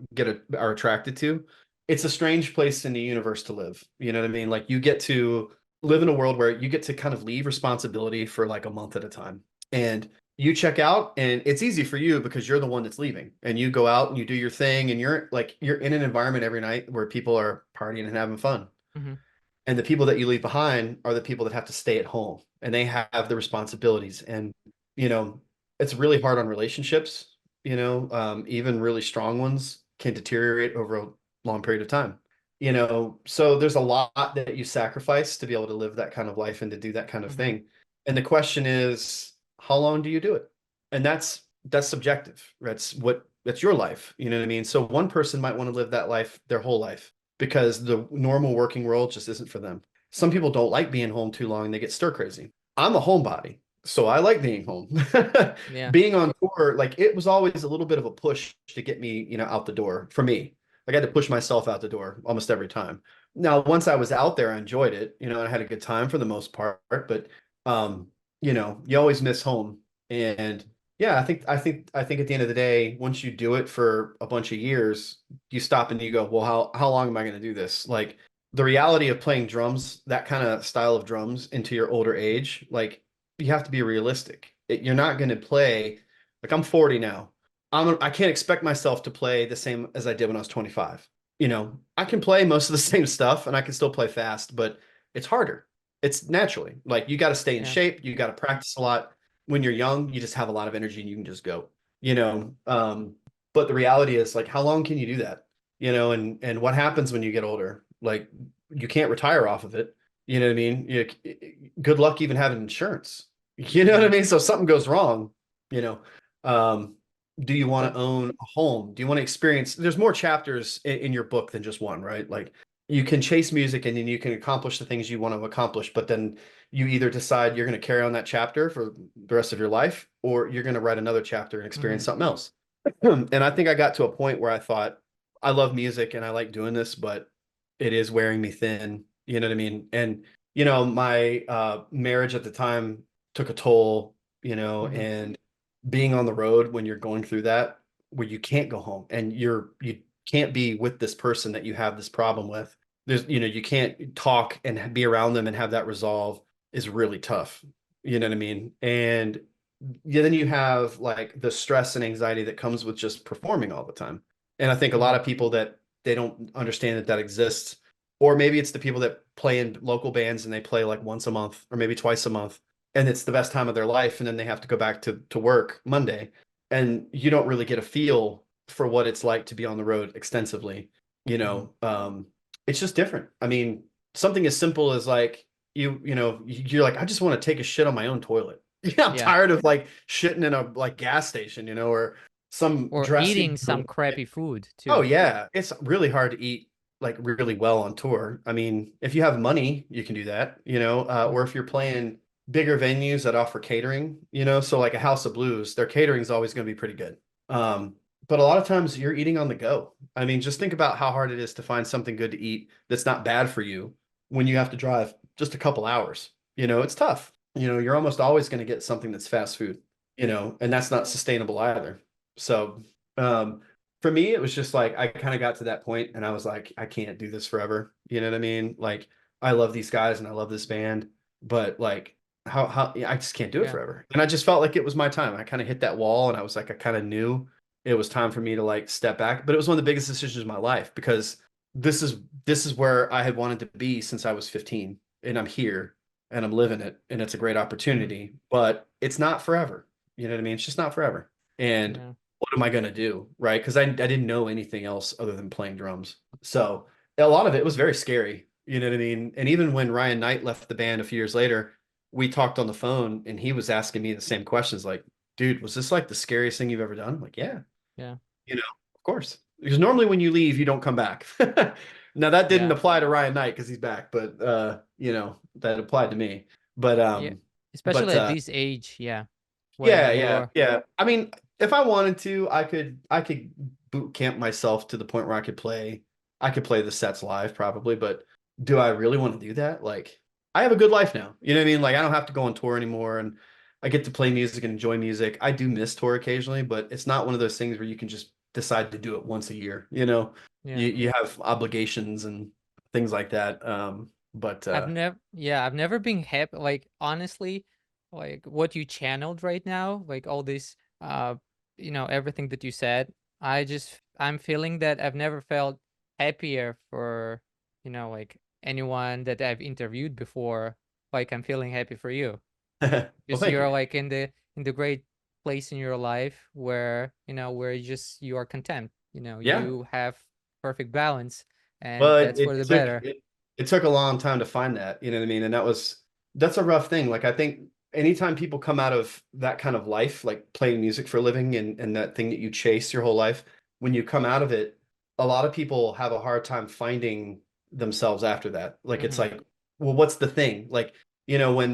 are attracted to. It's a strange place in the universe to live. You know what I mean? Like you get to live in a world where you get to kind of leave responsibility for like a month at a time. And you check out and it's easy for you because you're the one that's leaving and you go out and you do your thing and you're in an environment every night where people are partying and having fun. Hmm. And the people that you leave behind are the people that have to stay at home and they have the responsibilities. And, you know, it's really hard on relationships, you know, even really strong ones can deteriorate over a long period of time, you know. So there's a lot that you sacrifice to be able to live that kind of life and to do that kind of Hmm. thing. And the question is, how long do you do it? And that's subjective. That's your life. You know what I mean? So one person might want to live that life their whole life because the normal working world just isn't for them. Some people don't like being home too long and they get stir crazy. I'm a homebody, so I like being home. Yeah. Being on tour, like it was always a little bit of a push to get me, you know, out the door for me. Like, I had to push myself out the door almost every time. Now, once I was out there, I enjoyed it, you know, I had a good time for the most part, but um, you know, you always miss home. And yeah, I think at the end of the day, once you do it for a bunch of years, you stop and you go, well, how long am I going to do this? Like the reality of playing drums, that kind of style of drums into your older age, like you have to be realistic. You're not going to play like I'm 40 now. I can't expect myself to play the same as I did when I was 25. You know, I can play most of the same stuff and I can still play fast, but it's harder. It's naturally like you got to stay in Yeah. shape, you got to practice a lot. When you're young, you just have a lot of energy and you can just go, you know. But the reality is like how long can you do that? You know, and what happens when you get older? Like you can't retire off of it. You know what I mean? Good luck even having insurance. You know what I Yeah. mean? So if something goes wrong, you know, um, do you want But to own a home? Do you want to experience? There's more chapters in your book than just one, right? Like you can chase music and then you can accomplish the things you want to accomplish, but then you either decide you're going to carry on that chapter for the rest of your life, or you're going to write another chapter and experience mhm. something else. And I think I got to a point where I thought, I love music and I like doing this, but it is wearing me thin. You know what I mean? And, you know, my marriage at the time took a toll, you know, Mhm. and being on the road when you're going through that, where you can't go home and you can't be with this person that you have this problem with. There's, you know, you can't talk and be around them and have that resolve is really tough. You know what I mean? And yeah, then you have like the stress and anxiety that comes with just performing all the time. And I think a lot Mhm. of people that they don't understand that that exists, or maybe it's the people that play in local bands and they play like once a month or maybe twice a month, and it's the best time of their life, and then they have to go back to work Monday, and you don't really get a feel for what it's like to be on the road extensively. You Mhm. know, it's just different. I mean, something as simple as like you know, you're like, I just want to take a shit on my own toilet. Yeah, I'm Yeah. tired of like shitting in a like gas station, you know, or some Or dressing eating some room. crappy food Oh too. yeah, it's really hard to eat like really well on tour. I mean, if you have money, you can do that, you know, or Mhm. if you're playing bigger venues that offer catering, you know, so like a House of Blues, their catering is always going to be pretty good. Um, but a lot of times you're eating on the go. I mean, just think about how hard it is to find something good to eat that's not bad for you when you have to drive just a couple hours. You know, it's tough. you're almost always going to get something that's fast food, and that's not sustainable either. So, for me, it was just like I kind of got to that point and I was like, I can't do this forever. You know what I mean? Like, I love these guys and I love this band, but like, how I just can't do it Yeah. forever. And I just felt like it was my time. I kind of hit that wall and I was like, I kind of knew it was time for me to like step back. But it was one of the biggest decisions of my life because this is where I had wanted to be since I was 15, and I'm here and I'm living it, and it's a great opportunity, but it's not forever. You know what I mean? It's just not forever. And Yeah. what am I going to do? Right? Because I didn't know anything else other than playing drums. So a lot of it was very scary. You know what I mean? And even when Ryan Knight left the band a few years later, we talked on the phone and he was asking me the same questions like, dude, was this like the scariest thing you've ever done? I'm like, yeah, Yeah. of course. Because normally when you leave, you don't come back. Now that didn't Yeah. apply to Ryan Knight because he's back, but that applied to me. But Yeah. um, Especially but at this age, yeah. yeah, When you're yeah. I mean, if I wanted to, I could boot camp myself to the point where I could play the sets live probably, but do I really want to do that? Like, I have a good life now. You know what I mean? Like, I don't have to go on tour anymore and I get to play music and enjoy music. I do miss tour occasionally, but it's not one of those things where you can just decide to do it once a year, you know? yeah. You have obligations and things like that. But I've never been happy, like honestly, like what you channeled right now, like all this everything that you said, I'm feeling that I've never felt happier for, like anyone that I've interviewed before. Like I'm feeling happy for you well, because thank you. you're like in the great place in your life where, where you are content, Yeah. you have perfect balance, and Well, that's for the better. it took a long time to find that, you know what I mean? And that's a rough thing. Like I think anytime people come out of that kind of life, like playing music for a living and that thing that you chase your whole life, when you come out of it, a lot of people have a hard time finding themselves after that. Like it's Hmm. like, well, what's the thing? Like, when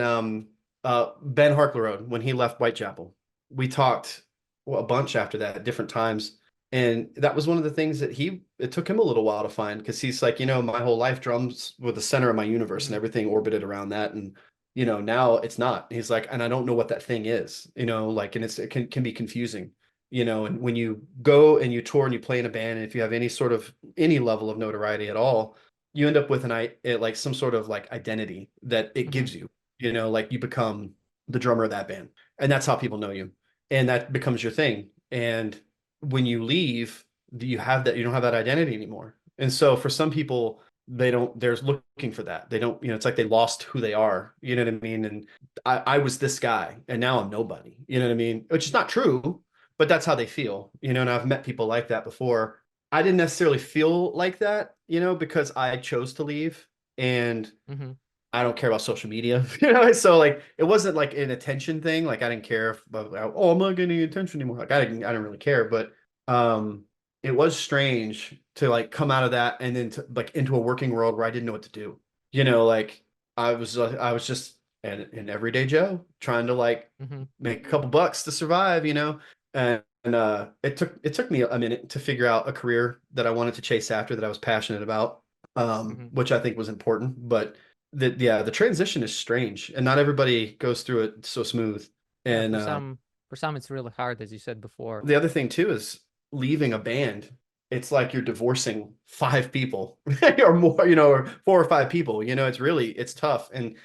Ben Harklerode, when he left Whitechapel, we talked a bunch after that at different times. And that was one of the things that it took him a little while to find because he's like, my whole life drums were the center of my universe and Hmm. everything orbited around that. And, now it's not. He's like, and I don't know what that thing is, like, and it can be confusing, and when you go and you tour and you play in a band, and if you have any level of notoriety at all, you end up with like some sort of like identity that it Hmm. gives you, like you become the drummer of that band. And that's how people know you. And that becomes your thing. And when you leave, you don't have that identity anymore. And so for some people, they're looking for that. They don't, it's like they lost who they are. You know what I mean? And I was this guy and now I'm nobody. You know what I mean? Which is not true, but that's how they feel. And I've met people like that before. I didn't necessarily feel like that, because I chose to leave and Hmm. I don't care about social media, so like it wasn't like an attention thing. Like I didn't care oh, I'm not getting attention anymore. Like I didn't really care, but um it was strange to like come out of that and then to like into a working world where I didn't know what to do. Like I was just an everyday Joe trying to like Hmm. make a couple bucks to survive, and it took me a minute to figure out a career that I wanted to chase after that I was passionate about, Hmm. which I think was important, but the transition is strange and not everybody goes through it so smooth. Yeah, And for some it's really hard, as you said before. the other thing too is leaving a band. It's like you're divorcing five people or more, or four or five people. It's tough. And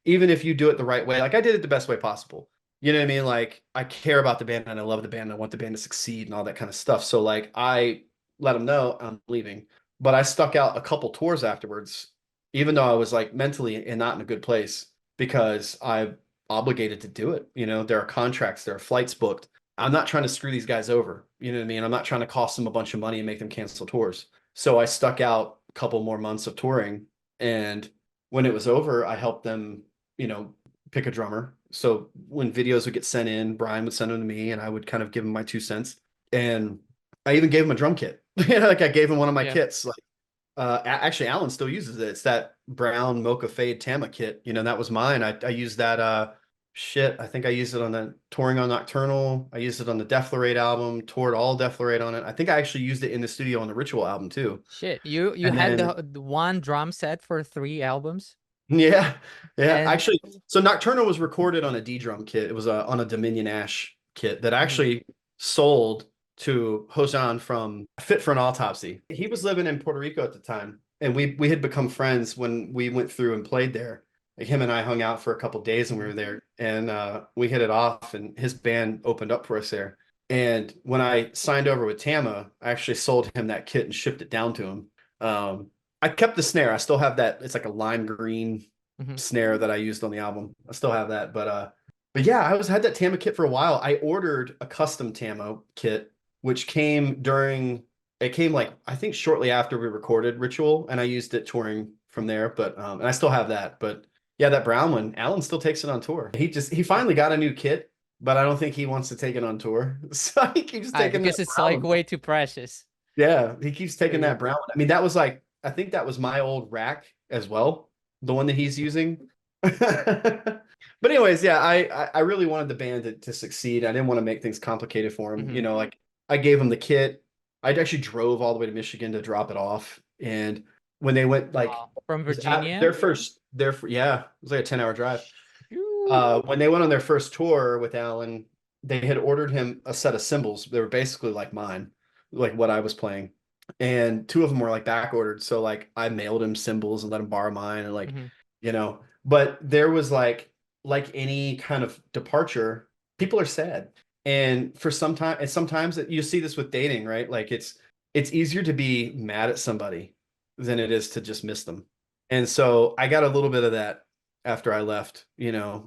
even if you do it the right way, like I did it the best way possible. You know what I mean? Like I care about the band and I love the band and I want the band to succeed and all that kind of stuff. So like I let them know I'm leaving, but I stuck out a couple tours afterwards, even though I was like mentally and not in a good place because I obligated to do it. There are contracts, there are flights booked. I'm not trying to screw these guys over. You know what I mean? I'm not trying to cost them a bunch of money and make them cancel tours. So I stuck out a couple more months of touring. And when it was over, I helped them, pick a drummer. So when videos would get sent in, Brian would send them to me and I would kind of give him my 2 cents. And I even gave him a drum kit. Like I gave him one of my Yeah. kits. Like actually Alan still uses it. It's that brown Mocha Fade Tama kit. That was mine. I used that shit. I think I used it on the touring on Nocturnal. I used it on the DEFLORATE album, toured all DEFLORATE on it. I think I actually used it in the studio on the Ritual album too. Shit, you And had then the one drum set for 3 albums? Yeah, yeah. And Actually, so Nocturnal was recorded on a D drum kit. It was on a Dominion Ash kit that mhm, actually sold to Hosan from Fit for an Autopsy. He was living in Puerto Rico at the time, and we had become friends when we went through and played there. Like him and I hung out for a couple days when we mhm. were there, and we hit it off. And his band opened up for us there. And when I signed over with Tama, I actually sold him that kit and shipped it down to him. I kept the snare. I still have that. It's like a lime green Mhm. snare that I used on the album. I still have that. But yeah, had that Tama kit for a while. I ordered a custom Tama kit, which came during it came like I think shortly after we recorded Ritual, and I used it touring from there. But and I still have that. But yeah, that brown one, Alan still takes it on tour. He finally got a new kit, but I don't think he wants to take it on tour. So he keeps taking that Because it's brown like one. way too precious. Yeah, he keeps taking Uh, that brown one. I mean, that was like, I think that was my old rack as well, the one that he's using. But anyways, yeah, I really wanted the band to succeed. I didn't want to make things complicated for him. mhm. Like I gave him the kit. I actually drove all the way to Michigan to drop it off. And when they went like Wow. From it was at their Virginia? first yeah, it was like a 10-hour drive. Phew. When they went on their first tour with Alan, they had ordered him a set of cymbals. They were basically like mine, like what I was playing. And two of them were like back ordered. So like I mailed him cymbals and let him borrow mine and like, Mhm. but there was like any kind of departure, people are sad. And for some time, and sometimes you see this with dating, right? Like it's easier to be mad at somebody than it is to just miss them. And so I got a little bit of that after I left,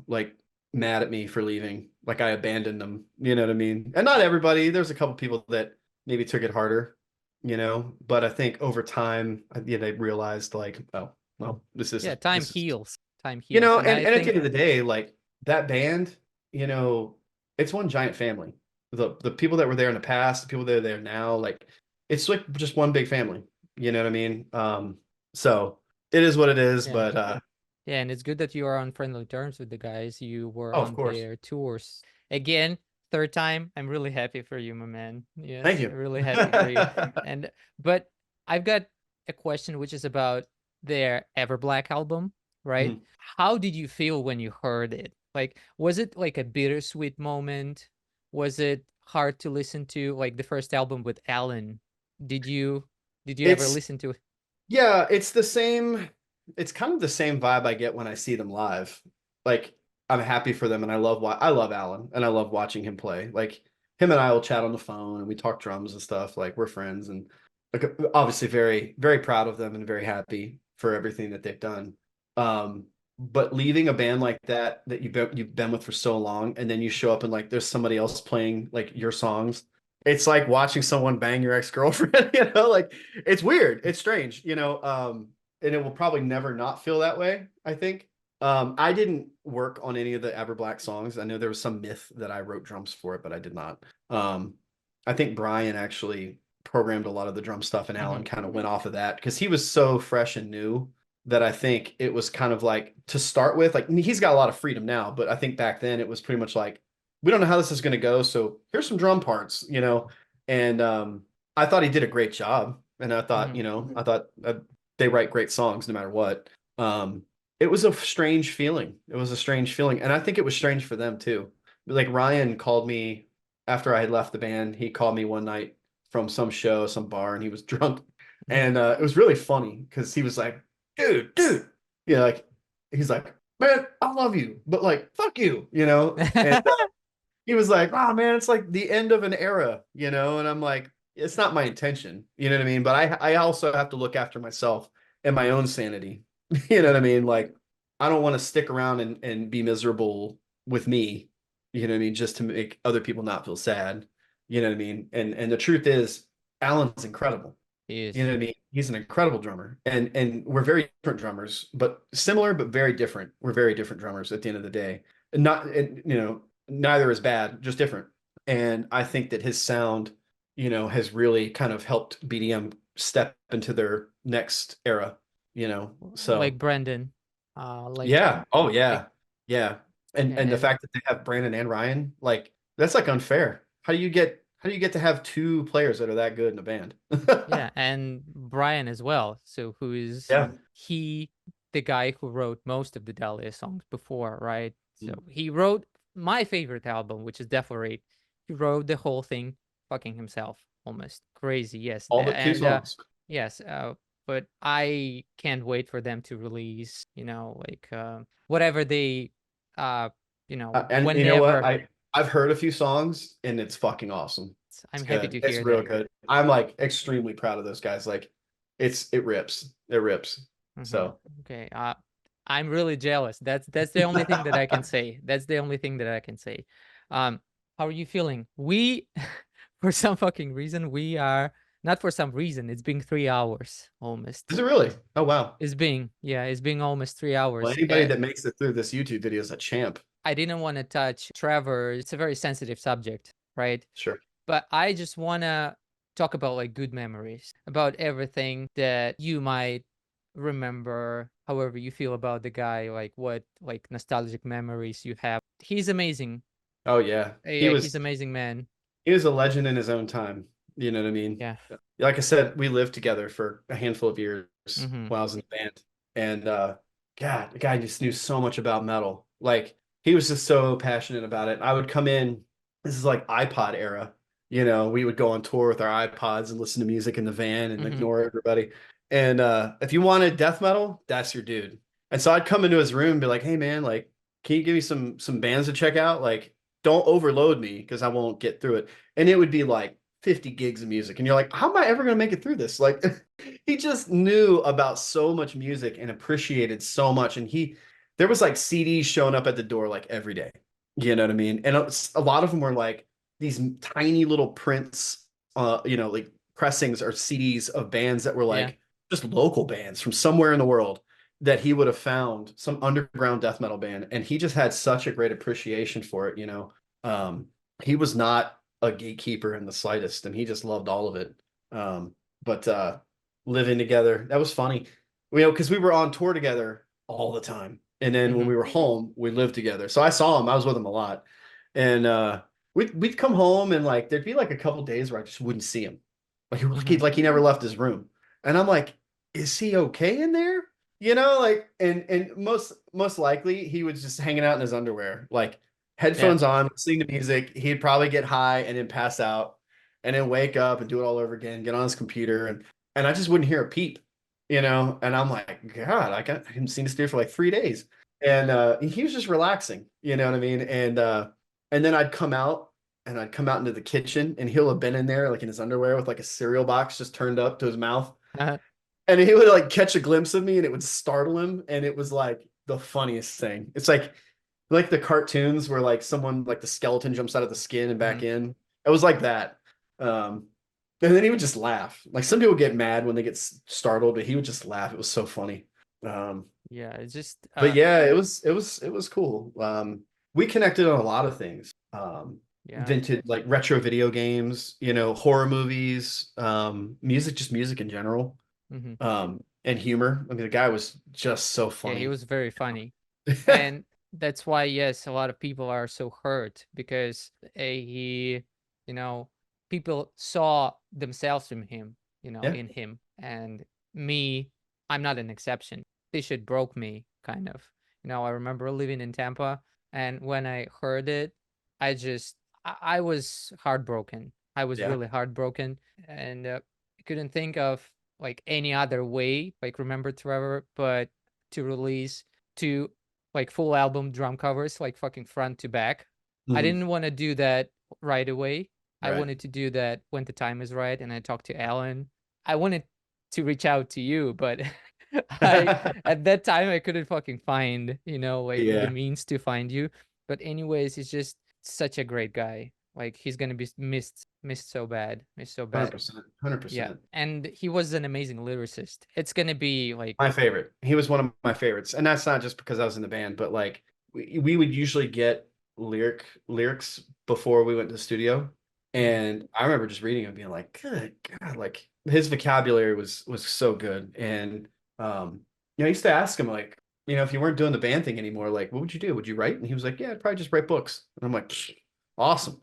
like mad at me for leaving, like I abandoned them, you know what I mean? And not everybody, there's a couple people that maybe took it harder, but I think over time, they realized like, oh, well, Yeah, time this is, heals. Time heals. And I and at the think end of the day, like that band, it's one giant family. The people that were there in the past, the people that are there now, like it's like just one big family. You know what I mean? So it is what it is, yeah. but Yeah, and it's good that you are on friendly terms with the guys. You were oh, of on course. their tours. Again, third time. I'm really happy for you, my man. Thank Yes, you. really happy for you. And but I've got a question which is about their Everblack album, right? Mhm. How did you feel when you heard it? Like, was it like a bittersweet moment? Was it hard to listen to? Like the first album with Alan. Did you ever It's listen to it? Yeah, it's the same. It's kind of the same vibe I get when I see them live. Like I'm happy for them, and I love Alan, and I love watching him play. Like him and I will chat on the phone, and we talk drums and stuff. Like we're friends, and like obviously very very proud of them and very happy for everything that they've done. But leaving a band like that you've been with for so long, and then you show up and like there's somebody else playing like your songs. It's like watching someone bang your ex-girlfriend, like it's weird. It's strange, and it will probably never not feel that way, I think. I didn't work on any of the Everblack songs. I know there was some myth that I wrote drums for it, but I did not. I think Brian actually programmed a lot of the drum stuff, and Alan Mhm. kind of went off of that because he was so fresh and new that I think it was kind of like to start with, like he's got a lot of freedom now, but I think back then it was pretty much like, we don't know how this is going to go. So here's some drum parts, and I thought he did a great job. And I thought, Mhm. they write great songs no matter what. It was a strange feeling. It was a strange feeling. And I think it was strange for them too. Like Ryan called me after I had left the band. He called me one night from some show, some bar, and he was drunk. Mhm. And it was really funny because he was like, dude, like he's like, man, I love you, but like, fuck you, And he was like, oh man, it's like the end of an era, and I'm like, it's not my intention, you know what I mean? But I also have to look after myself and my own sanity. You know what I mean? Like, I don't want to stick around and be miserable with me, you know what I mean, just to make other people not feel sad. You know what I mean? And the truth is, Alan's incredible. You know Yes. what I mean? He's an incredible drummer. And we're very different drummers, but similar but very different. We're very different drummers at the end of the day. And not and, neither is bad, just different. And I think that his sound, has really kind of helped BDM step into their next era, Like So Brandon. yeah. Oh Like yeah. Yeah. And the and fact that they have Brandon and Ryan, like that's like unfair. How do you get to have two players that are that good in a band? yeah, and Brian as well. So who is Yeah. he the guy who wrote most of the Dahlia songs before, right? So Mm. he wrote my favorite album, which is DEFLORATE. He wrote the whole thing fucking himself, almost crazy. Yes, All but two songs. yes, but I can't wait for them to release, like whatever they, And you know what? whenever. I've heard a few songs and it's fucking awesome. I'm It's happy good. to It's hear real that. good. I'm like extremely proud of those guys. Like it rips. It rips. So Okay. I'm really jealous. That's the only thing that I can say. That's the only thing that I can say. How are you feeling? We, for some fucking reason, we are not for some reason. It's been 3 hours almost. is it really? Oh wow. It's been almost 3 Well, hours. anybody that makes it through this YouTube video is a champ. I didn't want to touch Trevor. It's a very sensitive subject, right? Sure. But I just want to talk about like good memories, about everything that you might remember, however you feel about the guy, like what like nostalgic memories you have. He's amazing. Oh yeah. Yeah, he's amazing, man. He was a legend in his own time. You know what I mean? Yeah. Like I said, we lived together for a handful of years Mm-hmm. while I was in the band. And God, the guy just knew so much about metal. Like he was just so passionate about it. I would come in, this is like iPod era. You know, we would go on tour with our iPods and listen to music in the van and ignore everybody. And if you wanted death metal, that's your dude. And so I'd come into his room and be like, hey man, like, can you give me some bands to check out? Like, don't overload me because I won't get through it. And it would be like 50 gigs of music. And you're like, how am I ever going to make it through this? Like, he just knew about so much music and appreciated so much. And there was like CDs showing up at the door like every day. You know what I mean? And a lot of them were like these tiny little prints, like pressings or CDs of bands that were like just local bands from somewhere in the world that he would have found, some underground death metal band. And he just had such a great appreciation for it. He was not a gatekeeper in the slightest, and he just loved all of it. But living together, that was funny. Because we were on tour together all the time. And then when we were home, we lived together. So I saw him, I was with him a lot. And we'd come home and like there'd be like a couple days where I just wouldn't see him. Like he never left his room. And I'm like, is he okay in there? Like and most likely he was just hanging out in his underwear, like headphones on, listening to music. He'd probably get high and then pass out and then wake up and do it all over again, get on his computer, and I just wouldn't hear a peep, and I'm like, God, I haven't seen this dude for like 3 days. And he was just relaxing, you know what I mean? And then I'd come out into the kitchen and he'll have been in there like in his underwear with like a cereal box just turned up to his mouth. And he would like catch a glimpse of me and it would startle him. And it was like the funniest thing. It's like the cartoons where like someone like the skeleton jumps out of the skin and back in. It was like that. And then he would just laugh. Like some people get mad when they get startled, but he would just laugh. It was so funny. It's just but yeah, it was cool. We connected on a lot of things. Vintage, like retro video games, horror movies, music in general. And humor. I mean, the guy was just so funny. Yeah, he was very funny. And that's why, yes, a lot of people are so hurt because people saw themselves in him, in him. And me, I'm not an exception. This shit broke me, kind of. I remember living in Tampa, and when I heard it, I was heartbroken. I was really heartbroken, and I couldn't think of like any other way, like remember Trevor, but to release two like full album drum covers, like fucking front to back. I didn't want to do that right away. I wanted to do that when the time is right. And I talked to Alan. I wanted to reach out to you, but at that time I couldn't fucking find, the means to find you. But anyways, he's just such a great guy. Like he's gonna be missed so bad. 100%. Yeah, and he was an amazing lyricist. It's gonna be like my favorite. He was one of my favorites, and that's not just because I was in the band, but like we would usually get lyrics before we went to the studio, and I remember just reading and being like, "Good God!" Like his vocabulary was so good, and I used to ask him like, if you weren't doing the band thing anymore, like, what would you do? Would you write? And he was like, "Yeah, I'd probably just write books." And I'm like, "Awesome."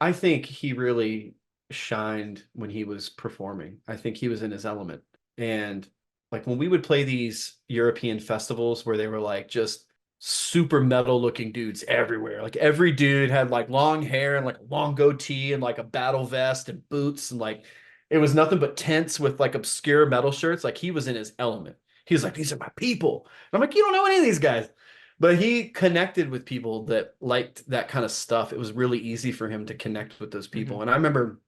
I think he really shined when he was performing. I think he was in his element. And like when we would play these European festivals where they were like just super metal looking dudes everywhere. Like every dude had like long hair and like a long goatee and like a battle vest and boots, and like it was nothing but tents with like obscure metal shirts. Like he was in his element. He was like, these are my people. And I'm like, you don't know any of these guys. But he connected with people that liked that kind of stuff. It was really easy for him to connect with those people. And I remember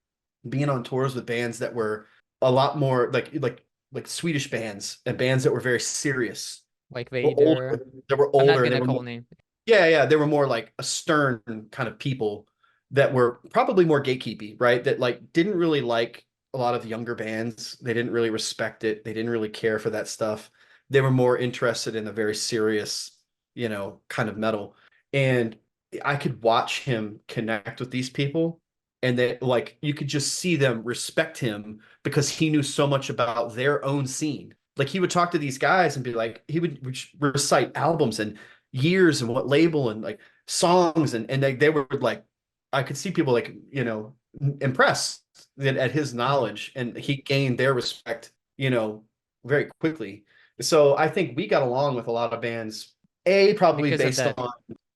being on tours with bands that were a lot more like Swedish bands and bands that were very serious. Like Were Vader. older. They were I'm not older. They gonna were call more, name. yeah. They were more like a stern kind of people that were probably more gatekeepy, right? That like didn't really like a lot of younger bands. They didn't really respect it. They didn't really care for that stuff. They were more interested in the very serious, you know, kind of metal. And I could watch him connect with these people, and that like you could just see them respect him because he knew so much about their own scene. Like he would talk to these guys and be like, he would recite albums and years and what label and like songs, and they were like, I could see people like, you know, impressed at his knowledge, and he gained their respect, you know, very quickly. So I think we got along with a lot of bands, probably Because of that.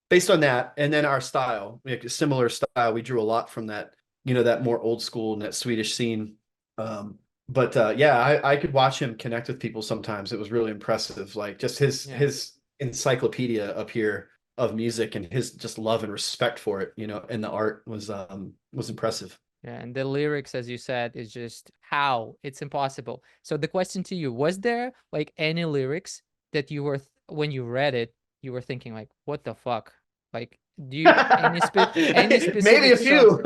based on that, and then our style, like a similar style. We drew a lot from that, you know, that more old school and that Swedish scene. But yeah, I could watch him connect with people sometimes. It was really impressive. Like just his encyclopedia up here of music and his just love and respect for it, you know, and the art was impressive. Yeah, and the lyrics, as you said, is just how it's impossible. So the question to you, was there like any lyrics that you were when you read it, you were thinking like, what the fuck? Like, do you any specific maybe a few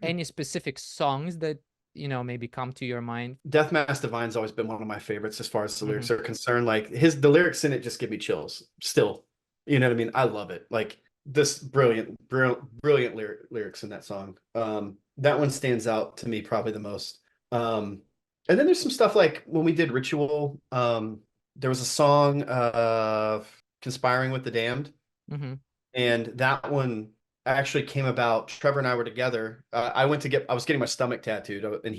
any specific songs that you know maybe come to your mind? DEATHMASK Divine's always been one of my favorites as far as the lyrics are concerned. Like the lyrics in it just give me chills still. You know what I mean? I love it. Like this brilliant lyrics in that song. That one stands out to me probably the most. And then there's some stuff like when we did Ritual, there was a song Conspiring with the Damned. And that one actually came about. Trevor and I were together. I was getting my stomach tattooed, and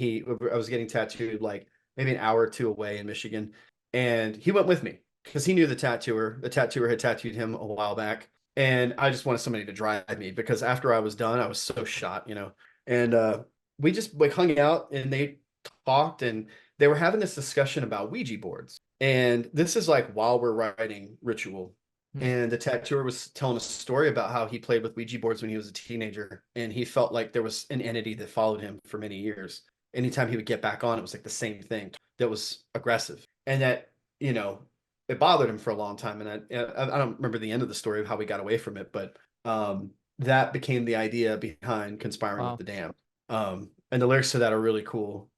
I was getting tattooed like maybe an hour or two away in Michigan. And he went with me because he knew the tattooer. The tattooer had tattooed him a while back. And I just wanted somebody to drive me because after I was done, I was so shot, you know. And we just like hung out and they talked, and they were having this discussion about Ouija boards. And this is like while we're writing Ritual. And the tattooer was telling a story about how he played with Ouija boards when he was a teenager, and he felt like there was an entity that followed him for many years. Anytime he would get back on, it was like the same thing that was aggressive, and that, you know, it bothered him for a long time. And I don't remember the end of the story of how we got away from it, but that became the idea behind Conspiring with the Damned. And the lyrics to that are really cool.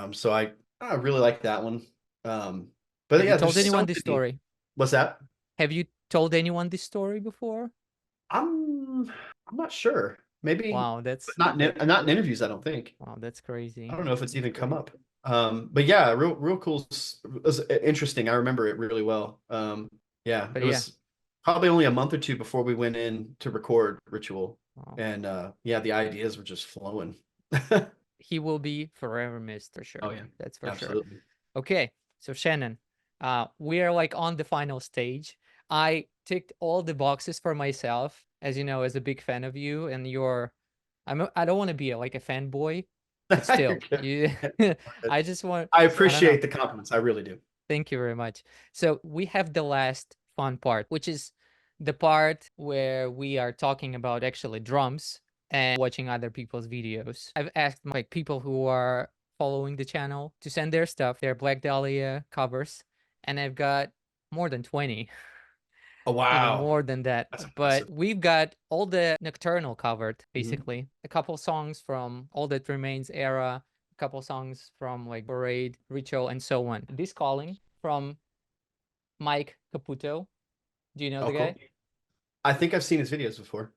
So I really like that one. But have yeah, you told anyone this story? What's that? Have you told anyone this story before? I'm not sure. Maybe. Wow, that's not in interviews, I don't think. Wow, that's crazy. I don't know if it's even come up. But yeah, real cool. It was interesting. I remember it really well. Yeah, it was probably only a month or two before we went in to record Ritual. Wow. And yeah, the ideas were just flowing. He will be forever missed for sure. Oh yeah, that's for absolutely. Sure. Okay, so Shannon, we are like on the final stage. I ticked all the boxes for myself, as you know, as a big fan of you, and I don't want to be like a fanboy, but still, I appreciate the compliments. I really do. Thank you very much. So we have the last fun part, which is the part where we are talking about actually drums and watching other people's videos. I've asked like people who are following the channel to send their stuff, their Black Dahlia covers, and I've got more than 20. Oh, wow. Even more than that. But we've got all the Nocturnal covered, basically. A couple songs from All That Remains era, a couple songs from like Parade, Ritual, and so on. This Calling from Mike Caputo. Do you know the guy? Cool. I think I've seen his videos before.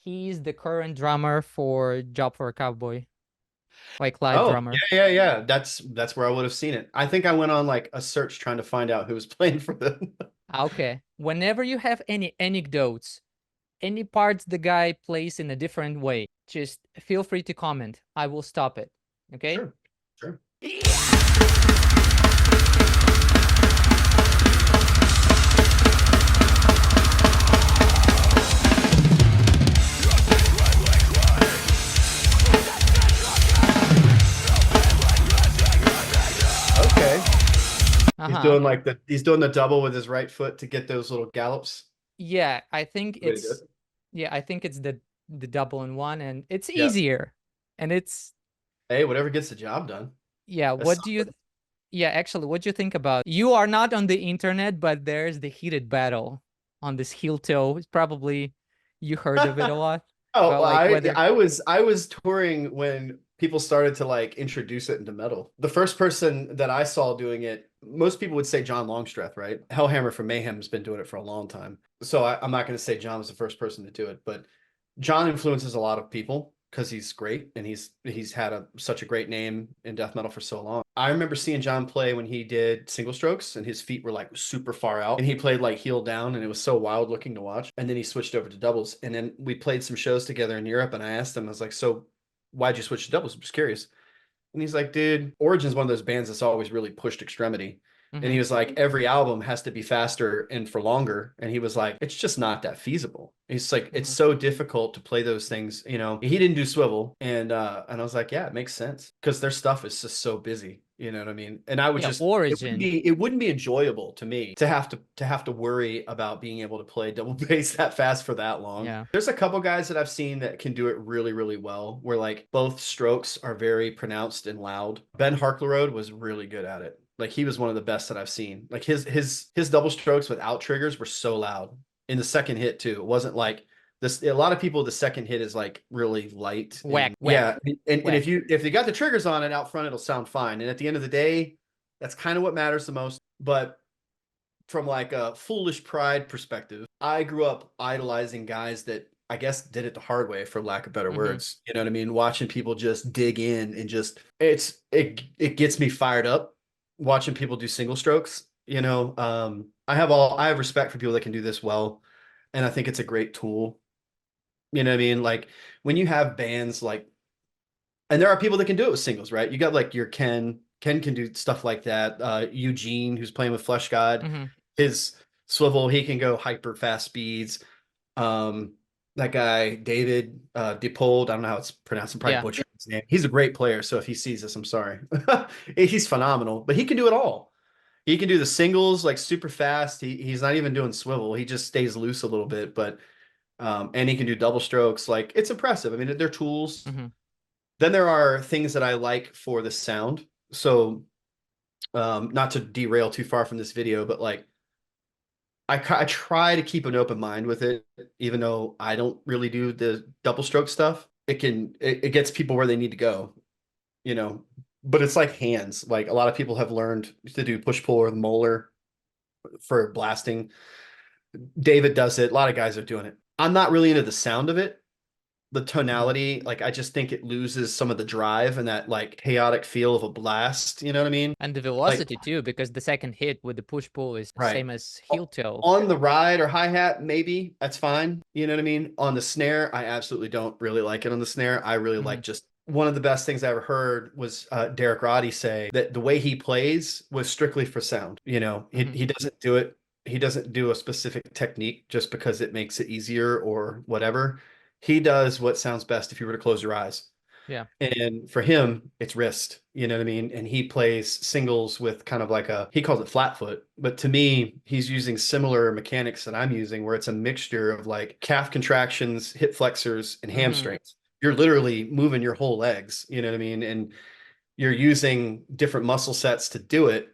He's the current drummer for Job for a Cowboy. Like live drummer. Yeah. That's where I would have seen it. I think I went on like a search trying to find out who was playing for them. Okay. Whenever you have any anecdotes, any parts the guy plays in a different way, just feel free to comment. I will stop it. Okay? Sure. doing like he's doing the double with his right foot to get those little gallops. Yeah, I think Way to do it's it. I think it's the double in one, and it's Yep. easier. And it's Hey, whatever gets the job done. That's what do you actually, what do you think about, you are not on the internet, but there's the heated battle on this heel toe. It's probably you heard of it a lot. Oh, But well, like whether I was touring when people started to like introduce it into metal. The first person that I saw doing it, most people would say John Longstreth, right? Hellhammer from Mayhem's been doing it for a long time. So I'm not going to say John was the first person to do it, but John influences a lot of people because he's great and he's had such a great name in death metal for so long. I remember seeing John play when he did single strokes and his feet were like super far out and he played like heel down and it was so wild looking to watch. And then he switched over to doubles and then we played some shows together in Europe and I asked him, I was like, so why'd you switch to doubles? I'm just curious. And he's like, dude, Origin's one of those bands that's always really pushed extremity. And he was like, every album has to be faster and for longer. And he was like, it's just not that feasible. He's like, it's so difficult to play those things. You know, he didn't do swivel. And I was like, yeah, it makes sense because their stuff is just so busy. You know what I mean? And I would just Origin. it wouldn't be enjoyable to me to have to worry about being able to play double bass that fast for that long. Yeah. There's a couple guys that I've seen that can do it really, really well, where like both strokes are very pronounced and loud. Ben Harklerode was really good at it. Like he was one of the best that I've seen. Like his double strokes without triggers were so loud in the second hit too. It wasn't like this. A lot of people, the second hit is like really light. Whack. Yeah. And if you got the triggers on it out front, it'll sound fine. And at the end of the day, that's kind of what matters the most. But from like a foolish pride perspective, I grew up idolizing guys that I guess did it the hard way, for lack of better words. You know what I mean? Watching people just dig in and just it gets me fired up. Watching people do single strokes, you know, I have respect for people that can do this well. And I think it's a great tool. You know what I mean? Like when you have bands like, and there are people that can do it with singles, right? You got like your Ken can do stuff like that. Eugene, who's playing with Flesh God, his swivel, he can go hyper fast speeds. That guy, David DePold, I don't know how it's pronounced. I'm probably butchering his name. He's a great player. So if he sees this, I'm sorry. He's phenomenal, but he can do it all. He can do the singles like super fast. He's not even doing swivel. He just stays loose a little bit, but and he can do double strokes. Like it's impressive. I mean, they're tools. Then there are things that I like for the sound. So not to derail too far from this video, but like I try to keep an open mind with it, even though I don't really do the double stroke stuff. It gets people where they need to go, you know, but it's like hands. Like a lot of people have learned to do push pull or the molar for blasting. David does it. A lot of guys are doing it. I'm not really into the sound of it. The tonality, like I just think it loses some of the drive and that like chaotic feel of a blast. You know what I mean? And the velocity too, because the second hit with the push pull is the same as heel toe. On the ride or hi-hat, maybe that's fine. You know what I mean? On the snare, I absolutely don't really like it on the snare. I really like just one of the best things I ever heard was Derek Roddy say that the way he plays was strictly for sound. You know, he doesn't do it. He doesn't do a specific technique just because it makes it easier or whatever. He does what sounds best if you were to close your eyes. Yeah. And for him, it's wrist, you know what I mean? And he plays singles with kind of like he calls it flat foot. But to me, he's using similar mechanics that I'm using where it's a mixture of like calf contractions, hip flexors, and hamstrings. You're literally moving your whole legs, you know what I mean? And you're using different muscle sets to do it.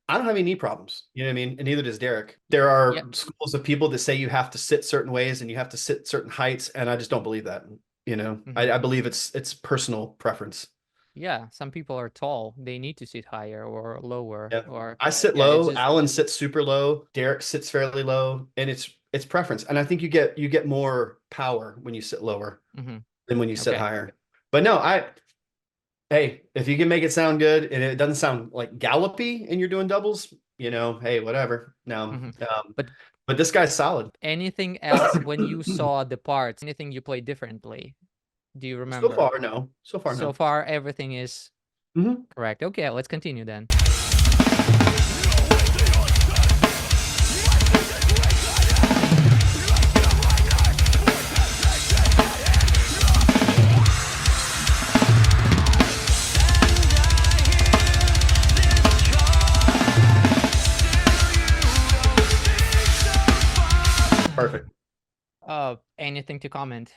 I don't have any knee problems, you know what I mean? And neither does Derek. There are schools of people that say you have to sit certain ways and you have to sit certain heights, and I just don't believe that. You know, I believe it's personal preference. Yeah, some people are tall; they need to sit higher or lower. Or I sit low. Alan sits super low. Derek sits fairly low, and it's preference. And I think you get more power when you sit lower than when you sit higher. But no, hey, if you can make it sound good and it doesn't sound like gallopy and you're doing doubles, you know, hey, whatever. No, but this guy's solid. Anything else when you saw the parts? Anything you played differently? Do you remember? So far, no. So far, no. So far, everything is correct. Okay, let's continue then. anything to comment?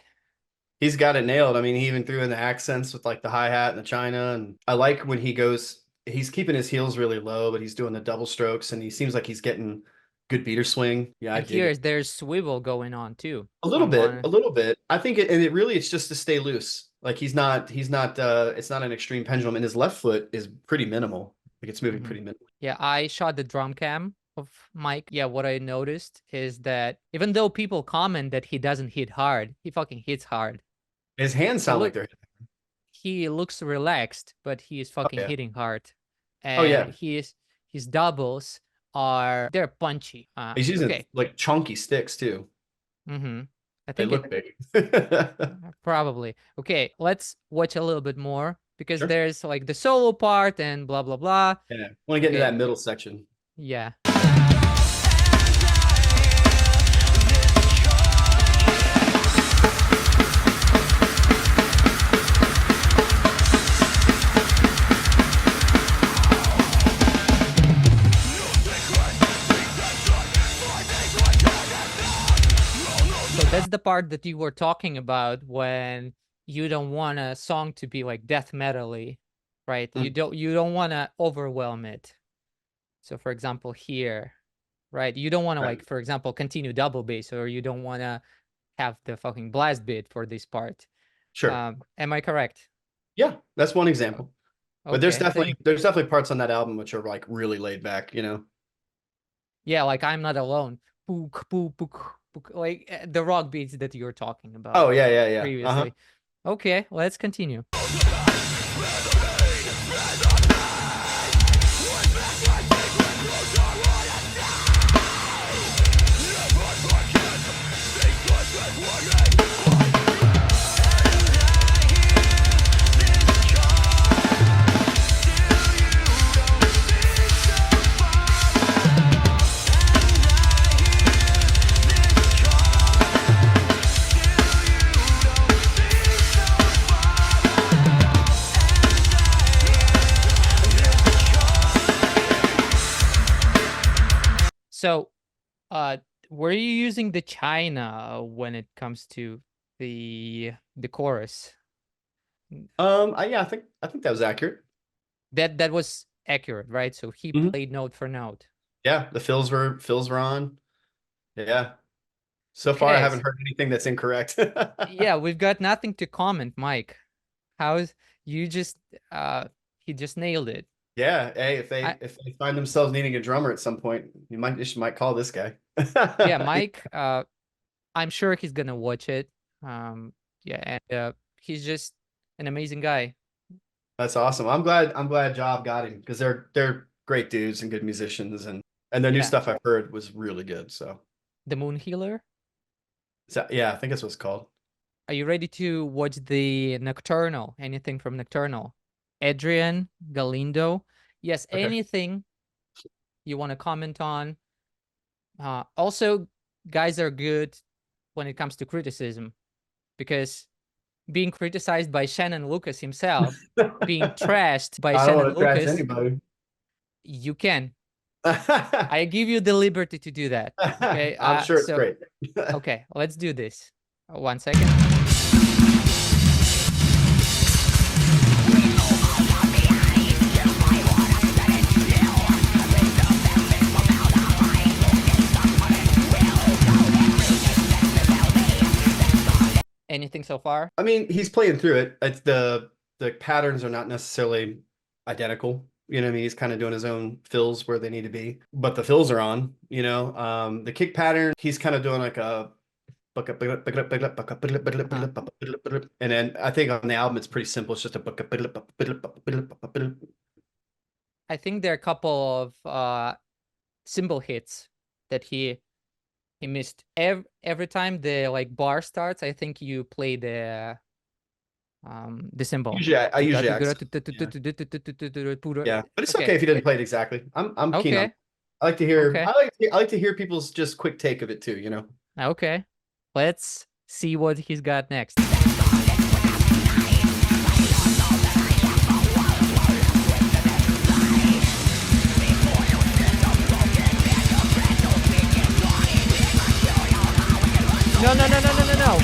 He's got it nailed. I mean, he even threw in the accents with like the hi-hat and the China. And I like when he goes, he's keeping his heels really low, but he's doing the double strokes and he seems like he's getting good beater swing. Yeah, I And dig it. there's swivel going on too. A little bit, a little bit. I think it, and it really, it's just to stay loose. Like he's not, it's not an extreme pendulum, and his left foot is pretty minimal. Like it's moving pretty minimal. Yeah, I shot the drum cam of Mike. Yeah, what I noticed is that even though people comment that he doesn't hit hard, he fucking hits hard. His hands sound like they're. He looks relaxed, but he is fucking hitting hard. And oh yeah, his doubles they're punchy. He's using like chunky sticks too. Mm-hmm. I They think look big. probably. Okay, let's watch a little bit more because there's like the solo part and blah blah blah. Yeah, I want to get into that middle section. Yeah. That's the part that you were talking about when you don't want a song to be like death metal-y, right? You don't want to overwhelm it. So for example here, right? You don't want to like, for example, continue double bass, or you don't want to have the fucking blast beat for this part. Sure. Am I correct? Yeah, that's one example. Okay. But there's definitely parts on that album which are like really laid back, you know? Yeah, like I'm Not Alone. Book, book, book. Like the rock beats that you're talking about. Oh yeah. Previously. Okay, let's continue. So, were you using the China when it comes to the chorus? Yeah, I think that was accurate. That was accurate, right? So he played note for note. Yeah, the fills were on. Yeah. So far, I haven't heard anything that's incorrect. Yeah, we've got nothing to comment, Mike. How's you just he just nailed it. Yeah, hey, if they find themselves needing a drummer at some point, you might call this guy. Yeah, Mike, I'm sure he's gonna watch it. Yeah, and he's just an amazing guy. That's awesome. I'm glad Job got him, because they're great dudes and good musicians, and their new stuff I've heard was really good. So the Moon Healer? Yeah, I think that's what it's called. Are you ready to watch the Nocturnal? Anything from Nocturnal? Adrian, Galindo. Yes, anything you want to comment on. Also, guys are good when it comes to criticism, because being criticized by Shannon Lucas himself, being trashed by Shannon Lucas, anybody. You can. I give you the liberty to do that. Okay, I'm sure it's great. Okay, let's do this. 1 second. Anything so far? I mean, he's playing through it. It's the patterns are not necessarily identical. You know what I mean? He's kind of doing his own fills where they need to be, but the fills are on, you know. The kick pattern, he's kind of doing like a and then I think on the album it's pretty simple. It's just a I think there are a couple of cymbal hits that he missed. Every time the like bar starts, I think you play the cymbal. Usually I usually yeah, but it's okay if you didn't play it exactly. I'm keen on. I like to hear I like to hear people's just quick take of it too, you know. Okay. Let's see what he's got next. No, no, no, no, no, no, no.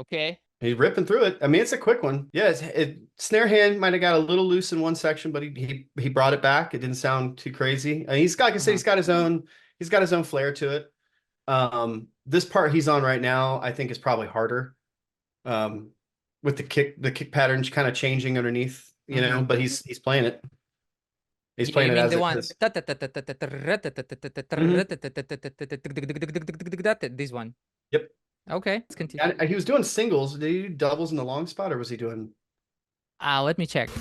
Okay. He's ripping through it. I mean, it's a quick one. Yeah, snare hand might have got a little loose in one section, but he brought it back. It didn't sound too crazy. And he's got, like I said, he's got his own flair to it. This part he's on right now, I think is probably harder. With the kick patterns kind of changing underneath, you know, but he's playing it. He's playing it as it is. This one. Yep. Okay, let's continue. He was doing singles. Did he do doubles in the long spot, or was he doing? Let me check.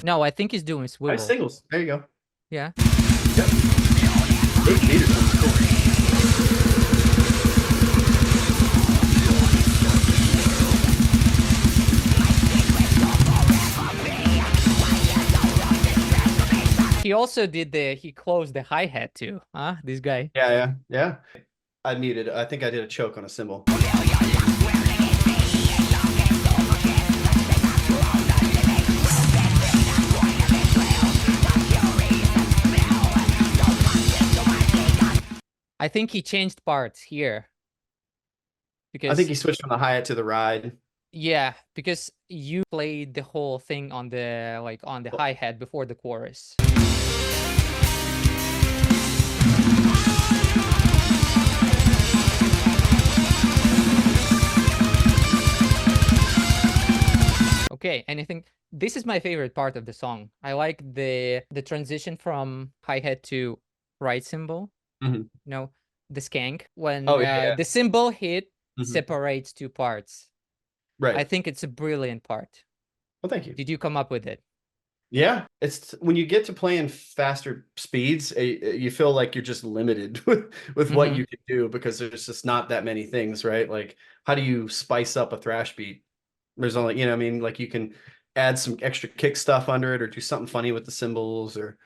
No, I think he's doing swivel. Singles. There you go. Yeah. Yep. 8 meters. He also did he closed the hi-hat too, huh? This guy. Yeah. I muted. I think I did a choke on a cymbal. I think he changed parts here. Because I think he switched from the hi-hat to the ride. Yeah, because you played the whole thing on the hi-hat before the chorus. Okay, anything? This is my favorite part of the song. I like the transition from hi-hat to right cymbal. You know, the skank when the cymbal hit separates two parts. Right. I think it's a brilliant part. Well, thank you. Did you come up with it? Yeah, it's when you get to playing faster speeds, you feel like you're just limited with what you can do because there's just not that many things, right? Like, how do you spice up a thrash beat? There's only, you know, I mean, like you can add some extra kick stuff under it or do something funny with the cymbals or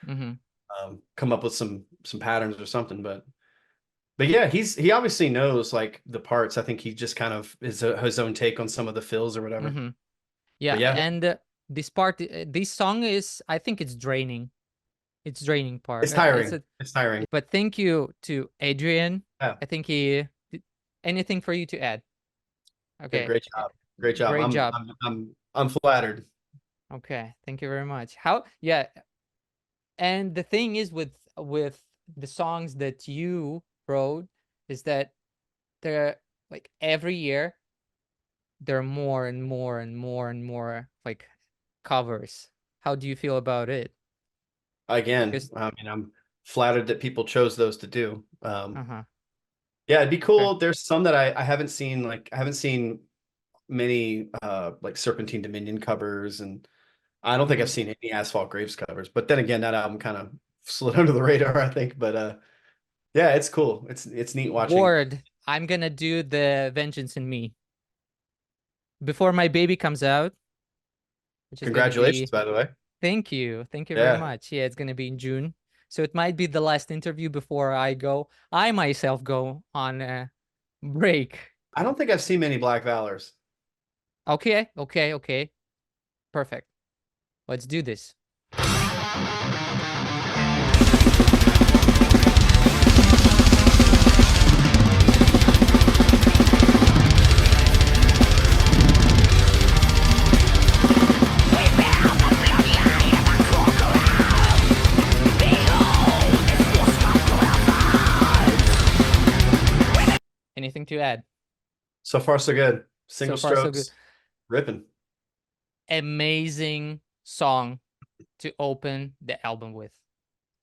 come up with some patterns or something. But yeah, he obviously knows like the parts. I think he just kind of is his own take on some of the fills or whatever. Yeah, and this part, this song is, I think it's draining. It's draining part. It's tiring. It's tiring. But thank you to Adrian. Yeah. I think anything for you to add? Okay. Yeah, great job. Great job. Great job. I'm flattered. Okay, thank you very much. And the thing is with the songs that you wrote is that they're like every year there are more and more and more and more like covers. How do you feel about it? Again, I mean, I'm flattered that people chose those to do. Yeah, it'd be cool. Okay. There's some that I haven't seen. Like I haven't seen many like Serpentine Dominion covers, and I don't think I've seen any Asphalt Graves covers. But then again, that album kind of slid under the radar, I think. But yeah, it's cool. It's neat watching. Ward, I'm gonna do the Vengeance in Me before my baby comes out. Congratulations, by the way. Thank you very much. Yeah, it's gonna be in June, so it might be the last interview before I myself go on a break. I don't think I've seen many Black Valors. Okay. Perfect. Let's do this. Anything to add? So far, so good. Single strokes, ripping. Amazing song to open the album with.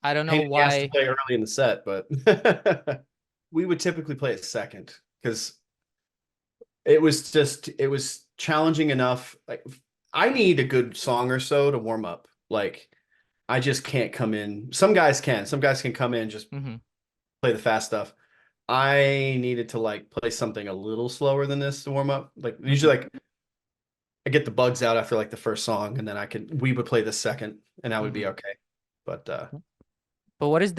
I don't know why. He has to play early in the set, but we would typically play it second because it was challenging enough. Like I need a good song or so to warm up. Like I just can't come in. Some guys can come in just play the fast stuff. I needed to like play something a little slower than this to warm up. Like usually like I get the bugs out after like the first song and then we would play the second and that would be okay. But what is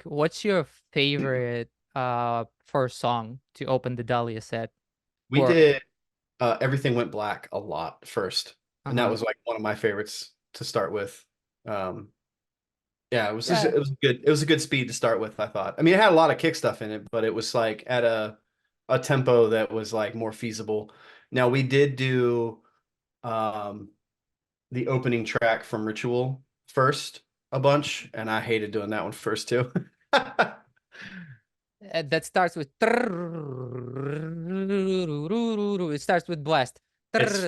what's your favorite first song to open the Dahlia set? We Or did Everything Went Black a lot first, and that uh-huh. was like one of my favorites to start with. Um, yeah, it was just, Yeah. it was a good speed to start with, I thought. I mean, it had a lot of kick stuff in it, but it was like at a tempo that was like more feasible. Now we did do um the opening track from Ritual first a bunch, and I hated doing that one first too. That starts with it starts with blast. It's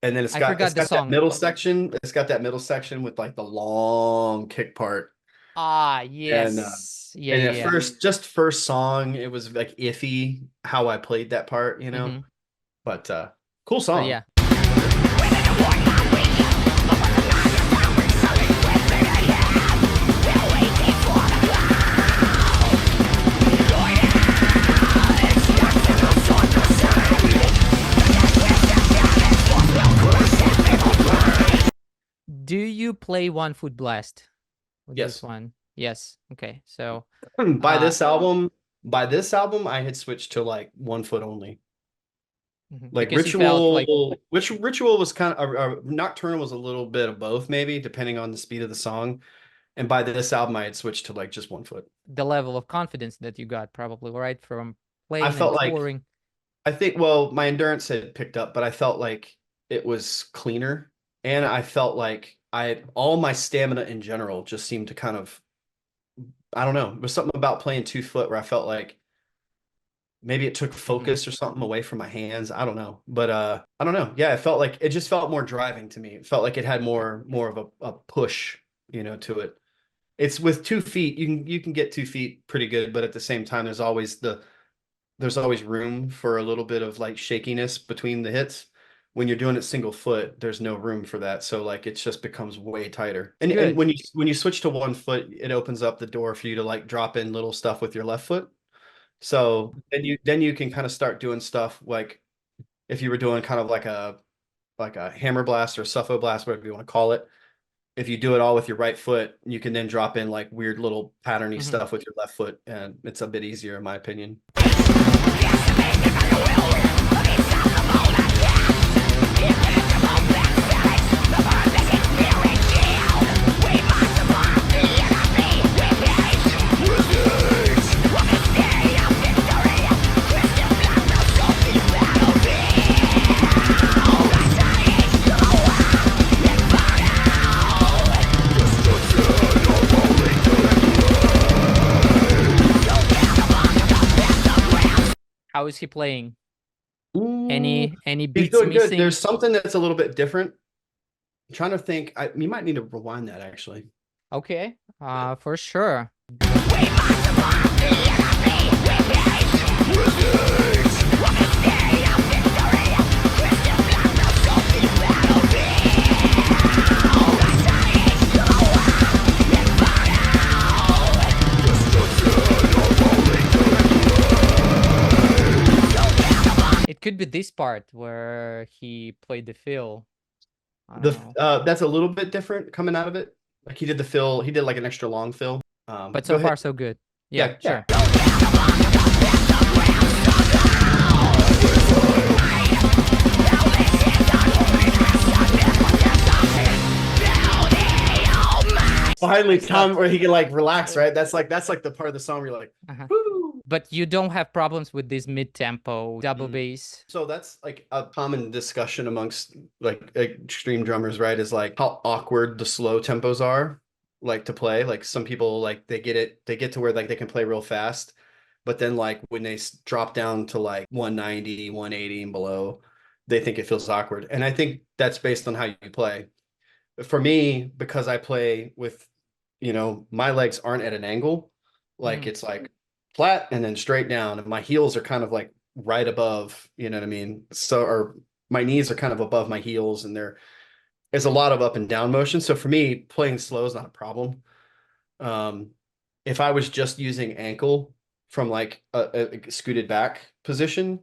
and then I it's forgot the got that song. middle section. It's got that middle section with like the long kick part. Ah, And yes. Yeah, and yeah, at yeah. just first song, it was like iffy how I played that part, you know. Mm-hmm. But cool So song. yeah. Do you play One Foot Blast with this Yes. one? Yes. Okay. So By uh this album, I had switched to like 1 foot only. Like because you felt like Ritual was kind of Nocturnal was a little bit of both, maybe depending on the speed of the song. And by this album, I had switched to like just 1 foot. the level of confidence that you got probably, right? From I playing and felt like touring. I think well, my endurance had picked up, but I felt like it was cleaner, and I felt like I all my stamina in general just seemed to kind of I don't know. There was something about playing 2 foot where I felt like maybe it took Mhm. focus or something away from my hands. I don't know. But I don't know. Yeah, it felt like it just felt more driving to me. It felt like it had more of a push, you know, to it. It's with 2 feet, you can get 2 feet pretty good, but at the same time, there's always room for a little bit of like shakiness between the hits. When you're doing it single foot, there's no room for that. So like it just becomes way tighter. And Good. when you switch to 1 foot, it opens up the door for you to like drop in little stuff with your left foot. So then you can kind of start doing stuff like if you were doing kind of like a hammer blast or suffo blast, whatever you want to call it. If you do it all with your right foot, you can then drop in like weird little patterny Mhm. stuff with your left foot, and it's a bit easier in my opinion. How is he playing? Ooh, Any he's beats doing good. missing? There's something that's a little bit different. I'm trying to think. You might need to rewind that actually. Okay. For sure. It could be this part where he played the fill. I don't know. That's a little bit different coming out of it. Like he did the fill, he did like an extra long fill. But Go so ahead. far so good. Yeah, Yeah, sure. finally I stopped. time where he can like relax, right? That's like the part of the song where you're like, Uh-huh. woo. But you don't have problems with this mid-tempo double bass. So that's like a common discussion amongst like extreme drummers, right? Is like how awkward the slow tempos are, like to play. Like some people like they get to where like they can play real fast, but then like when they drop down to like 190, 180 and below, they think it feels awkward. And I think that's based on how you play. For me, because I play with, you know, my legs aren't at an angle, like Mhm. it's like flat and then straight down, and my heels are kind of like right above, you know what I mean? So, or my knees are kind of above my heels, and there's a lot of up and down motion. So for me, playing slow is not a problem. Um, if I was just using ankle from like a scooted back position,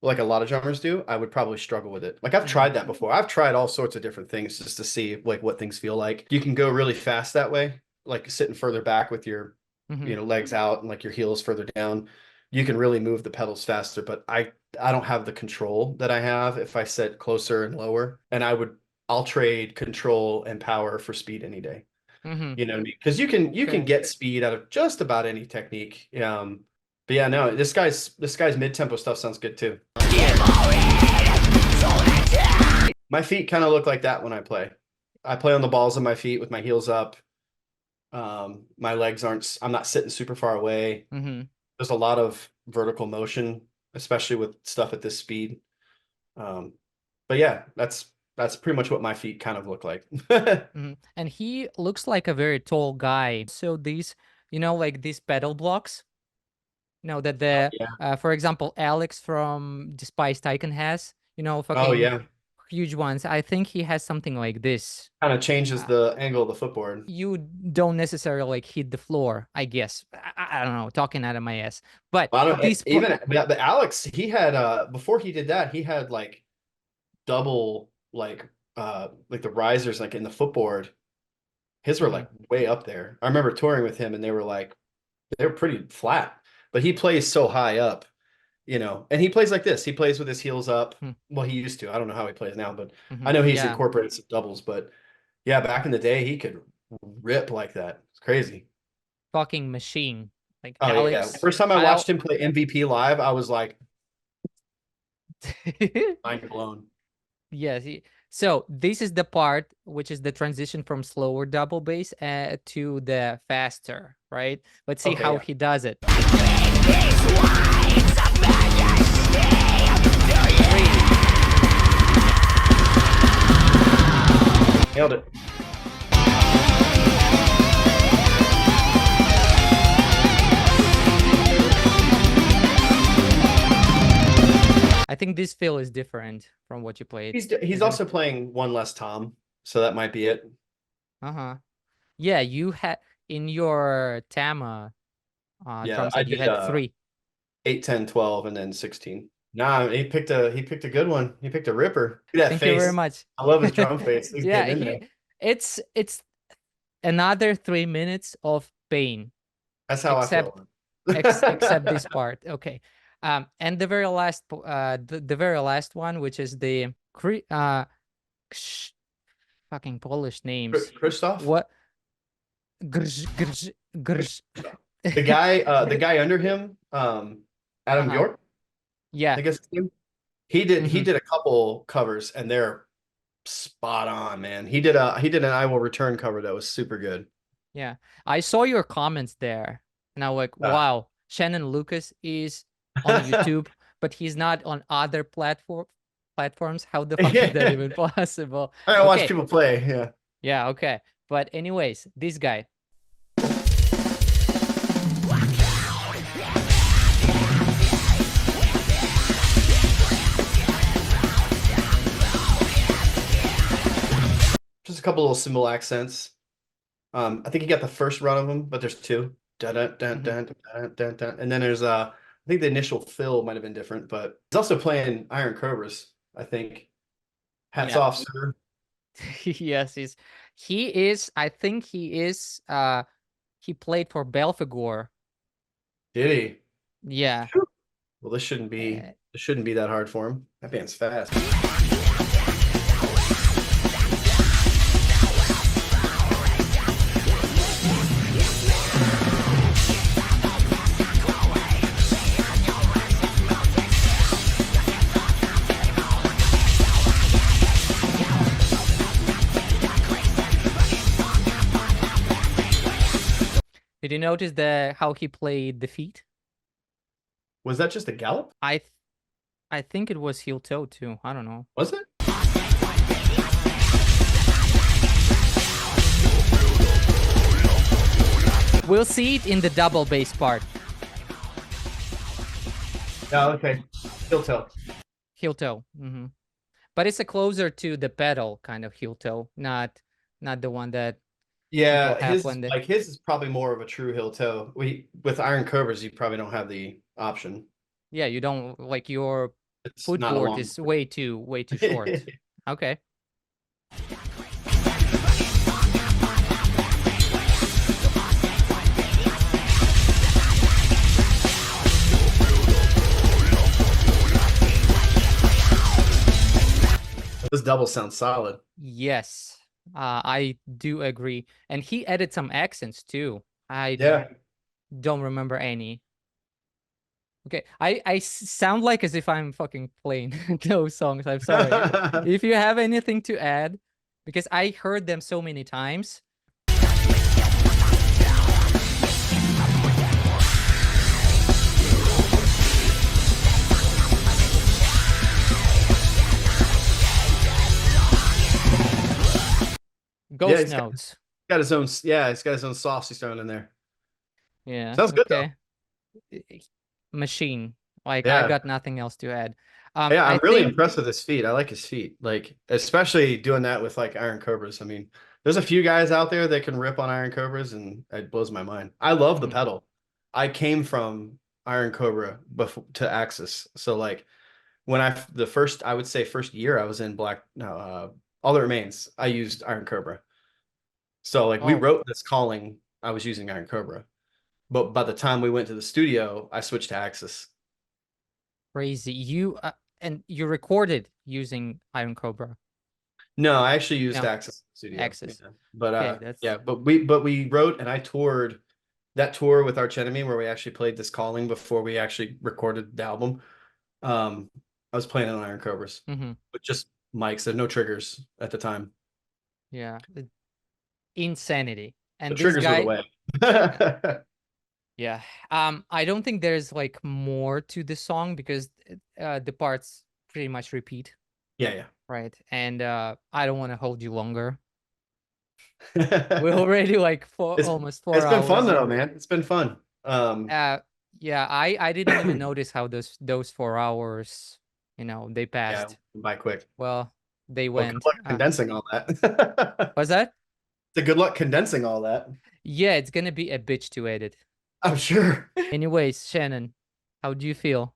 like a lot of drummers do, I would probably struggle with it. Like I've Mhm. tried that before. I've tried all sorts of different things just to see like what things feel like. You can go really fast that way, like sitting further back with your you know, legs out and like your heels further down, you can really move the pedals faster. But I don't have the control that I have if I sit closer and lower. And I'll trade control and power for speed any day. You know what I mean? Because you can get speed out of just about any technique. But yeah, no, this guy's mid-tempo stuff sounds good too. My feet kind of look like that when I play. I play on the balls of my feet with my heels up. My legs I'm not sitting super far away. There's a lot of vertical motion, especially with stuff at this speed. But yeah, that's pretty much what my feet kind of look like. And he looks like a very tall guy. So these, you know, like these pedal blocks, you know, that the, for example, Alex from Despised Icon has, you know, fucking huge ones. I think he has something like this. Kind of changes the angle of the footboard. You don't necessarily like hit the floor, I guess. I don't know, talking out of my ass. But the Alex, he had before he did that, he had like double like the risers like in the footboard. His were like way up there. I remember touring with him and they were pretty flat, but he plays so high up, you know, and he plays like this. He plays with his heels up. Well, he used to. I don't know how he plays now, but I know he's incorporated some doubles. But yeah, back in the day, he could rip like that. It's crazy. Fucking machine. Like Alex. Yeah. First time I watched him play MVP live, I was like, mind blown. Yes. So this is the part which is the transition from slower double bass to the faster, right? Let's see how he does it. Nailed it. I think this feel is different from what you played. He's also playing one less tom, so that might be it. Yeah, you had in your Tama drum set, you had 3. 8, 10, 12, and then 16. Nah, he picked a good one. He picked a ripper. Look at that Thank face. You very much. I love his drum face. He's it's another 3 minutes of pain. That's how I feel. Except this part. Okay. And the very last the very last one, which is the fucking Polish names. Krzysztof? What? The guy under him, Adam York. Yeah, I guess he did a couple covers and they're spot on, man. He did an I Will Return cover that was super good. Yeah, I saw your comments there, and I was like, wow, Shannon Lucas is on YouTube, but he's not on other platforms. How the fuck is that even possible? I watch people play. Yeah. Yeah. Okay. But anyways, this guy. Just a couple little cymbal accents. I think you got the first run of them, but there's 2. Dun, dun, dun, dun, dun, dun, dun. And then there's I think the initial fill might have been different, but he's also playing Iron Cobras, I think. Hats off, sir. Yes, he is. I think he is. He played for Belfagor. Did he? Yeah. Well, this shouldn't be that hard for him. That band's fast. Did you notice how he played the feet? Was that just a gallop? I think it was heel toe too. I don't know. Was it? We'll see it in the double bass part. Oh, okay. Heel toe. Heel toe. But it's a closer to the pedal kind of heel toe, not the one that. Yeah, his is probably more of a true heel toe. With Iron Cobras, you probably don't have the option. Yeah, you don't, like, your footboard is way too short. Okay. This double sounds solid. Yes, I do agree. And he added some accents too. I Yeah. don't remember any. Okay, I sound like as if I'm fucking playing those songs. I'm sorry. If you have anything to add, because I heard them so many times. Ghost notes. Got his own, yeah, he's got his own sauce he's throwing in there. Yeah. Sounds good though. Machine. Like, Yeah. I've got nothing else to add. Yeah, I'm I really think impressed with his feet. I like his feet, like especially doing that with like Iron Cobras. I mean, there's a few guys out there that can rip on Iron Cobras, and it blows my mind. I love the pedal. I came from Iron Cobra before to Axis, so like when I would say first year I was in Black, no, All That Remains, I used Iron Cobra. So like we wrote this calling, I was using Iron Cobra, but by the time we went to the studio, I switched to Axis. crazy. You and you recorded using Iron Cobra. No, I actually used No. Axis Studio. Axis. Yeah. But Okay, that's... yeah, but we wrote and I toured that tour with Arch Enemy where we actually played this calling before we actually recorded the album. I was playing on Iron Cobras, with just mics. There's no triggers at the time. Yeah, insanity. And The this triggers guy, were the way. yeah. I don't think there's like more to the song because the parts pretty much repeat. Yeah. Right. And I don't want to hold you longer. We're already like almost 4 hours. It's been fun though, man. It's been fun. Yeah, I didn't even notice how those 4 hours, they passed. Yeah, by quick. Well, they went. Good luck condensing all that. What's that? It's a good luck condensing all that. Yeah, it's gonna be a bitch to edit. I'm sure. Anyways, Shannon, how do you feel?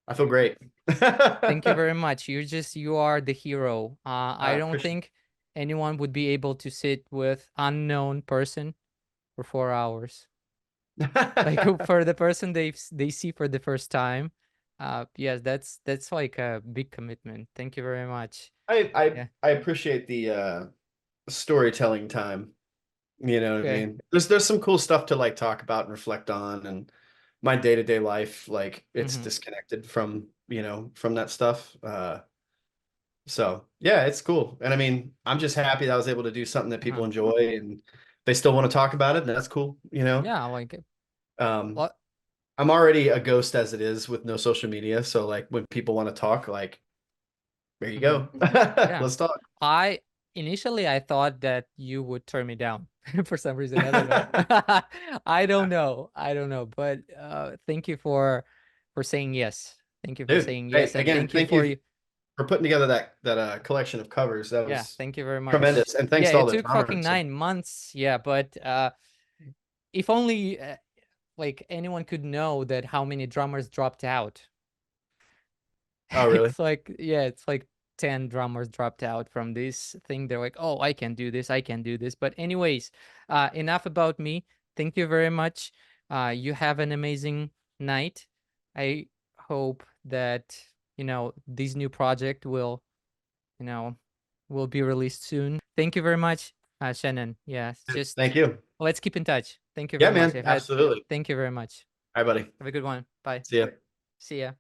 I feel great. Thank you very much. You are the hero. I don't think anyone would be able to sit with unknown person for 4 hours. Like for the person they see for the first time. Yes, that's like a big commitment. Thank you very much. I appreciate the storytelling time. You know what I mean? There's some cool stuff to like talk about and reflect on, and my day-to-day life, like it's disconnected from, from that stuff. So yeah, it's cool. And I mean, I'm just happy that I was able to do something that people enjoy and they still want to talk about it, and that's cool, Yeah, I like it. I'm already a ghost as it is with no social media. So like when people want to talk, like, there you go. Let's talk. Initially I thought that you would turn me down for some reason. I don't know. I don't know. But thank you for saying yes. Thank you for saying yes. Hey, and again, thank you for putting together that collection of covers. That was thank you very much. Tremendous. And thanks to all the drummers. It took fucking 9 months. Yeah, but if only like anyone could know that how many drummers dropped out. Oh, really? It's like, it's like 10 drummers dropped out from this thing. They're like, oh, I can do this. But anyways, enough about me. Thank you very much. You have an amazing night. I hope that, this new project will be released soon. Thank you very much, Shannon. Yeah, just thank you. Let's keep in touch. Thank you very much. Absolutely. Thank you very much. All right, buddy. Have a good one. Bye. See ya. See ya.